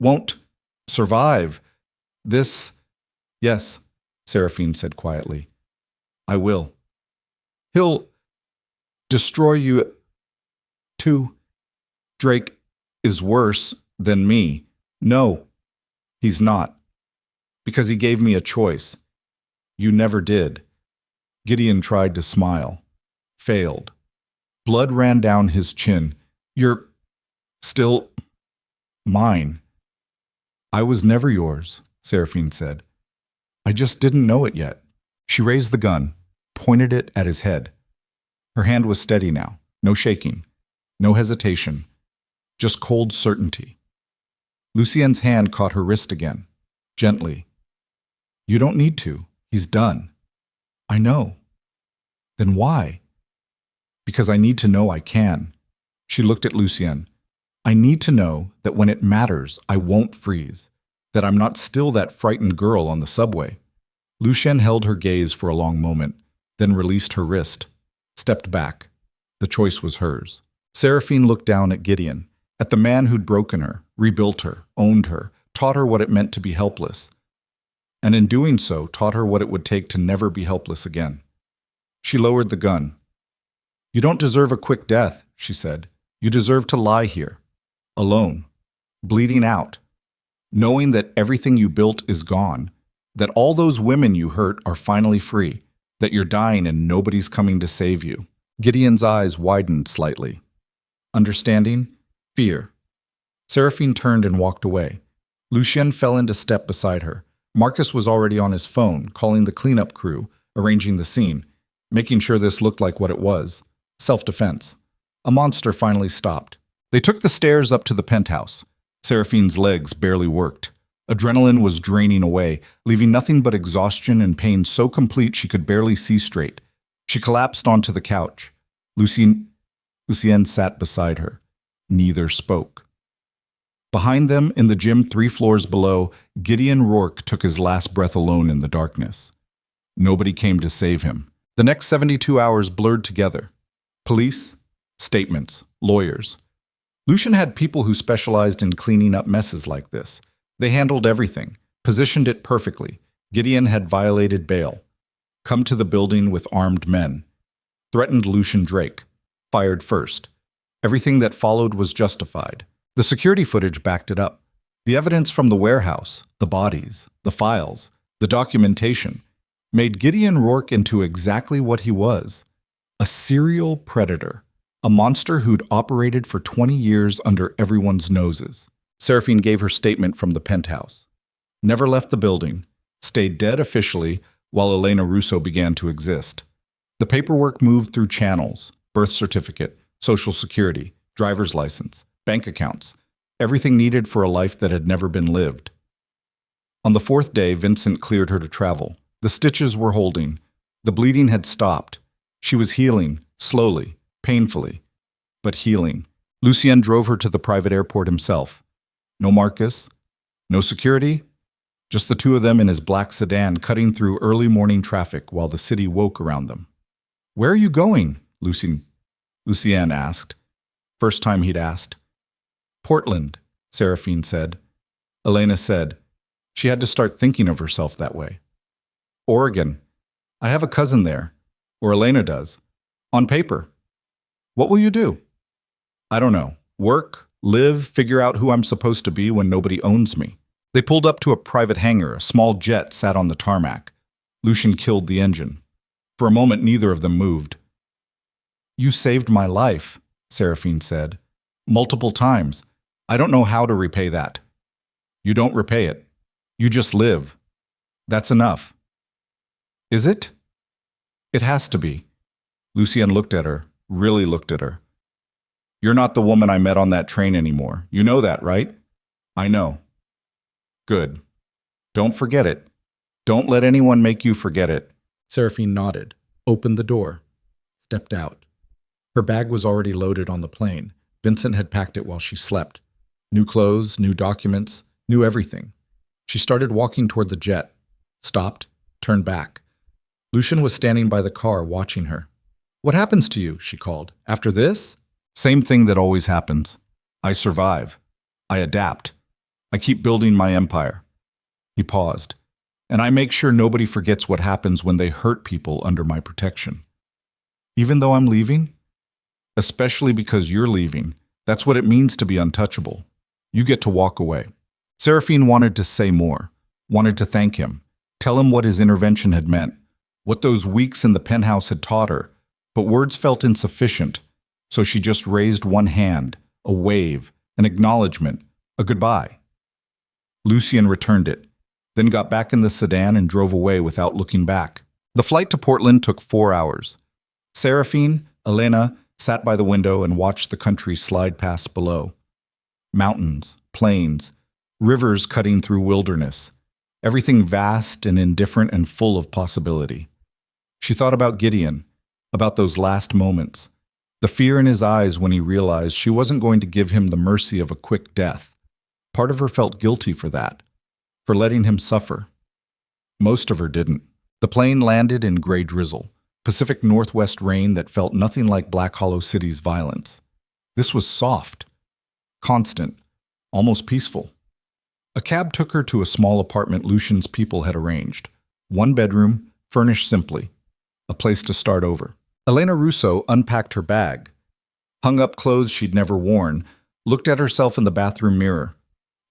won't survive this." "Yes," Seraphine said quietly. "I will. He'll destroy you too. Drake is worse than me." "No, he's not. Because he gave me a choice. You never did." Gideon tried to smile. Failed. Blood ran down his chin. "You're still mine." "I was never yours," Seraphine said. "I just didn't know it yet." She raised the gun, pointed it at his head. Her hand was steady now. No shaking. No hesitation. Just cold certainty. Lucien's hand caught her wrist again. Gently. "You don't need to. He's done." "I know." "Then why?" "Because I need to know I can." She looked at Lucien. "I need to know that when it matters, I won't freeze. That I'm not still that frightened girl on the subway." Lucien held her gaze for a long moment, then released her wrist, stepped back. The choice was hers. Seraphine looked down at Gideon, at the man who'd broken her, rebuilt her, owned her, taught her what it meant to be helpless. And in doing so, taught her what it would take to never be helpless again. She lowered the gun. "You don't deserve a quick death," she said. "You deserve to lie here, alone, bleeding out, knowing that everything you built is gone, that all those women you hurt are finally free, that you're dying and nobody's coming to save you." Gideon's eyes widened slightly. Understanding? Fear. Seraphine turned and walked away. Lucien fell into step beside her. Marcus was already on his phone, calling the cleanup crew, arranging the scene, making sure this looked like what it was. Self-defense. A monster finally stopped. They took the stairs up to the penthouse. Seraphine's legs barely worked. Adrenaline was draining away, leaving nothing but exhaustion and pain so complete she could barely see straight. She collapsed onto the couch. Lucien sat beside her. Neither spoke. Behind them, in the gym 3 floors below, Gideon Rourke took his last breath alone in the darkness. Nobody came to save him. The next 72 hours blurred together. Police, statements, lawyers. Lucien had people who specialized in cleaning up messes like this. They handled everything, positioned it perfectly. Gideon had violated bail, come to the building with armed men, threatened Lucien Drake, fired first. Everything that followed was justified. The security footage backed it up. The evidence from the warehouse, the bodies, the files, the documentation, made Gideon Rourke into exactly what he was: a serial predator, a monster who'd operated for 20 years under everyone's noses. Seraphine gave her statement from the penthouse. Never left the building, stayed dead officially while Elena Russo began to exist. The paperwork moved through channels: birth certificate, social security, driver's license, bank accounts, everything needed for a life that had never been lived. On the 4th day, Vincent cleared her to travel. The stitches were holding. The bleeding had stopped. She was healing, slowly, painfully, but healing. Lucien drove her to the private airport himself. No Marcus, no security, just the two of them in his black sedan cutting through early morning traffic while the city woke around them. "Where are you going?" Lucien asked. First time he'd asked. "Portland," Seraphine said. Elena said. She had to start thinking of herself that way. "Oregon. I have a cousin there. Or Elena does. On paper." "What will you do?" "I don't know. Work, live, figure out who I'm supposed to be when nobody owns me." They pulled up to a private hangar. A small jet sat on the tarmac. Lucien killed the engine. For a moment, neither of them moved. "You saved my life," Seraphine said. "Multiple times. I don't know how to repay that." "You don't repay it. You just live. That's enough." "Is it?" "It has to be." Lucien looked at her, really looked at her. "You're not the woman I met on that train anymore. You know that, right?" "I know." "Good. Don't forget it. Don't let anyone make you forget it." Seraphine nodded, opened the door, stepped out. Her bag was already loaded on the plane. Vincent had packed it while she slept. New clothes, new documents, new everything. She started walking toward the jet, stopped, turned back. Lucien was standing by the car watching her. "What happens to you?" she called. "After this?" "Same thing that always happens. I survive. I adapt. I keep building my empire." He paused. "And I make sure nobody forgets what happens when they hurt people under my protection. Even though I'm leaving? Especially because you're leaving. That's what it means to be untouchable. You get to walk away." Seraphine wanted to say more, wanted to thank him, tell him what his intervention had meant, what those weeks in the penthouse had taught her, but words felt insufficient, so she just raised one hand, a wave, an acknowledgement, a goodbye. Lucien returned it, then got back in the sedan and drove away without looking back. The flight to Portland took 4 hours. Seraphine, Elena, sat by the window and watched the country slide past below. Mountains, plains, rivers cutting through wilderness, everything vast and indifferent and full of possibility. She thought about Gideon, about those last moments, the fear in his eyes when he realized she wasn't going to give him the mercy of a quick death. Part of her felt guilty for that, for letting him suffer. Most of her didn't. The plane landed in gray drizzle, Pacific Northwest rain that felt nothing like Black Hollow City's violence. This was soft, constant, almost peaceful. A cab took her to a small apartment Lucien's people had arranged. 1 bedroom, furnished simply. A place to start over. Elena Russo unpacked her bag, hung up clothes she'd never worn, looked at herself in the bathroom mirror.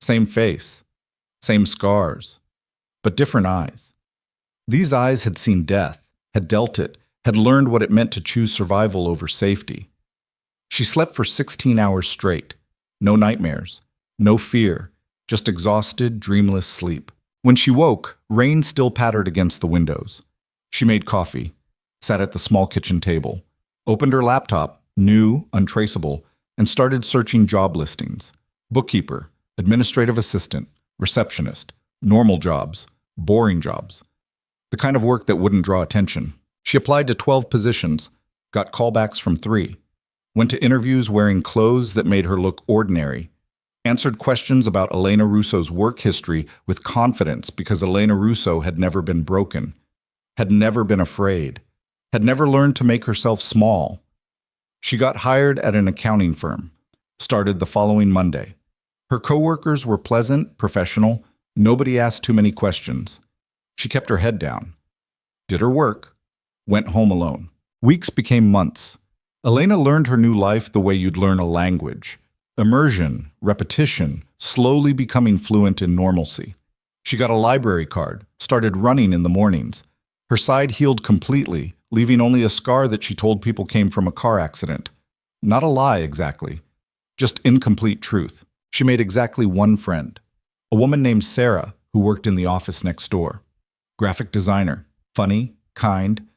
Same face, same scars, but different eyes. These eyes had seen death, had dealt it, had learned what it meant to choose survival over safety. She slept for 16 hours straight. No nightmares, no fear, just exhausted, dreamless sleep. When she woke, rain still pattered against the windows. She made coffee, sat at the small kitchen table, opened her laptop, new, untraceable, and started searching job listings. Bookkeeper, administrative assistant, receptionist, normal jobs, boring jobs. The kind of work that wouldn't draw attention. She applied to 12 positions, got callbacks from 3, went to interviews wearing clothes that made her look ordinary, answered questions about Elena Russo's work history with confidence because Elena Russo had never been broken, had never been afraid, had never learned to make herself small. She got hired at an accounting firm, started the following Monday. Her coworkers were pleasant, professional, nobody asked too many questions. She kept her head down, did her work, went home alone. Weeks became months. Elena learned her new life the way you'd learn a language. Immersion, repetition, slowly becoming fluent in normalcy. She got a library card, started running in the mornings. Her side healed completely, leaving only a scar that she told people came from a car accident. Not a lie exactly, just incomplete truth. She made exactly one friend, a woman named Sarah who worked in the office next door. Graphic designer, funny, kind,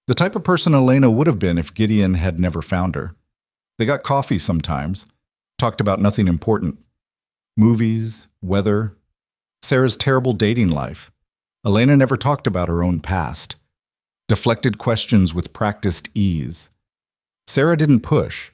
the type of person Elena would have been if Gideon had never found her. They got coffee sometimes, talked about nothing important. Movies, weather, Sarah's terrible dating life. Elena never talked about her own past. Deflected questions with practiced ease. Sarah didn't push,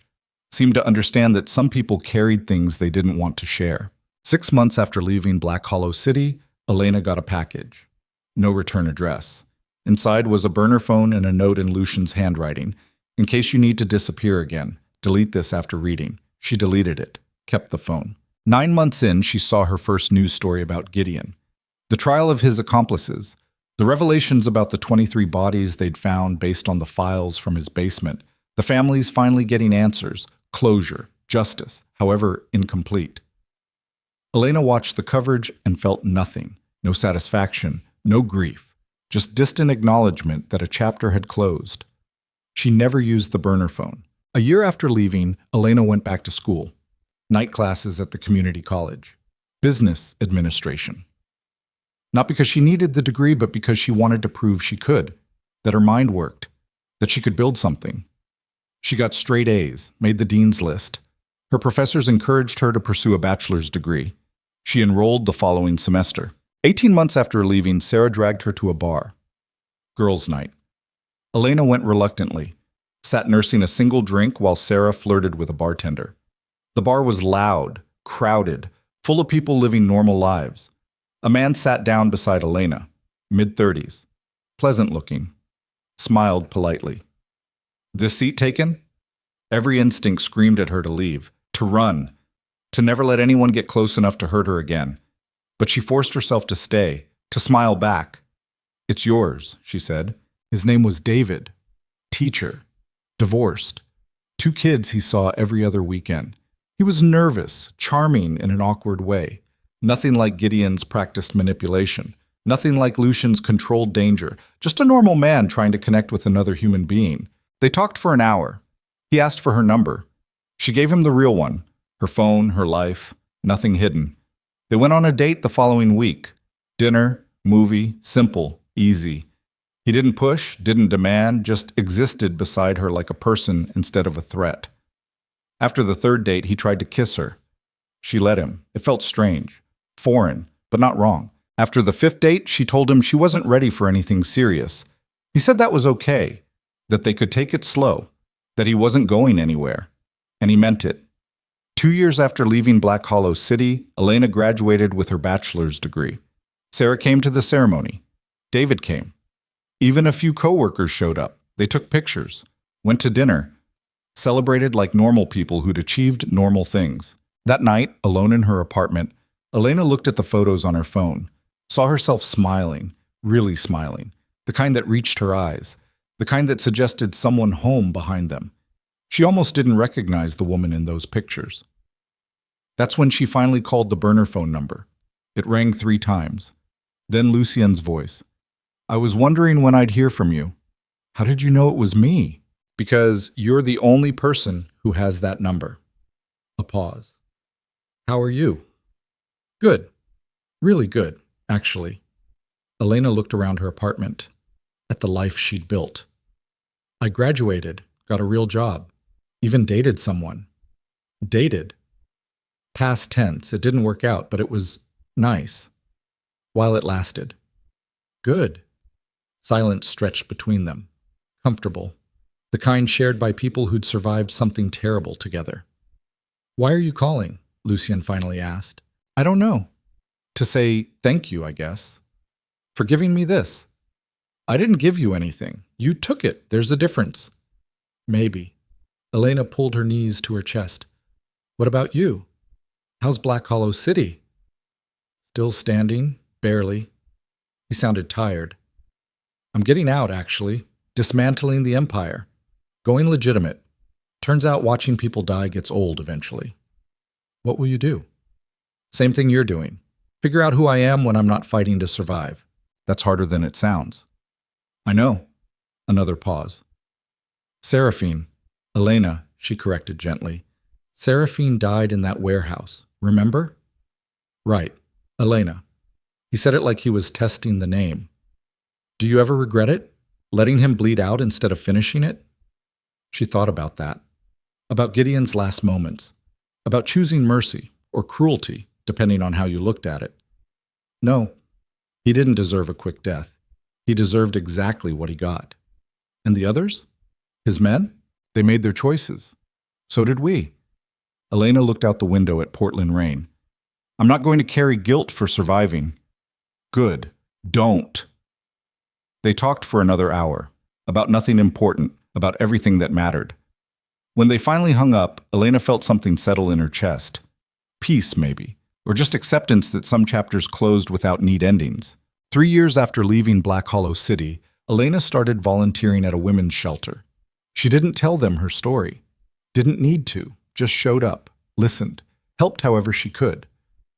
seemed to understand that some people carried things they didn't want to share. 6 months after leaving Black Hollow City, Elena got a package. No return address. Inside was a burner phone and a note in Lucien's handwriting. In case you need to disappear again, delete this after reading. She deleted it, kept the phone. 9 months in, she saw her first news story about Gideon. The trial of his accomplices. The revelations about the 23 bodies they'd found based on the files from his basement. The families finally getting answers, closure, justice, however incomplete. Elena watched the coverage and felt nothing. No satisfaction, no grief. Just distant acknowledgement that a chapter had closed. She never used the burner phone. A year after leaving, Elena went back to school. Night classes at the community college. Business administration. Not because she needed the degree, but because she wanted to prove she could, that her mind worked, that she could build something. She got straight A's, made the dean's list. Her professors encouraged her to pursue a bachelor's degree. She enrolled the following semester. 18 months after leaving, Sarah dragged her to a bar. Girls' night. Elena went reluctantly, sat nursing a single drink while Sarah flirted with a bartender. The bar was loud, crowded, full of people living normal lives. A man sat down beside Elena, mid-30s, pleasant-looking, smiled politely. This seat taken? Every instinct screamed at her to leave, to run, to never let anyone get close enough to hurt her again. But she forced herself to stay, to smile back. It's yours, she said. His name was David. Teacher. Divorced. 2 kids he saw every other weekend. He was nervous, charming in an awkward way. Nothing like Gideon's practiced manipulation. Nothing like Lucien's controlled danger. Just a normal man trying to connect with another human being. They talked for an hour. He asked for her number. She gave him the real one. Her phone, her life, nothing hidden. They went on a date the following week. Dinner, movie, simple, easy. He didn't push, didn't demand, just existed beside her like a person instead of a threat. After the 3rd date, he tried to kiss her. She let him. It felt strange, foreign, but not wrong. After the 5th date, she told him she wasn't ready for anything serious. He said that was okay, that they could take it slow, that he wasn't going anywhere. And he meant it. 2 years after leaving Black Hollow City, Elena graduated with her bachelor's degree. Sarah came to the ceremony. David came. Even a few coworkers showed up. They took pictures, went to dinner, celebrated like normal people who'd achieved normal things. That night, alone in her apartment, Elena looked at the photos on her phone, saw herself smiling, really smiling, the kind that reached her eyes, the kind that suggested someone home behind them. She almost didn't recognize the woman in those pictures. That's when she finally called the burner phone number. It rang 3 times. Then Lucien's voice. I was wondering when I'd hear from you. How did you know it was me? Because you're the only person who has that number. A pause. How are you? Good. Really good, actually. Elena looked around her apartment, at the life she'd built. I graduated, got a real job, even dated someone. Dated. Past tense, it didn't work out, but it was nice. While it lasted. Good. Silence stretched between them. Comfortable. The kind shared by people who'd survived something terrible together. Why are you calling? Lucien finally asked. I don't know. To say thank you, I guess. For giving me this. I didn't give you anything. You took it. There's a difference. Maybe. Elena pulled her knees to her chest. What about you? How's Black Hollow City? Still standing, barely. He sounded tired. I'm getting out, actually. Dismantling the empire. Going legitimate. Turns out watching people die gets old eventually. What will you do? Same thing you're doing. Figure out who I am when I'm not fighting to survive. That's harder than it sounds. I know. Another pause. Seraphine. Elena, she corrected gently. Seraphine died in that warehouse, remember? Right. Elena. He said it like he was testing the name. Do you ever regret it? Letting him bleed out instead of finishing it? She thought about that. About Gideon's last moments. About choosing mercy or cruelty, depending on how you looked at it. No, he didn't deserve a quick death. He deserved exactly what he got. And the others? His men? They made their choices. So did we. Elena looked out the window at Portland rain. I'm not going to carry guilt for surviving. Good. Don't. They talked for another hour, about nothing important, about everything that mattered. When they finally hung up, Elena felt something settle in her chest. Peace, maybe, or just acceptance that some chapters closed without neat endings. 3 years after leaving Black Hollow City, Elena started volunteering at a women's shelter. She didn't tell them her story. Didn't need to, just showed up, listened, helped however she could.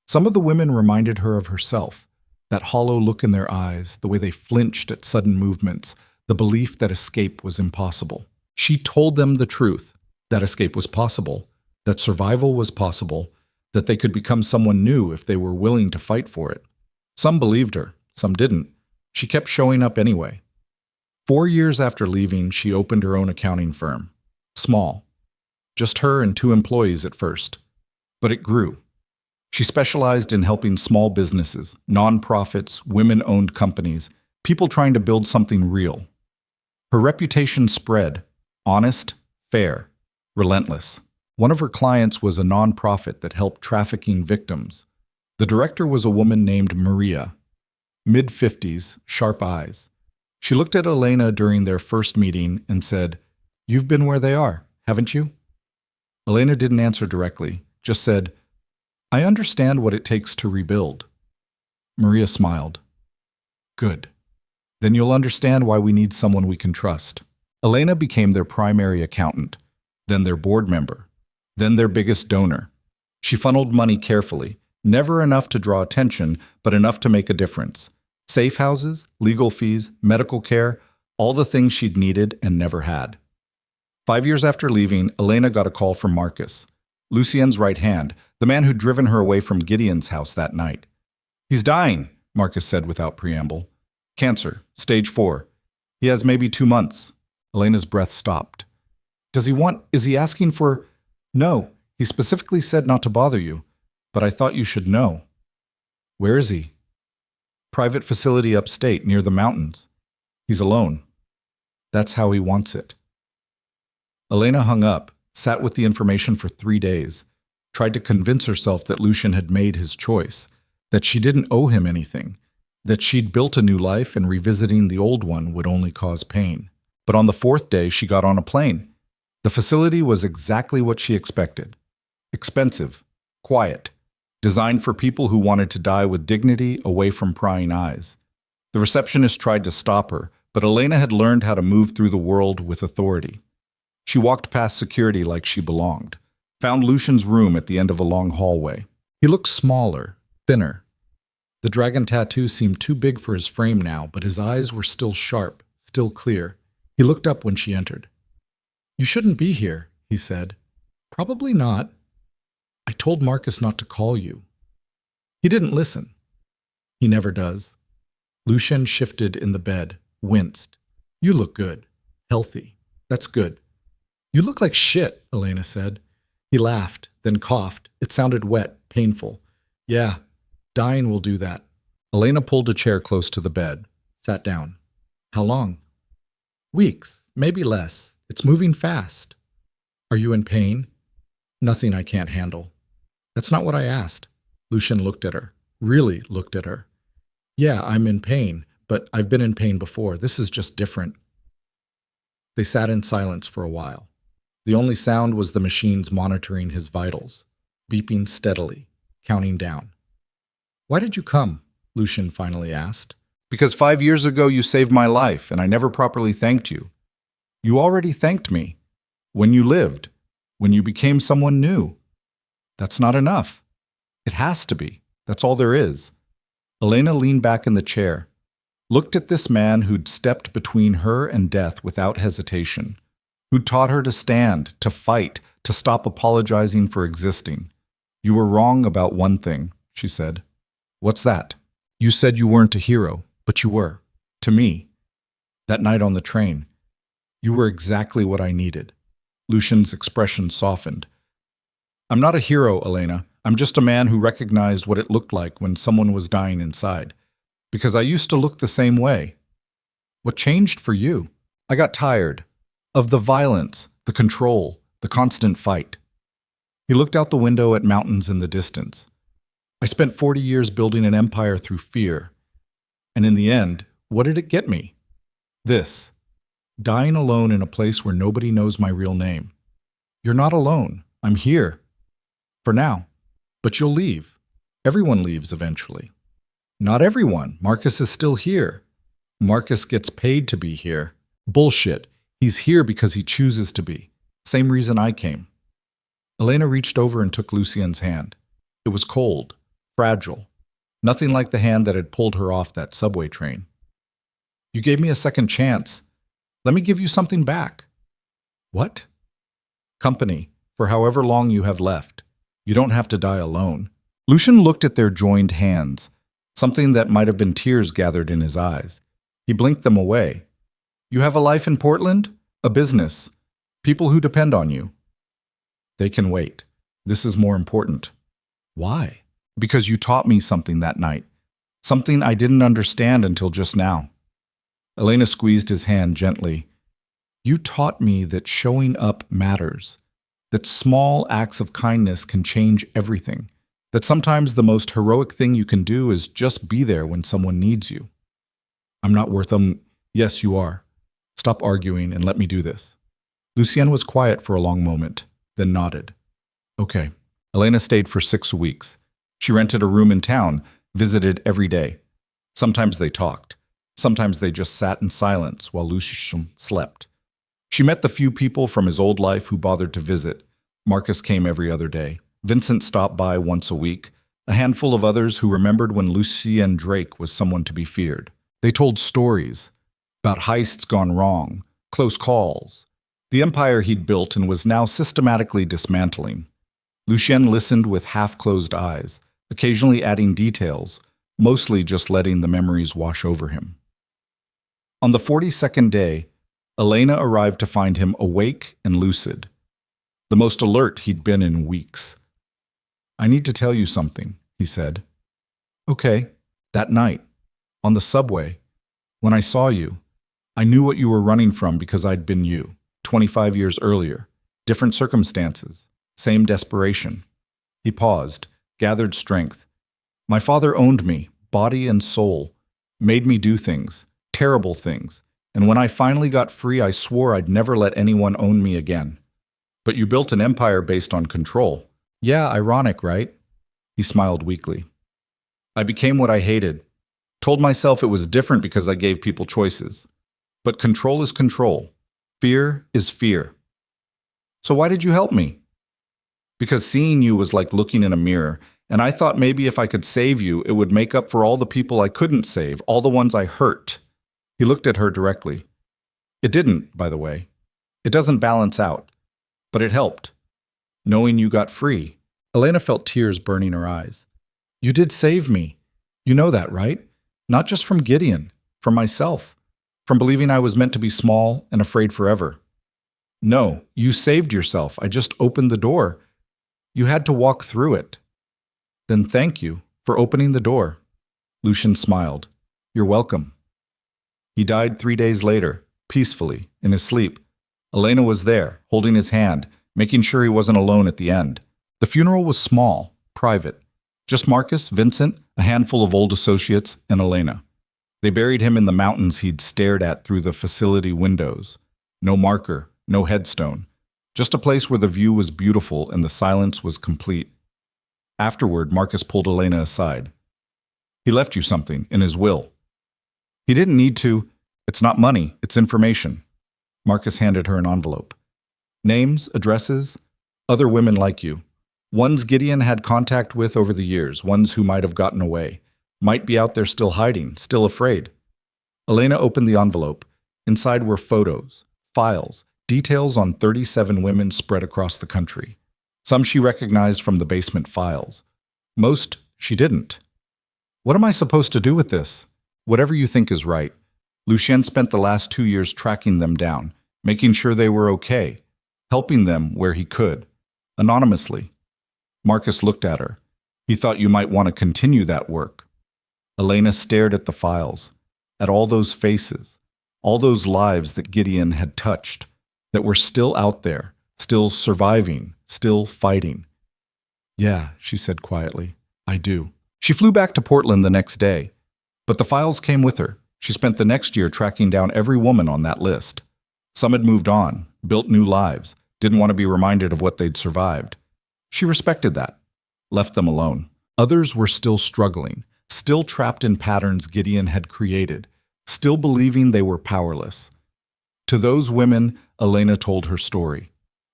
Some of the women reminded her of herself, that hollow look in their eyes, the way they flinched at sudden movements, the belief that escape was impossible. She told them the truth, that escape was possible, that survival was possible, that they could become someone new if they were willing to fight for it. Some believed her, some didn't. She kept showing up anyway. 4 years after leaving, she opened her own accounting firm. Small. Just her and 2 employees at first. But it grew. She specialized in helping small businesses, nonprofits, women-owned companies, people trying to build something real. Her reputation spread. Honest, fair, relentless. One of her clients was a nonprofit that helped trafficking victims. The director was a woman named Maria. Mid-50s, sharp eyes. She looked at Elena during their first meeting and said, "You've been where they are, haven't you?" Elena didn't answer directly, just said, "I understand what it takes to rebuild." Maria smiled. "Good. Then you'll understand why we need someone we can trust." Elena became their primary accountant, then their board member, then their biggest donor. She funneled money carefully, never enough to draw attention, but enough to make a difference. Safe houses, legal fees, medical care, all the things she'd needed and never had. 5 years after leaving, Elena got a call from Marcus, Lucien's right hand, the man who'd driven her away from Gideon's house that night. "He's dying," Marcus said without preamble. "Cancer, stage 4. He has maybe 2 months." Elena's breath stopped. Is he asking for? No, he specifically said not to bother you, but I thought you should know." "Where is he?" "Private facility upstate, near the mountains. He's alone. That's how he wants it." Elena hung up, sat with the information for 3 days, tried to convince herself that Lucien had made his choice, that she didn't owe him anything, that she'd built a new life and revisiting the old one would only cause pain. But on the 4th day, she got on a plane. The facility was exactly what she expected. Expensive, quiet, designed for people who wanted to die with dignity away from prying eyes. The receptionist tried to stop her, but Elena had learned how to move through the world with authority. She walked past security like she belonged, found Lucien's room at the end of a long hallway. He looked smaller, thinner. The dragon tattoo seemed too big for his frame now, but his eyes were still sharp, still clear. He looked up when she entered. "You shouldn't be here," he said. "Probably not. I told Marcus not to call you." He didn't listen. He never does. Lucien shifted in the bed, winced. "You look good. Healthy. That's good." "You look like shit," Elena said. He laughed, then coughed. It sounded wet, painful. "Yeah, dying will do that." Elena pulled a chair close to the bed, sat down. "How long?" "Weeks, maybe less. It's moving fast." "Are you in pain?" "Nothing I can't handle." That's not what I asked. Lucien looked at her, really looked at her. Yeah, I'm in pain, but I've been in pain before. This is just different. They sat in silence for a while. The only sound was the machines monitoring his vitals, beeping steadily, counting down. Why did you come? Lucien finally asked. Because 5 years ago you saved my life, and I never properly thanked you. You already thanked me. When you lived. When you became someone new. That's not enough. It has to be. That's all there is. Elena leaned back in the chair, looked at this man who'd stepped between her and death without hesitation, who'd taught her to stand, to fight, to stop apologizing for existing. You were wrong about one thing, she said. What's that? You said you weren't a hero, but you were. To me. That night on the train. You were exactly what I needed. Lucien's expression softened. I'm not a hero, Elena. I'm just a man who recognized what it looked like when someone was dying inside. Because I used to look the same way. What changed for you? I got tired of the violence, the control, the constant fight. He looked out the window at mountains in the distance. I spent 40 years building an empire through fear. And in the end, what did it get me? This. Dying alone in a place where nobody knows my real name. You're not alone. I'm here. For now. But you'll leave. Everyone leaves eventually. Not everyone. Marcus is still here. Marcus gets paid to be here. Bullshit. He's here because he chooses to be. Same reason I came. Elena reached over and took Lucien's hand. It was cold, fragile. Nothing like the hand that had pulled her off that subway train. You gave me a second chance. Let me give you something back. What? Company, for however long you have left. You don't have to die alone. Lucien looked at their joined hands, something that might have been tears gathered in his eyes. He blinked them away. You have a life in Portland? A business. People who depend on you. They can wait. This is more important. Why? Because you taught me something that night. Something I didn't understand until just now. Elena squeezed his hand gently. You taught me that showing up matters. That small acts of kindness can change everything. That sometimes the most heroic thing you can do is just be there when someone needs you. I'm not worth them. Yes, you are. Stop arguing and let me do this. Lucien was quiet for a long moment, then nodded. Okay. Elena stayed for 6 weeks. She rented a room in town, visited every day. Sometimes they talked. Sometimes they just sat in silence while Lucien slept. She met the few people from his old life who bothered to visit. Marcus came every other day. Vincent stopped by once a week. A handful of others who remembered when Lucien Drake was someone to be feared. They told stories about heists gone wrong, close calls, the empire he'd built and was now systematically dismantling. Lucien listened with half-closed eyes, occasionally adding details, mostly just letting the memories wash over him. On the 42nd day, Elena arrived to find him awake and lucid, the most alert he'd been in weeks. I need to tell you something, he said. Okay, that night, on the subway, when I saw you, I knew what you were running from because I'd been you, 25 years earlier, different circumstances, same desperation. He paused, gathered strength. My father owned me, body and soul, made me do things, terrible things, and when I finally got free, I swore I'd never let anyone own me again. But you built an empire based on control. Yeah, ironic, right? He smiled weakly. I became what I hated. Told myself it was different because I gave people choices. But control is control. Fear is fear. So why did you help me? Because seeing you was like looking in a mirror, and I thought maybe if I could save you, it would make up for all the people I couldn't save, all the ones I hurt. He looked at her directly. It didn't, by the way. It doesn't balance out. But it helped. Knowing you got free. Elena felt tears burning her eyes. You did save me. You know that, right? Not just from Gideon, from myself, from believing I was meant to be small and afraid forever. No, you saved yourself. I just opened the door. You had to walk through it. Then thank you for opening the door. Lucien smiled. You're welcome. He died 3 days later, peacefully, in his sleep. Elena was there, holding his hand, making sure he wasn't alone at the end. The funeral was small, Private. Just Marcus, Vincent, a handful of old associates, and Elena. They buried him in the mountains he'd stared at through the facility windows. No marker, no headstone. Just a place where the view was beautiful and the silence was complete. Afterward, Marcus pulled Elena aside. He left you something in his will. He didn't need to. It's not money, it's information. Marcus handed her an envelope. Names, addresses, other women like you. Ones Gideon had contact with over the years, ones who might have gotten away, might be out there still hiding, still afraid. Elena opened the envelope. Inside were photos, files, details on 37 women spread across the country. Some she recognized from the basement files. Most she didn't. What am I supposed to do with this? Whatever you think is right. Lucien spent the last 2 years tracking them down, making sure they were okay, helping them where he could, anonymously. Marcus looked at her. He thought you might want to continue that work. Elena stared at the files, at all those faces, all those lives that Gideon had touched, that were still out there, still surviving, still fighting. Yeah, she said quietly, I do. She flew back to Portland the next day, but the files came with her. She spent the next year tracking down every woman on that list. Some had moved on, built new lives, didn't want to be reminded of what they'd survived. She respected that, left them alone. Others were still struggling, still trapped in patterns Gideon had created, still believing they were powerless. To those women, Elena told her story,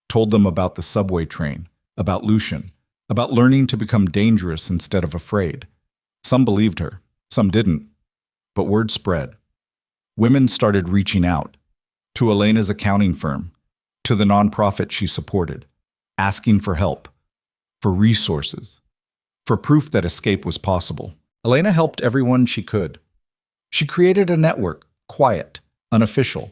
told them about the subway train, about Lucien, about learning to become dangerous instead of afraid. Some believed her, some didn't. But word spread. Women started reaching out, to Elena's accounting firm, to the nonprofit she supported, asking for help, for resources, for proof that escape was possible. Elena helped everyone she could. She created a network, quiet, unofficial,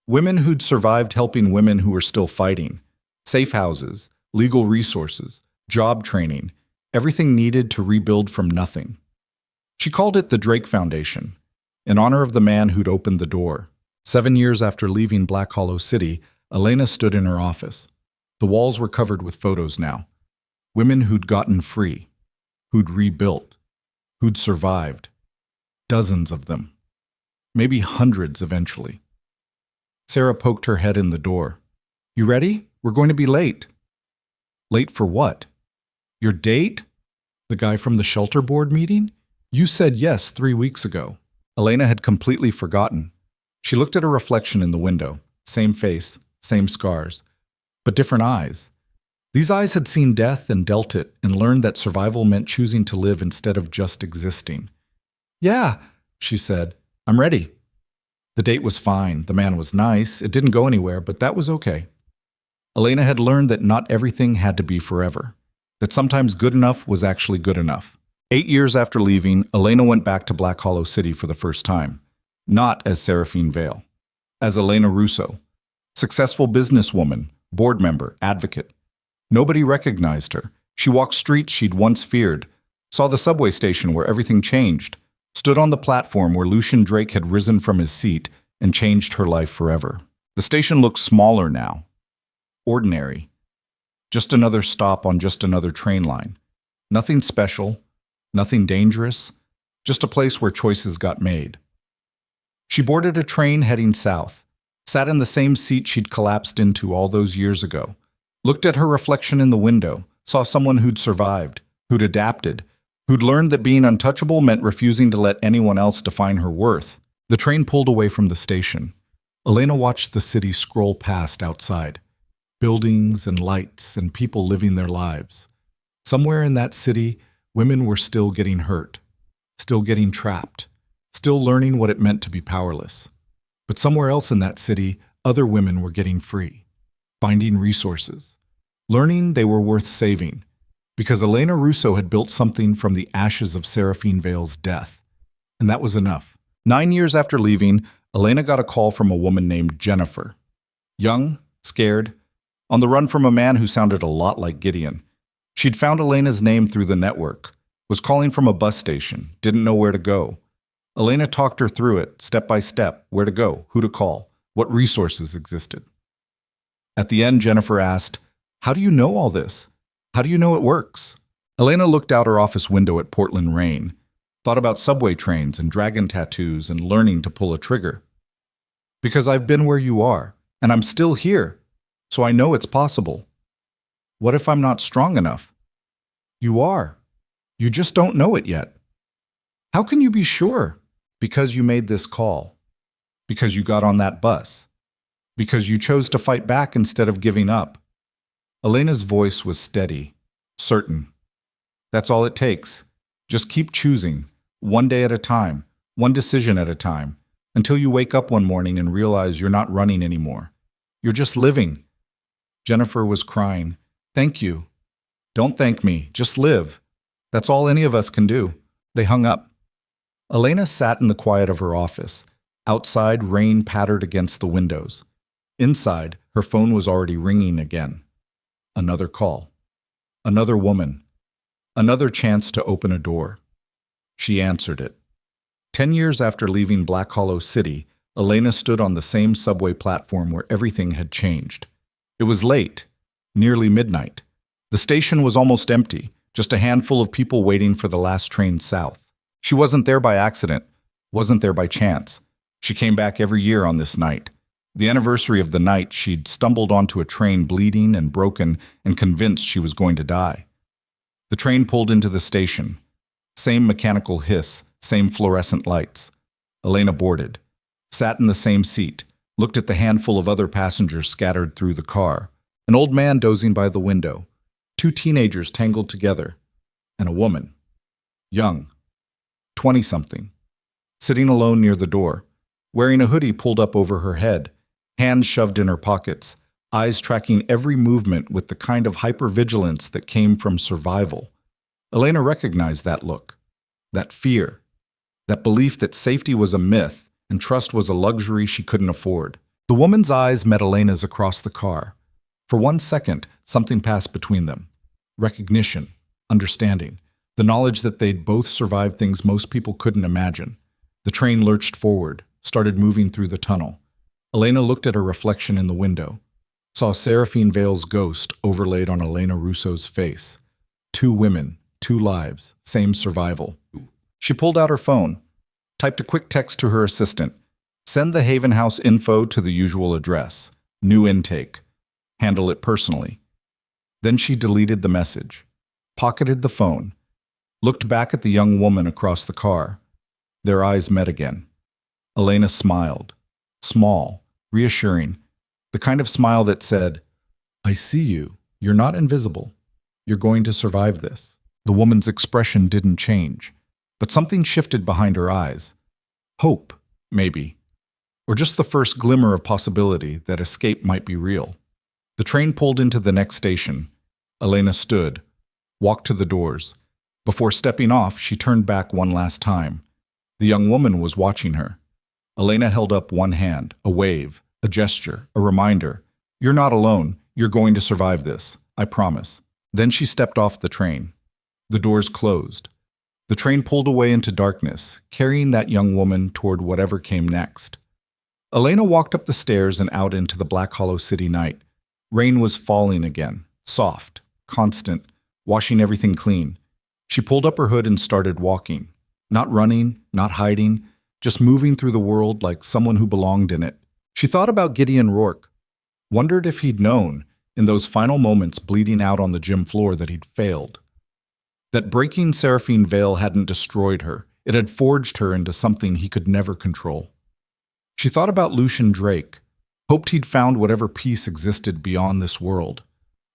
women who'd survived helping women who were still fighting, safe houses, legal resources, job training, everything needed to rebuild from nothing. She called it the Drake Foundation, in honor of the man who'd opened the door. 7 years after leaving Black Hollow City, Elena stood in her office. The walls were covered with photos now. Women who'd gotten free, who'd rebuilt, who'd survived. Dozens of them. Maybe hundreds eventually. Sarah poked her head in the door. You ready? We're going to be late. Late for what? Your date? The guy from the shelter board meeting? You said yes 3 weeks ago. Elena had completely forgotten. She looked at her reflection in the window. Same face, same scars, but different eyes. These eyes had seen death and dealt it and learned that survival meant choosing to live instead of just existing. Yeah, she said. I'm ready. The date was fine. The man was nice. It didn't go anywhere, but that was okay. Elena had learned that not everything had to be forever, that sometimes good enough was actually good enough. 8 years after leaving, Elena went back to Black Hollow City for the first time. Not as Seraphine Vale. As Elena Russo. Successful businesswoman, board member, advocate. Nobody recognized her. She walked streets she'd once feared, saw the subway station where everything changed, stood on the platform where Lucien Drake had risen from his seat and changed her life forever. The station looked smaller now. Ordinary. Just another stop on just another train line. Nothing special. Nothing dangerous, just a place where choices got made. She boarded a train heading south, sat in the same seat she'd collapsed into all those years ago, looked at her reflection in the window, saw someone who'd survived, who'd adapted, who'd learned that being untouchable meant refusing to let anyone else define her worth. The train pulled away from the station. Elena watched the city scroll past outside. Buildings and lights and people living their lives. Somewhere in that city, women were still getting hurt, still getting trapped, still learning what it meant to be powerless. But somewhere else in that city, other women were getting free, finding resources, learning they were worth saving, because Elena Russo had built something from the ashes of Seraphine Vale's death. And that was enough. 9 years after leaving, Elena got a call from a woman named Jennifer. Young, scared, on the run from a man who sounded a lot like Gideon. She'd found Elena's name through the network, was calling from a bus station, didn't know where to go. Elena talked her through it, step by step, where to go, who to call, what resources existed. At the end, Jennifer asked, How do you know all this? How do you know it works? Elena looked out her office window at Portland rain, thought about subway trains and dragon tattoos and learning to pull a trigger. Because I've been where you are, and I'm still here, so I know it's possible. What if I'm not strong enough? You are. You just don't know it yet. How can you be sure? Because you made this call. Because you got on that bus. Because you chose to fight back instead of giving up. Elena's voice was steady, certain. That's all it takes. Just keep choosing, one day at a time, one decision at a time, until you wake up one morning and realize you're not running anymore. You're just living. Jennifer was crying. Thank you. Don't thank me. Just live. That's all any of us can do. They hung up. Elena sat in the quiet of her office. Outside, rain pattered against the windows. Inside, her phone was already ringing again. Another call. Another woman. Another chance to open a door. She answered it. 10 years after leaving Black Hollow City, Elena stood on the same subway platform where everything had changed. It was late, nearly midnight. The station was almost empty, just a handful of people waiting for the last train south. She wasn't there by accident, wasn't there by chance. She came back every year on this night. The anniversary of the night she'd stumbled onto a train bleeding and broken and convinced she was going to die. The train pulled into the station. Same mechanical hiss, same fluorescent lights. Elena boarded, sat in the same seat, looked at the handful of other passengers scattered through the car, an old man dozing by the window, 2 teenagers tangled together, and a woman, young, 20-something, sitting alone near the door, wearing a hoodie pulled up over her head, hands shoved in her pockets, eyes tracking every movement with the kind of hypervigilance that came from survival. Elena recognized that look, that fear, that belief that safety was a myth and trust was a luxury she couldn't afford. The woman's eyes met Elena's across the car. For 1 second, something passed between them. Recognition, understanding, the knowledge that they'd both survived things most people couldn't imagine. The train lurched forward, started moving through the tunnel. Elena looked at her reflection in the window, saw Seraphine Vale's ghost overlaid on Elena Russo's face. 2 women, 2 lives, same survival. She pulled out her phone, typed a quick text to her assistant. Send the Haven House info to the usual address. New intake. Handle it personally. Then she deleted the message, pocketed the phone, looked back at the young woman across the car. Their eyes met again. Elena smiled. Small, reassuring. The kind of smile that said, I see you. You're not invisible. You're going to survive this. The woman's expression didn't change, but something shifted behind her eyes. Hope, maybe. Or just the first glimmer of possibility that escape might be real. The train pulled into the next station. Elena stood, walked to the doors. Before stepping off, she turned back one last time. The young woman was watching her. Elena held up one hand, a wave, a gesture, a reminder. You're not alone. You're going to survive this. I promise. Then she stepped off the train. The doors closed. The train pulled away into darkness, carrying that young woman toward whatever came next. Elena walked up the stairs and out into the Black Hollow City night. Rain was falling again, soft, constant, washing everything clean. She pulled up her hood and started walking. Not running, not hiding, just moving through the world like someone who belonged in it. She thought about Gideon Rourke, wondered if he'd known, in those final moments bleeding out on the gym floor, that he'd failed. That breaking Seraphine Vale hadn't destroyed her. It had forged her into something he could never control. She thought about Lucien Drake, hoped he'd found whatever peace existed beyond this world,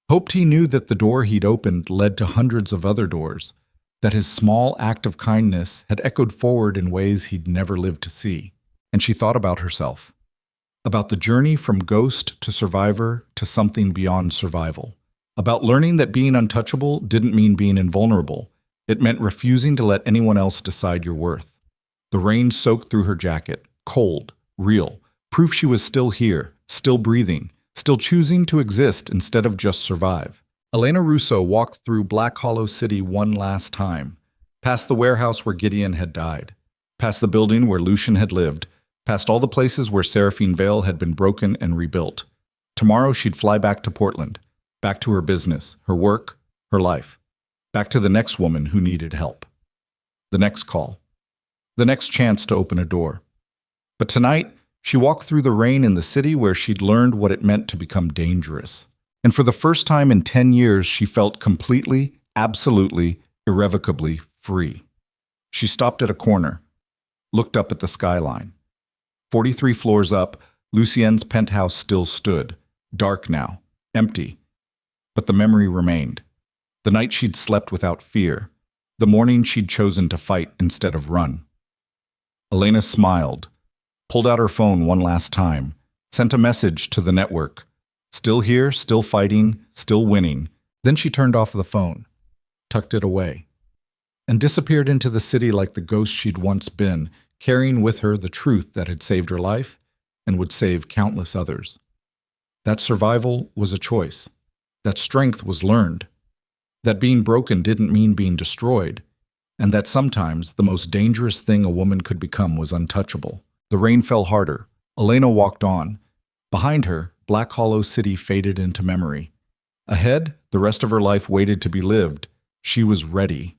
hoped he knew that the door he'd opened led to hundreds of other doors, that his small act of kindness had echoed forward in ways he'd never lived to see. And she thought about herself, about the journey from ghost to survivor to something beyond survival, about learning that being untouchable didn't mean being invulnerable. It meant refusing to let anyone else decide your worth. The rain soaked through her jacket, cold, real, proof she was still here, still breathing, still choosing to exist instead of just survive. Elena Russo walked through Black Hollow City one last time, past the warehouse where Gideon had died, past the building where Lucien had lived, past all the places where Seraphine Vale had been broken and rebuilt. Tomorrow she'd fly back to Portland, back to her business, her work, her life. Back to the next woman who needed help. The next call. The next chance to open a door. But tonight, she walked through the rain in the city where she'd learned what it meant to become dangerous. And for the first time in 10 years, she felt completely, absolutely, irrevocably free. She stopped at a corner, looked up at the skyline. 43 floors up, Lucien's penthouse still stood, dark now, empty. But the memory remained. The night she'd slept without fear, the morning she'd chosen to fight instead of run. Elena smiled, pulled out her phone one last time, sent a message to the network. Still here, still fighting, still winning. Then she turned off the phone, tucked it away, and disappeared into the city like the ghost she'd once been, carrying with her the truth that had saved her life and would save countless others. That survival was a choice. That strength was learned. That being broken didn't mean being destroyed. And that sometimes the most dangerous thing a woman could become was untouchable. The rain fell harder. Elena walked on. Behind her, Black Hollow City faded into memory. Ahead, the rest of her life waited to be lived. She was ready.